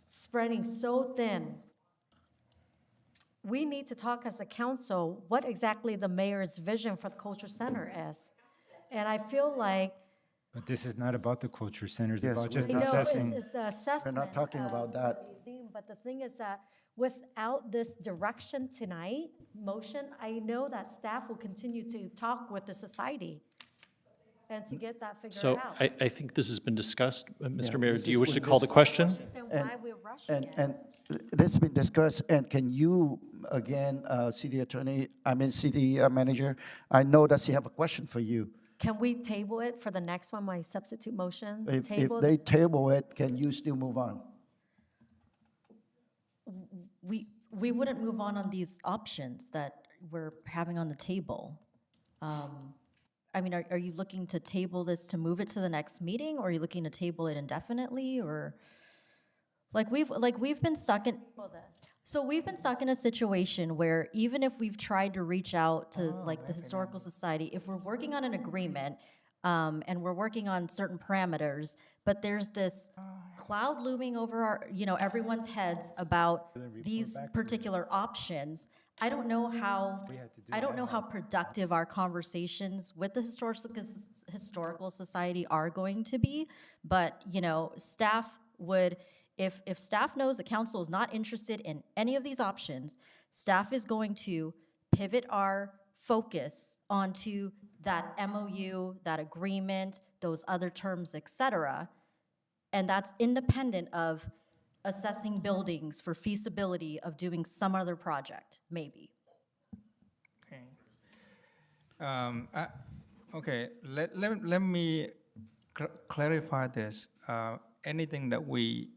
spreading so thin. We need to talk as a council what exactly the mayor's vision for the culture center is. And I feel like, But this is not about the culture center, it's Yes, about we're just you know, assessing. it's the assessment. talking about of the that. museum, But the thing is that without this direction tonight, motion, I know that staff will continue to talk with the society and to get that figured So out. I think this has been discussed. Mr. Yeah, Mayor, this do you is wish to what call this- the question? Understand why we're rushing it. And this has been discussed, and can you, again, city attorney, city manager, I know that she have a question for you. Can we table it for the next one, my substitute motion? If Table they table it, can you still move on? We wouldn't move on these options that we're having on the table. I mean, are you looking to table this to move it to the next meeting, or are you looking to table it indefinitely, or? We've been stuck in, so we've been stuck in a situation where even if we've tried to reach out to the Historical Society, if we're working on an agreement, and we're working on certain parameters, but there's this cloud looming over our, everyone's heads about these particular options. I don't know how productive our conversations with the Historical Society are going to be, but, staff would, if staff knows the council is not interested in any of these options, staff is going to pivot our focus onto that MOU, that agreement, those other terms, et cetera. And that's independent of assessing buildings for feasibility of doing some other project, maybe. Okay. Okay, let me clarify this. Anything that we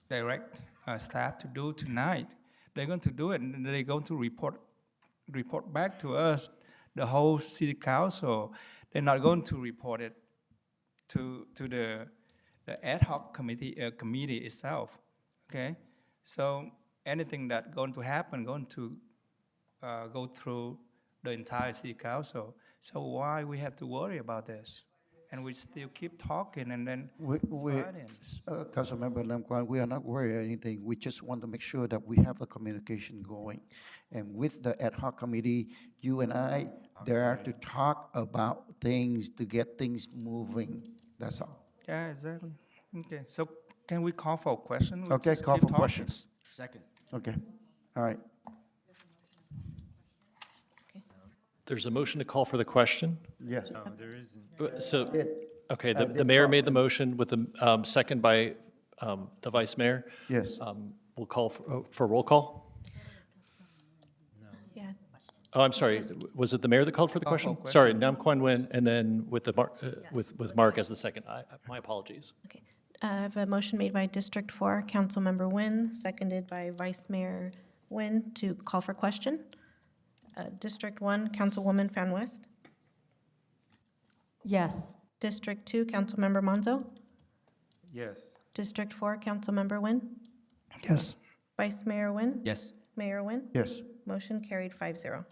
direct staff to do tonight, they're going to do it, and they're going to report back to us, the whole city council. They're not going to report it to the ad hoc committee itself. Okay, so anything that going to happen going to go through the entire city council. So why we have to worry about this? And we still keep talking and then fighting. Councilmember Lam Quan, we are not worried or anything. We just want to make sure that we have the communication going. And with the ad hoc committee, you and I, there to talk about things, to get things moving. That's all. Yeah, exactly. Okay, so can we call for a question? We Okay, just call keep for talking. questions. Second. Okay, all right. There's a motion to call for the question. Yes. No, there isn't. So, okay, I the did mayor call made the and- motion with the second by the vice mayor. Yes. We'll call for roll call. Yeah. Oh, I'm sorry. Was it the mayor that called for the Call for question? question. Sorry, Nam Quan Nguyen, and then with with Mark as the second. My apologies. Okay. I have a motion made by District 4, Councilmember Nguyen, seconded by Vice Mayor Nguyen to call for question. District 1, Councilwoman Fan West. Yes. District 2, Councilmember Monzo. Yes. District 4, Councilmember Nguyen. Yes. Vice Mayor Nguyen. Yes. Mayor Nguyen. Yes. Motion carried 5-0.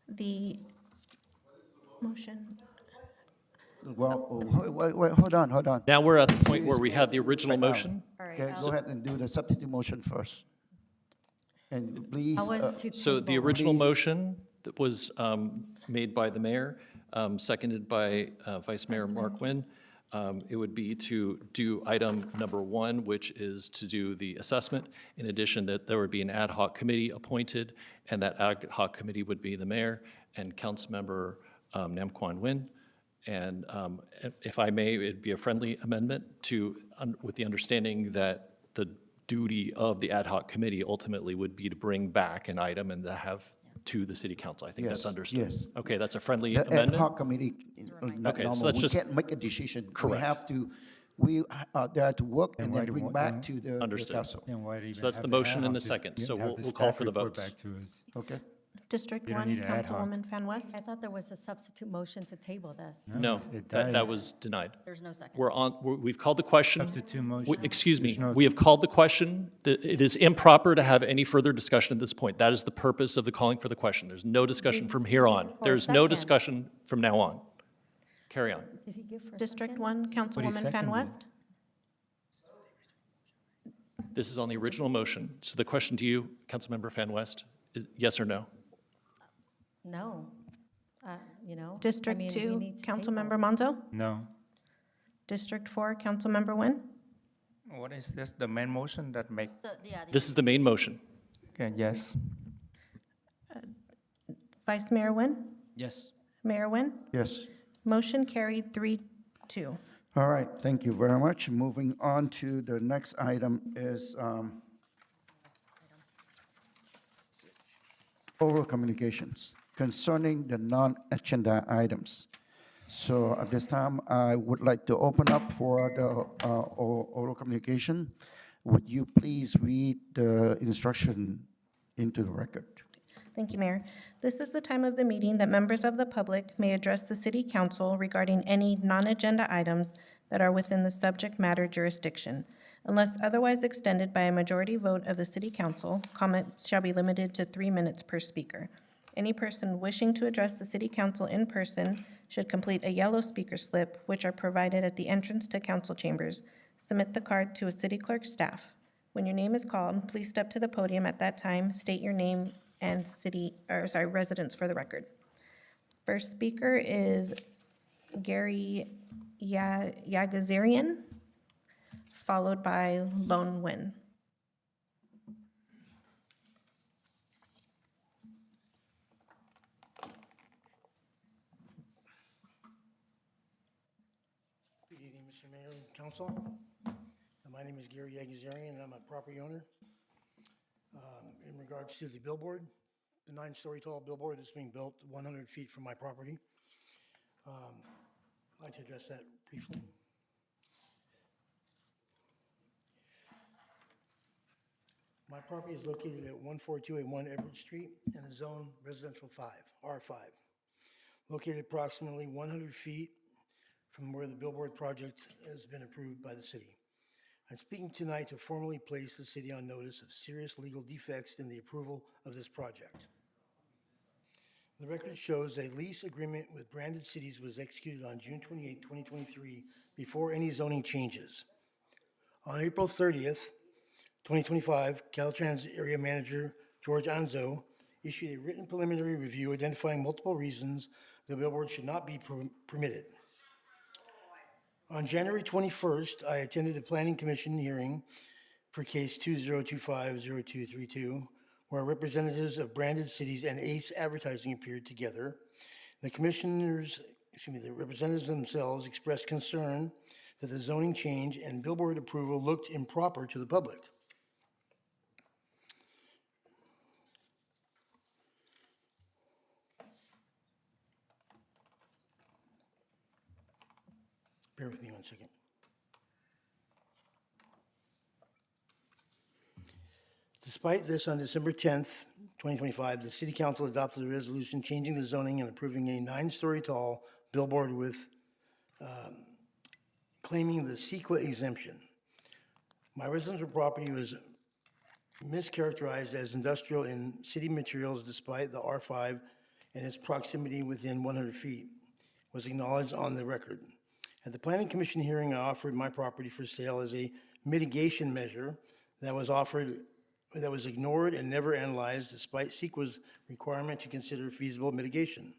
The motion, Well, wait, hold on. Now we're at the point where we have the original Right now. motion. All right. Okay, go ahead and do the substitute motion first. And please. I was to So the table. original Please. motion that was made by the mayor, seconded by Vice Mayor Mark Nguyen, it would be to do item number 1, which is to do the assessment. In addition, that there would be an ad hoc committee appointed, and that ad hoc committee would be the mayor and Councilmember Nam Quan Nguyen. And if I may, it'd be a friendly amendment with the understanding that the duty of the ad hoc committee ultimately would be to bring back an item and to have to the city council. I think that's Yes, understood. yes. Okay, that's a friendly The ad amendment? hoc committee, not Okay, so normal, let's we just- can't make a decision. We Correct. have to, we are there to work Then and why then do bring we- back then- to the Understood. council. Then why do you So even that's the have motion ad and the hoc? second. Just So have we'll the we'll call staff for the report votes. back to us. Okay, District You don't 1, need an ad hoc. Councilwoman Fan West. I thought there was a substitute motion to table this. No, it that died. was denied. There's no second. We've called the question. Substitute motion. Excuse me, There's no- we have called the question. It is improper to have any further discussion at this point. That is the purpose of the calling for the question. There's no discussion from here on. a There's no second. discussion from now on. Carry on. Did he give for a District second? 1, Councilwoman Fan seconded. West. This is on the original motion. So the question to you, Councilmember Fan West, is yes or no? No. You know? I District mean, we 2, need to table. Councilmember Monzo. No. District 4, Councilmember Nguyen. What is this, the main motion that make, This is the main motion. okay, yes. Vice Mayor Nguyen. Yes. Mayor Nguyen. yes. Motion carried 3-2. All right, thank you very much. Moving on to the next item is oral communications concerning the non-agenda items. So at this time, I would like to open up for the oral communication. Would you please read the instruction into the record? Thank you, Mayor. This is the time of the meeting that members of the public may address the city council regarding any non-agenda items that are within the subject matter jurisdiction. Unless otherwise extended by a majority vote of the city council, comments shall be limited to 3 minutes per speaker. Any person wishing to address the city council in person should complete a yellow speaker slip, which are provided at the entrance to council chambers. Submit the card to a city clerk staff. When your name is called, please step to the podium at that time, state your name and residence for the record. First speaker is Gary Yagazarian, followed by Lone Win. Good evening, Mr. Mayor and Council. My name is Gary Yagazarian, and I'm a property owner. In regards to the billboard, the 9-story tall billboard that's being built 100 feet from my property, I'd like to address that briefly. My property is located at 14281 Edward Street in the zone residential 5, R5, located approximately 100 feet from where the billboard project has been approved by the city. I'm speaking tonight to formally place the city on notice of serious legal defects in the approval of this project. The record shows a lease agreement with Branded Cities was executed on June 28, 2023, before any zoning changes. On April 30th, 2025, Caltrans Area Manager George Anzo issued a written preliminary review identifying multiple reasons the billboard should not be permitted. On January 21st, I attended a Planning Commission hearing for case 2025-0232, where representatives of Branded Cities and Ace Advertising appeared together. The representatives themselves expressed concern that the zoning change and billboard approval looked improper to the public. Bear with me 1 second. Despite this, on December 10th, 2025, the City Council adopted a resolution changing the zoning and approving a 9-story tall billboard with claiming the CEQA exemption. My residential property was mischaracterized as industrial in city materials despite the R5 and its proximity within 100 feet was acknowledged on the record. At the Planning Commission hearing, I offered my property for sale as a mitigation measure that was ignored and never analyzed despite CEQA's requirement to consider feasible mitigation.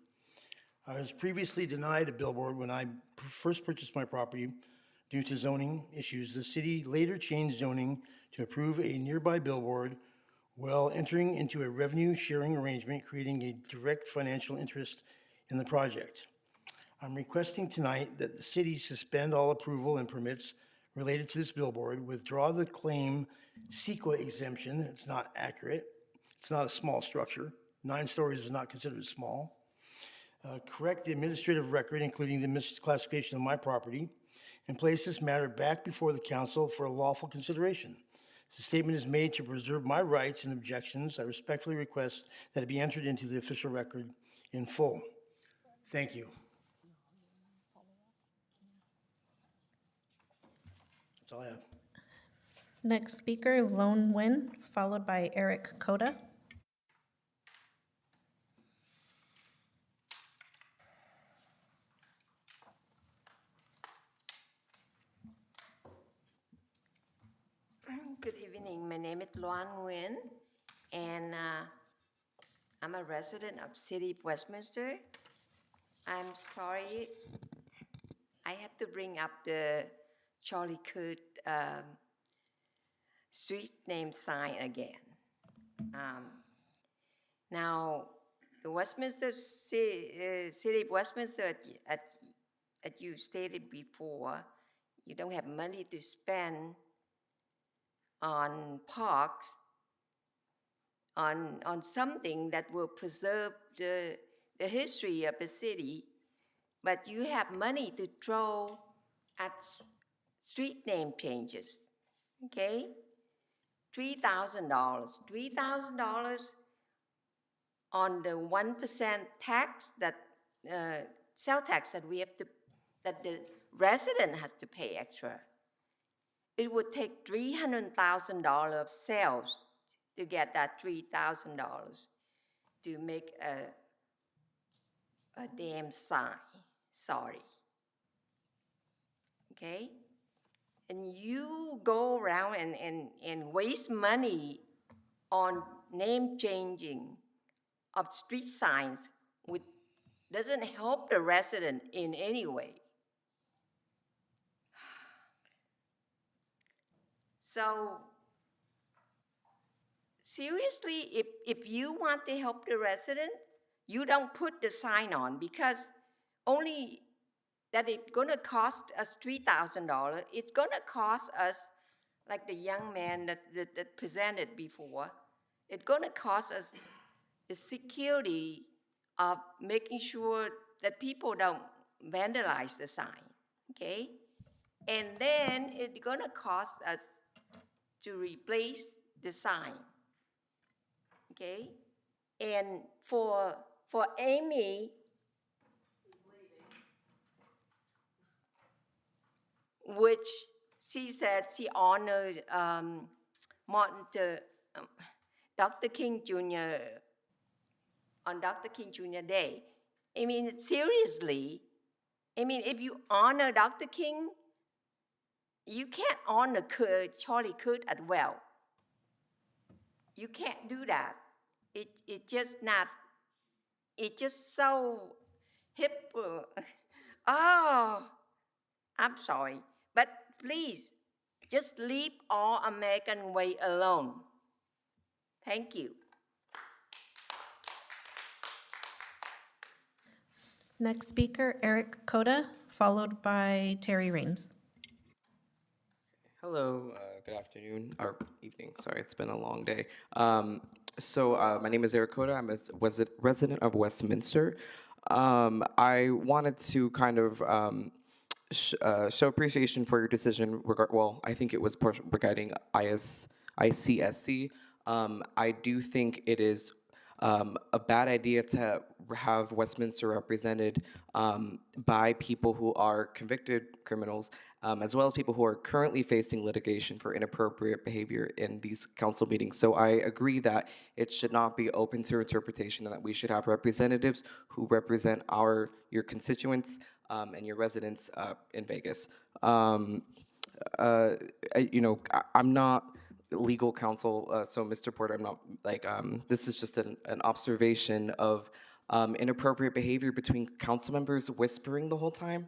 I was previously denied a billboard when I first purchased my property due to zoning issues. The city later changed zoning to approve a nearby billboard while entering into a revenue sharing arrangement, creating a direct financial interest in the project. I'm requesting tonight that the city suspend all approval and permits related to this billboard, withdraw the claim CEQA exemption. It's not accurate. It's not a small structure. 9 stories is not considered small. Correct the administrative record, including the misclassification of my property, and place this matter back before the council for a lawful consideration. The statement is made to preserve my rights and objections. I respectfully request that it be entered into the official record in full. Thank you. That's all I have. Next speaker, Lone Win, followed by Eric Coda. Good evening. My name is Loan Nguyen, and I'm a resident of City of Westminster. I'm sorry, I have to bring up the Charlie Kirk street name sign again. Now, the Westminster City of Westminster, as you stated before, you don't have money to spend on parks, on something that will preserve the history of the city, but you have money to throw at street name changes, okay? $3,000. $3,000 on the 1% tax that, sale tax that we have to, that the resident has to pay extra. It would take $300,000 of sales to get that $3,000 to make a damn sign, sorry. Okay? And you go around and waste money on name changing of street signs, which doesn't help the resident in any way. So seriously, if you want to help the resident, you don't put the sign on, because only that it's gonna cost us $3,000. It's gonna cost us, like the young man that presented before, it's gonna cost us the security of making sure that people don't vandalize the sign, okay? And then it's gonna cost us to replace the sign, okay? And for Amy, which she said she honored Dr. King Jr. on Dr. King Jr. Day. I mean, seriously, I mean, if you honor Dr. King, you can't honor Charlie Kirk as well. You can't do that. It just not, it's just so hip. Oh, I'm sorry. But please, just leave All American Way alone. Thank you. Next speaker, Eric Coda, followed by Terry Raines. Hello, good afternoon, or evening, sorry, it's been a long day. My name is Eric Coda, I'm a resident of Westminster. I wanted to kind of show appreciation for your decision, I think it was regarding ICSC. I do think it is a bad idea to have Westminster represented by people who are convicted criminals, as well as people who are currently facing litigation for inappropriate behavior in these council meetings. So I agree that it should not be open to interpretation, and that we should have representatives who represent your constituents and your residents in Vegas. I'm not legal counsel, so Mr. Porter, I'm not like, this is just an observation of inappropriate behavior between council members whispering the whole time.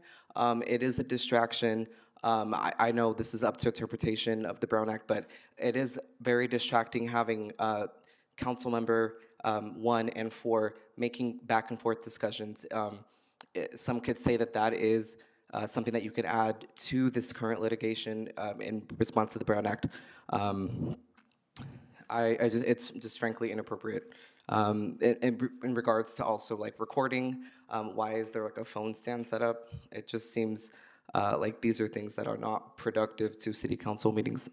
It is a distraction. I know this is up to interpretation of the Brown Act, but it is very distracting having council member 1 and 4 making back and forth discussions. Some could say that that is something that you could add to this current litigation in response to the Brown Act. It's just frankly inappropriate. In regards to also like recording, why is there like a phone stand set up? It just seems like these are things that are not productive to city council meetings.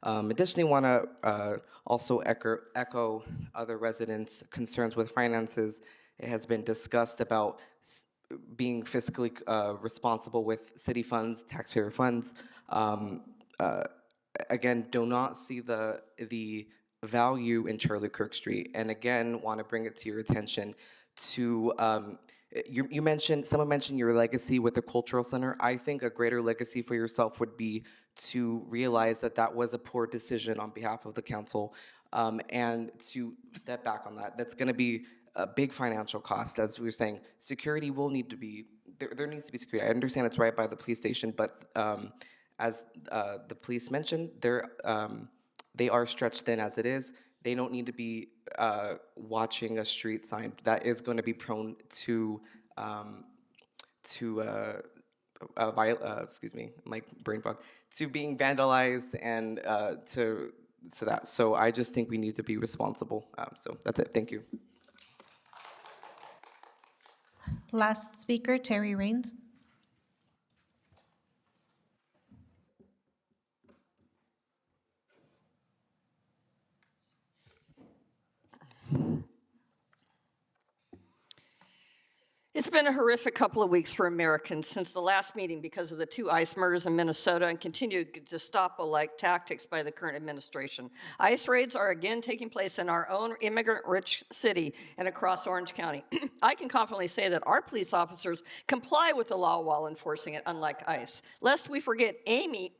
Additionally, want to also echo other residents' concerns with finances. It has been discussed about being fiscally responsible with city funds, taxpayer funds. Again, do not see the value in Charlie Kirk Street, and again, want to bring it to your attention to, someone mentioned your legacy with the Cultural Center. I think a greater legacy for yourself would be to realize that that was a poor decision on behalf of the council, and to step back on that. That's going to be a big financial cost. As we were saying, security will need to be, there needs to be security. I understand it's right by the police station, but as the police mentioned, they are stretched thin as it is. They don't need to be watching a street sign that is going to be prone to excuse me, my brain fog, to being vandalized and to that. So I just think we need to be responsible. So that's it. Thank you. Last speaker, Terry Raines. It's been a horrific couple of weeks for Americans since the last meeting because of the 2 ICE murders in Minnesota and continued Gestapo-like tactics by the current administration. ICE raids are again taking place in our own immigrant-rich city and across Orange County. I can confidently say that our police officers comply with the law while enforcing it, unlike ICE. Lest we forget, Amy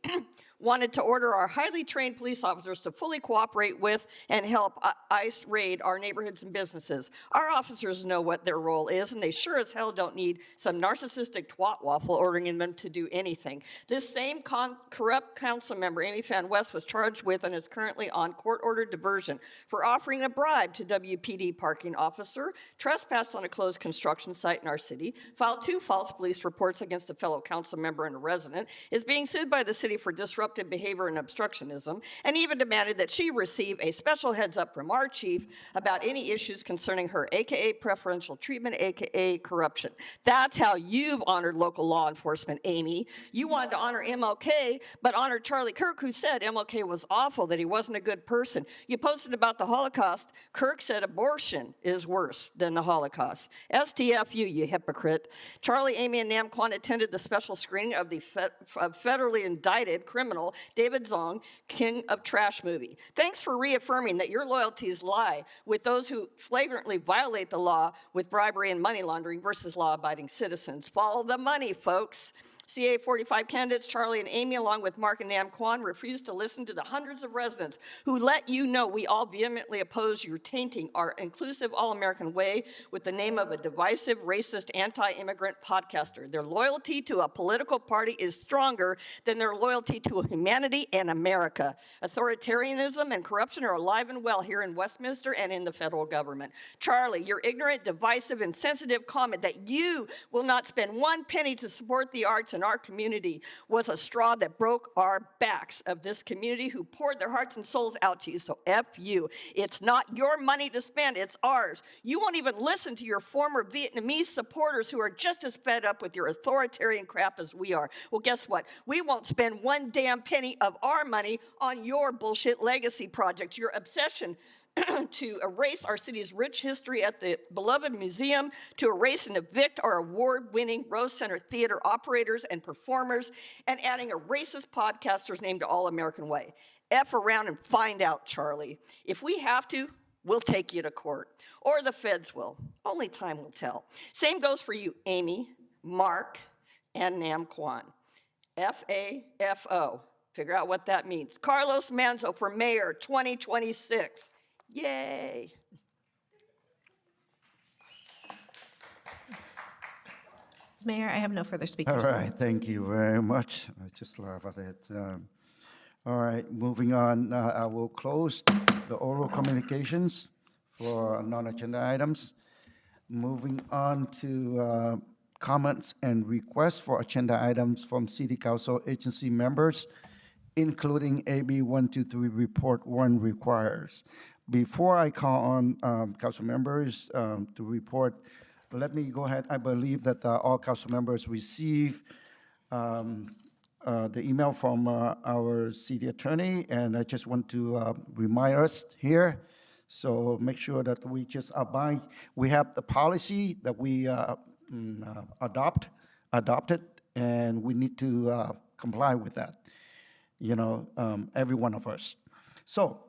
wanted to order our highly trained police officers to fully cooperate with and help ICE raid our neighborhoods and businesses. Our officers know what their role is, and they sure as hell don't need some narcissistic twat waffle ordering them to do anything. This same corrupt council member, Amy Fan West, was charged with and is currently on court-ordered diversion for offering a bribe to WPD parking officer, trespassed on a closed construction site in our city, filed 2 false police reports against a fellow council member and a resident, is being sued by the city for disruptive behavior and obstructionism, and even demanded that she receive a special heads up from our chief about any issues concerning her, AKA preferential treatment, AKA corruption. That's how you've honored local law enforcement, Amy. You wanted to honor MLK, but honored Charlie Kirk, who said MLK was awful, that he wasn't a good person. You posted about the Holocaust. Kirk said abortion is worse than the Holocaust. STFU, you hypocrite. Charlie, Amy, and Nam Kwan attended the special screening of the federally indicted criminal David Zong, King of Trash movie. Thanks for reaffirming that your loyalties lie with those who flagrantly violate the law with bribery and money laundering versus law-abiding citizens. Follow the money, folks. CA 45 candidates, Charlie and Amy, along with Mark and Nam Kwan, refused to listen to the hundreds of residents who let you know we all vehemently oppose you tainting our inclusive all-American way with the name of a divisive, racist, anti-immigrant podcaster. Their loyalty to a political party is stronger than their loyalty to humanity and America. Authoritarianism and corruption are alive and well here in Westminster and in the federal government. Charlie, your ignorant, divisive, insensitive comment that you will not spend 1 penny to support the arts in our community was a straw that broke our backs of this community who poured their hearts and souls out to you. So F you. It's not your money to spend, it's ours. You won't even listen to your former Vietnamese supporters who are just as fed up with your authoritarian crap as we are. Well, guess what? We won't spend 1 damn penny of our money on your bullshit legacy project, your obsession to erase our city's rich history at the beloved museum, to erase and evict our award-winning Rose Center Theater operators and performers, and adding a racist podcaster's name to All American Way. F around and find out, Charlie. If we have to, we'll take you to court. Or the feds will. Only time will tell. Same goes for you, Amy, Mark, and Nam Kwan. F-A-F-O. Figure out what that means. Carlos Manzo for mayor 2026. Yay. Mayor, I have no further speakers. All right, thank you very much. I just laugh at it. All right, moving on, I will close the oral communications for non-agenda items. Moving on to comments and requests for agenda items from City Council agency members, including AB 123 Report 1 requires. Before I call on council members to report, let me go ahead. I believe that all council members receive the email from our city attorney, and I just want to remind us here, so make sure that we just abide. We have the policy that we adopted, and we need to comply with that, you know, every one of us. So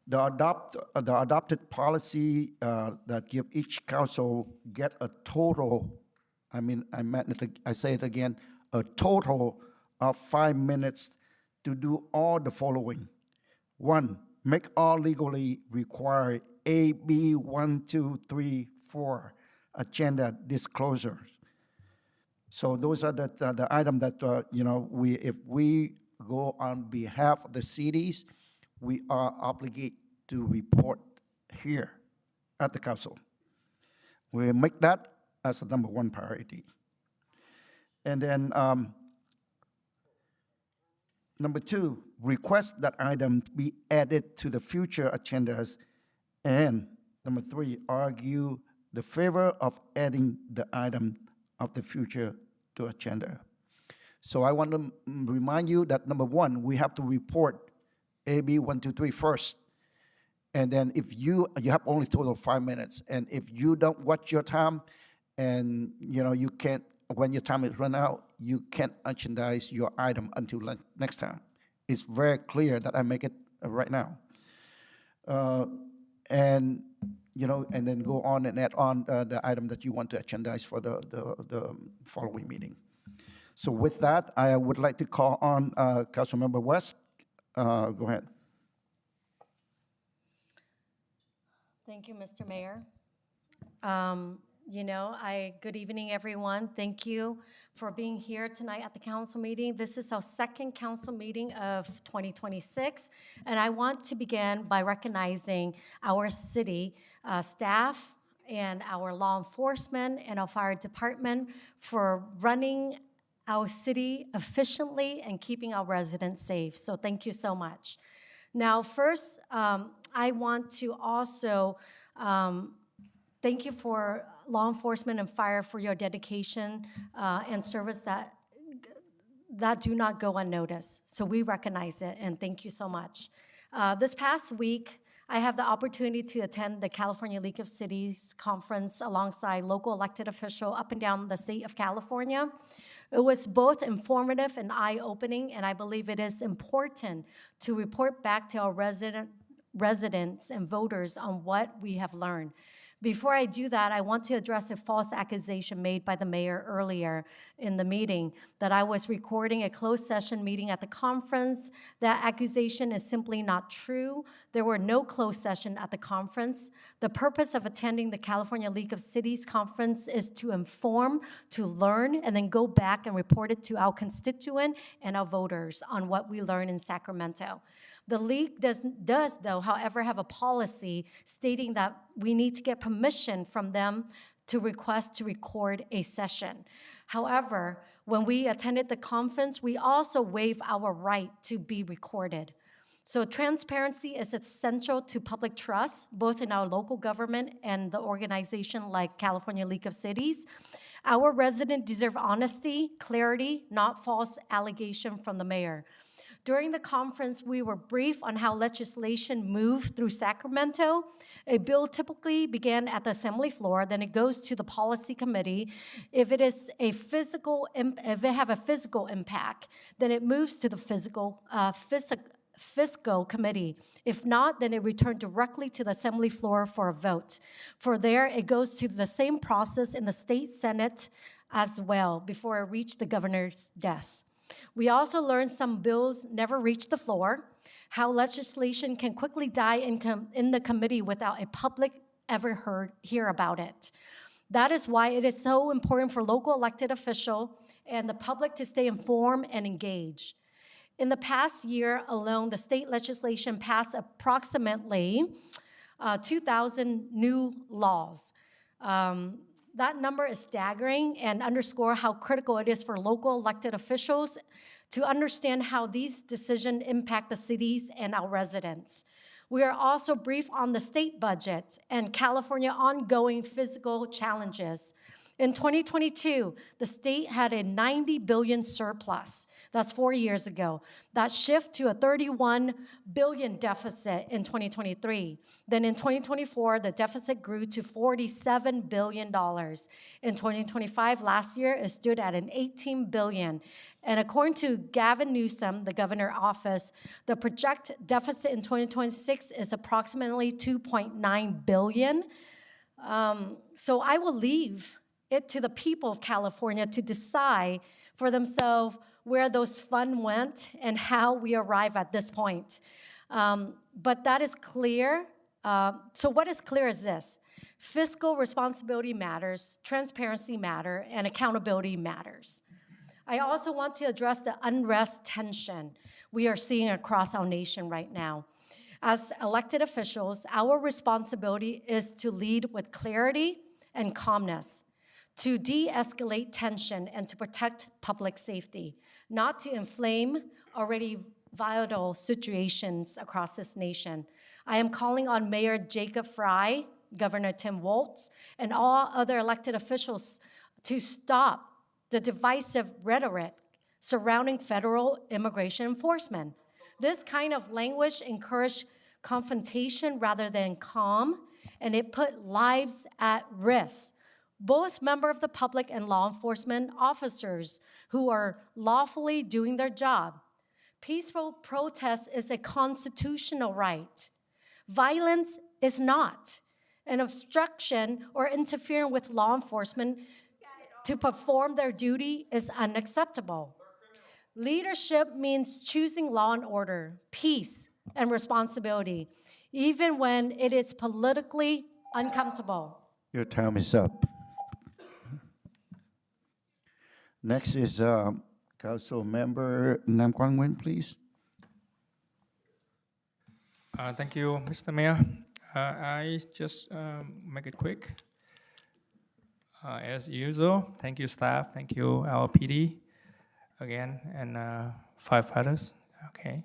the adopted policy that give each council get a total, I say it again, a total of 5 minutes to do all the following. 1, make all legally required AB 1, 2, 3, 4 agenda disclosures. So those are the item that, you know, if we go on behalf of the cities, we are obligated to report here at the council. We make that as the number 1 priority. And then number 2, request that item be added to the future agendas. And number 3, argue the favor of adding the item of the future to agenda. So I want to remind you that number 1, we have to report AB 123 first. And then if you have only total 5 minutes, and if you don't watch your time, and you know you can't, when your time is run out, you can't agendize your item until next time. It's very clear that I make it right now. And you know, and then go on and add on the item that you want to agendize for the following meeting. So with that, I would like to call on Councilmember West. Go ahead. Thank you, Mr. Mayor. Good evening, everyone. Thank you for being here tonight at the council meeting. This is our second council meeting of 2026, and I want to begin by recognizing our city staff and our law enforcement and our fire department for running our city efficiently and keeping our residents safe. So thank you so much. Now, first, I want to also thank you for law enforcement and fire for your dedication and service that do not go unnoticed. So we recognize it, and thank you so much. This past week, I have the opportunity to attend the California League of Cities conference alongside local elected officials up and down the state of California. It was both informative and eye-opening, and I believe it is important to report back to our residents and voters on what we have learned. Before I do that, I want to address a false accusation made by the mayor earlier in the meeting that I was recording a closed session meeting at the conference. That accusation is simply not true. There were no closed session at the conference. The purpose of attending the California League of Cities conference is to inform, to learn, and then go back and report it to our constituent and our voters on what we learn in Sacramento. The league does, though, however, have a policy stating that we need to get permission from them to request to record a session. However, when we attended the conference, we also waived our right to be recorded. So transparency is essential to public trust, both in our local government and the organization like California League of Cities. Our residents deserve honesty, clarity, not false allegation from the mayor. During the conference, we were briefed on how legislation moved through Sacramento. A bill typically began at the assembly floor, then it goes to the policy committee. If it have a physical impact, then it moves to the fiscal committee. If not, then it returned directly to the assembly floor for a vote. For there, it goes to the same process in the state senate as well before it reached the governor's desk. We also learned some bills never reach the floor, how legislation can quickly die in the committee without a public ever hear about it. That is why it is so important for local elected officials and the public to stay informed and engaged. In the past year alone, the state legislation passed approximately 2,000 new laws. That number is staggering and underscore how critical it is for local elected officials to understand how these decisions impact the cities and our residents. We are also briefed on the state budget and California ongoing fiscal challenges. In 2022, the state had a $90 billion surplus. That's 4 years ago. That shift to a $31 billion deficit in 2023. Then in 2024, the deficit grew to $47 billion. In 2025, last year, it stood at an $18 billion. And according to Gavin Newsom, the governor's office, the projected deficit in 2026 is approximately $2.9 billion. So I will leave it to the people of California to decide for themselves where those funds went and how we arrive at this point. But that is clear. So what is clear is this: fiscal responsibility matters, transparency matters, and accountability matters. I also want to address the unrest tension we are seeing across our nation right now. As elected officials, our responsibility is to lead with clarity and calmness, to de-escalate tension and to protect public safety, not to inflame already volatile situations across this nation. I am calling on Mayor Jacob Frey, Governor Tim Walz, and all other elected officials to stop the divisive rhetoric surrounding federal immigration enforcement. This kind of language encouraged confrontation rather than calm, and it put lives at risk. Both members of the public and law enforcement officers who are lawfully doing their job. Peaceful protest is a constitutional right. Violence is not. And obstruction or interfering with law enforcement to perform their duty is unacceptable. Leadership means choosing law and order, peace, and responsibility, even when it is politically uncomfortable. Your time is up. Next is Council Member Nam Quang Nguyen, please. Thank you, Mr. Mayor. I just make it quick. As usual, thank you staff, thank you our PD again, and firefighters. Okay.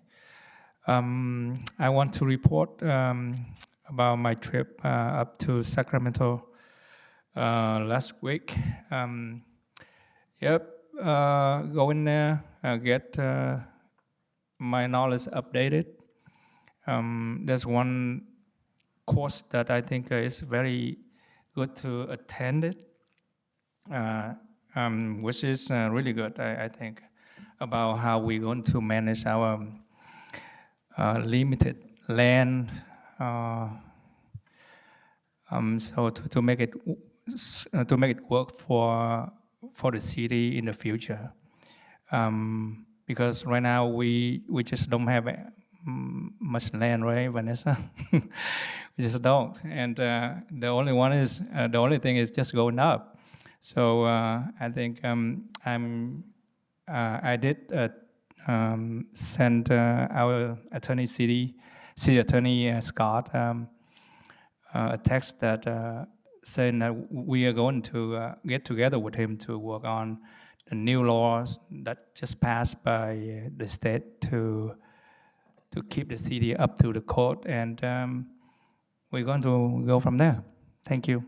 I want to report about my trip up to Sacramento last week. Go in there, get my knowledge updated. There's one course that I think is very good to attend it, which is really good, I think, about how we're going to manage our limited land. So to make it work for the city in the future, because right now we just don't have much land, right, Vanessa? We just don't, and the only thing is just going up. So I think I did send our city attorney Scott a text that saying that we are going to get together with him to work on the new laws that just passed by the state to keep the city up to the code, and we're going to go from there. Thank you.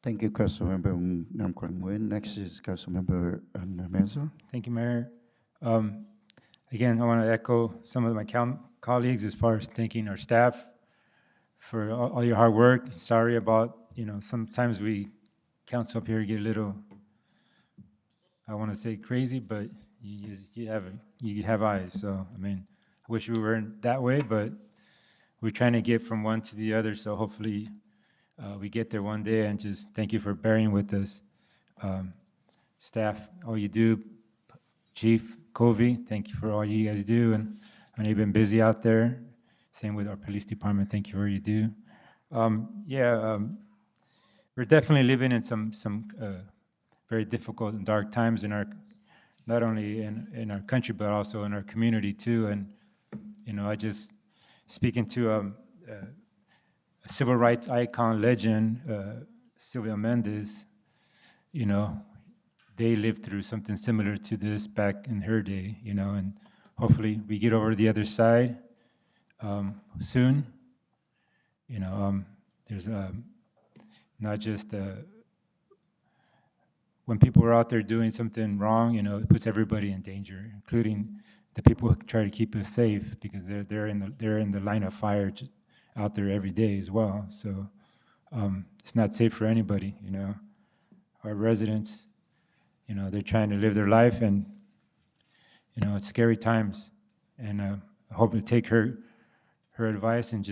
Thank you, Councilmember Nam Quang Nguyen. Next is Councilmember Meza. Thank you, Mayor. Again, I want to echo some of my colleagues as far as thanking our staff for all your hard work. Sorry about, sometimes we council up here get a little, I want to say crazy, but you have eyes. So, I wish we weren't that way, but we're trying to get from one to the other. So hopefully we get there one day, and just thank you for bearing with us. Staff, all you do, Chief Covey, thank you for all you guys do. And I know you've been busy out there. Same with our police department. Thank you for what you do. We're definitely living in some very difficult and dark times in our, not only in our country, but also in our community too. And, I just, speaking to a civil rights icon legend, Sylvia Mendez, they lived through something similar to this back in her day, and hopefully we get over to the other side soon. There's not just when people are out there doing something wrong, it puts everybody in danger, including the people who try to keep us safe, because they're in the line of fire out there every day as well. So it's not safe for anybody. Our residents, they're trying to live their life, and it's scary times. And I hope to take her advice and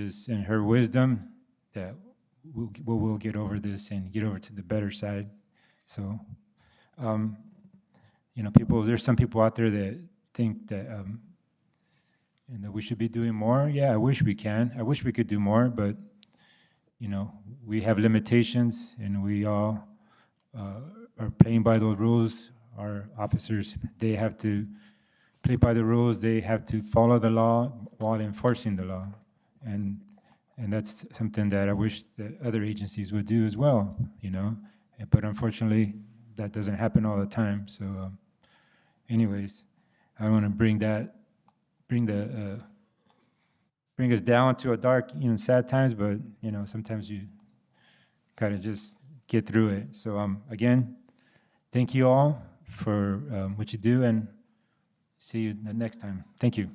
her wisdom that we'll get over this and get over to the better side. So, there's some people out there that think that that we should be doing more. Yeah, I wish we can. I wish we could do more, but we have limitations, and we all are playing by those rules. Our officers, they have to play by the rules. They have to follow the law while enforcing the law, and that's something that I wish that other agencies would do as well. But unfortunately, that doesn't happen all the time. So, anyways, I want to bring us down to a dark, sad times. But sometimes you gotta just get through it. So, again, thank you all for what you do, and see you the next time. Thank you.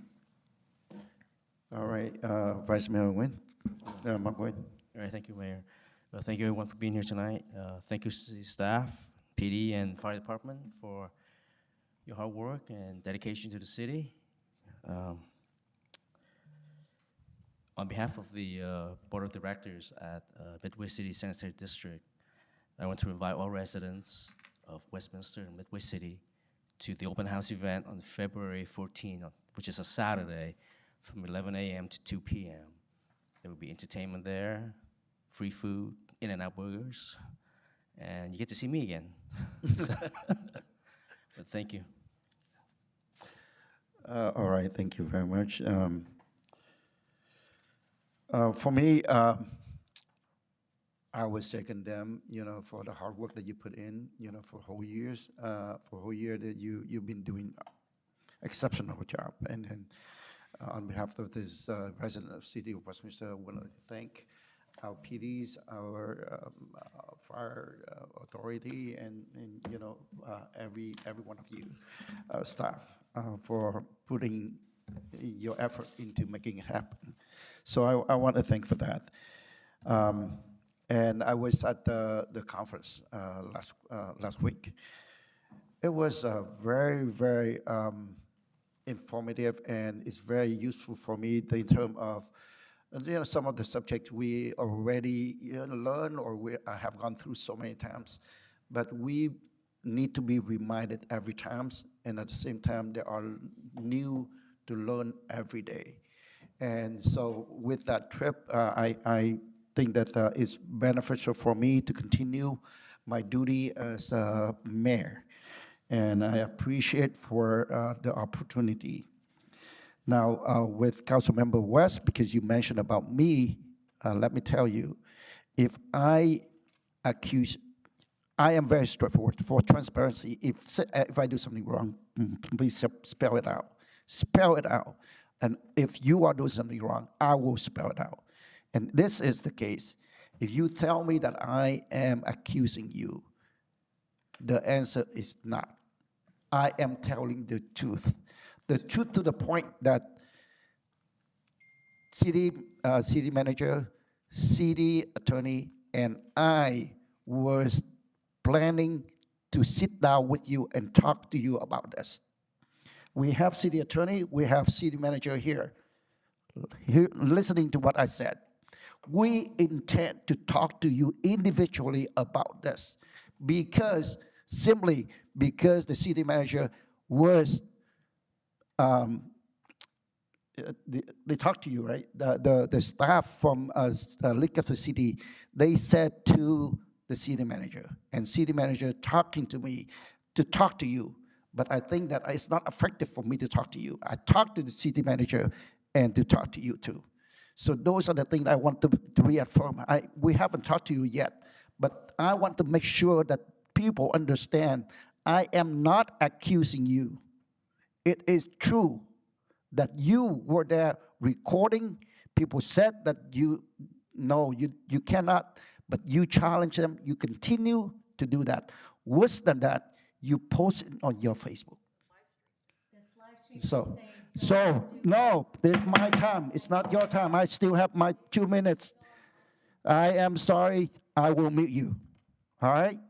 All right, Vice Mayor Nguyen. Mark Nguyen. All right, thank you, Mayor. Thank you, everyone, for being here tonight. Thank you, staff, PD, and fire department for your hard work and dedication to the city. On behalf of the Board of Directors at Midway City Sanitary District, I want to invite all residents of Westminster and Midway City to the open house event on February 14th, which is a Saturday, from 11 a.m. to 2 p.m. There will be entertainment there, free food, In-N-Out burgers, and you get to see me again. But thank you. All right, thank you very much. For me, I would second them, for the hard work that you put in, for whole years, for whole year that you've been doing exceptional job. And then on behalf of this resident of City of Westminster, I want to thank our PDs, our fire authority, and every one of you staff for putting your effort into making it happen. So I want to thank for that. And I was at the conference last week. It was very, very informative, and it's very useful for me in terms of some of the subjects we already learned or I have gone through so many times. But we need to be reminded every time, and at the same time, there are new to learn every day. And so with that trip, I think that it's beneficial for me to continue my duty as mayor. And I appreciate for the opportunity. Now, with Councilmember West, because you mentioned about me, let me tell you, if I am very straightforward for transparency. If I do something wrong, please spell it out. Spell it out. And if you are doing something wrong, I will spell it out. And this is the case. If you tell me that I am accusing you, the answer is not. I am telling the truth. The truth to the point that city manager, city attorney, and I was planning to sit down with you and talk to you about this. We have city attorney, we have city manager here listening to what I said. We intend to talk to you individually about this simply because the city manager was, they talked to you, right? The staff from League of the City, they said to the city manager, and city manager talking to me to talk to you. But I think that it's not effective for me to talk to you. I talked to the city manager and to talk to you too. So those are the things I want to reaffirm. We haven't talked to you yet, but I want to make sure that people understand I am not accusing you. It is true that you were there recording. People said that you cannot, but you challenge them. You continue to do that. Worse than that, you post it on your Facebook. So no, it's my time. It's not your time. I still have my 2 minutes. I am sorry. I will mute you. All right?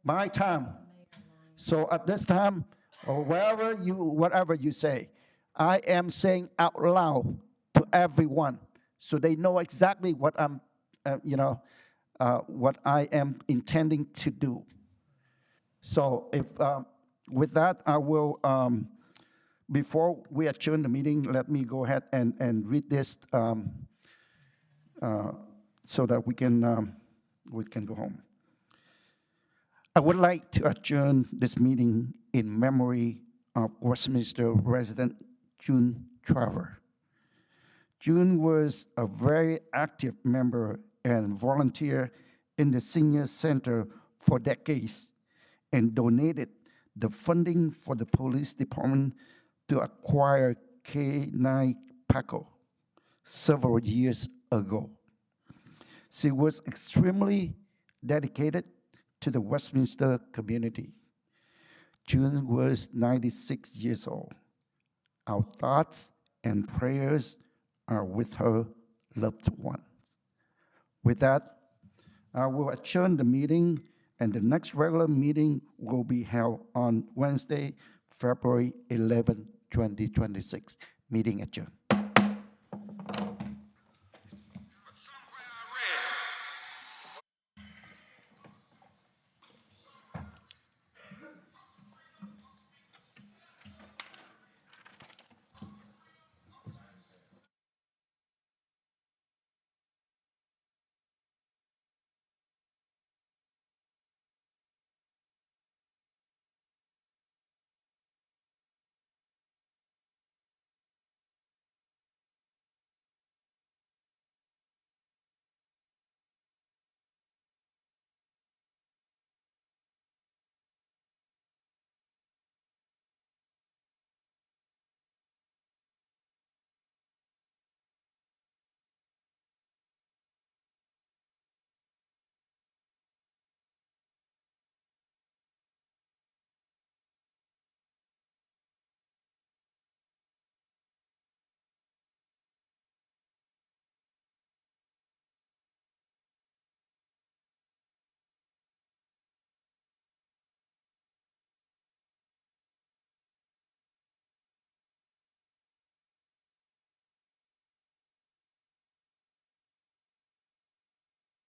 My time. So at this time, or whatever you say, I am saying out loud to everyone, so they know exactly what I'm, what I am intending to do. So if with that, I will. Before we adjourn the meeting, let me go ahead and read this so that we can go home. I would like to adjourn this meeting in memory of Westminster resident June Traver. June was a very active member and volunteer in the senior center for decades and donated the funding for the police department to acquire K9 Paco several years ago. She was extremely dedicated to the Westminster community. June was 96 years old. Our thoughts and prayers are with her loved ones. With that, I will adjourn the meeting, and the next regular meeting will be held on Wednesday, February 11, 2026. Meeting adjourned.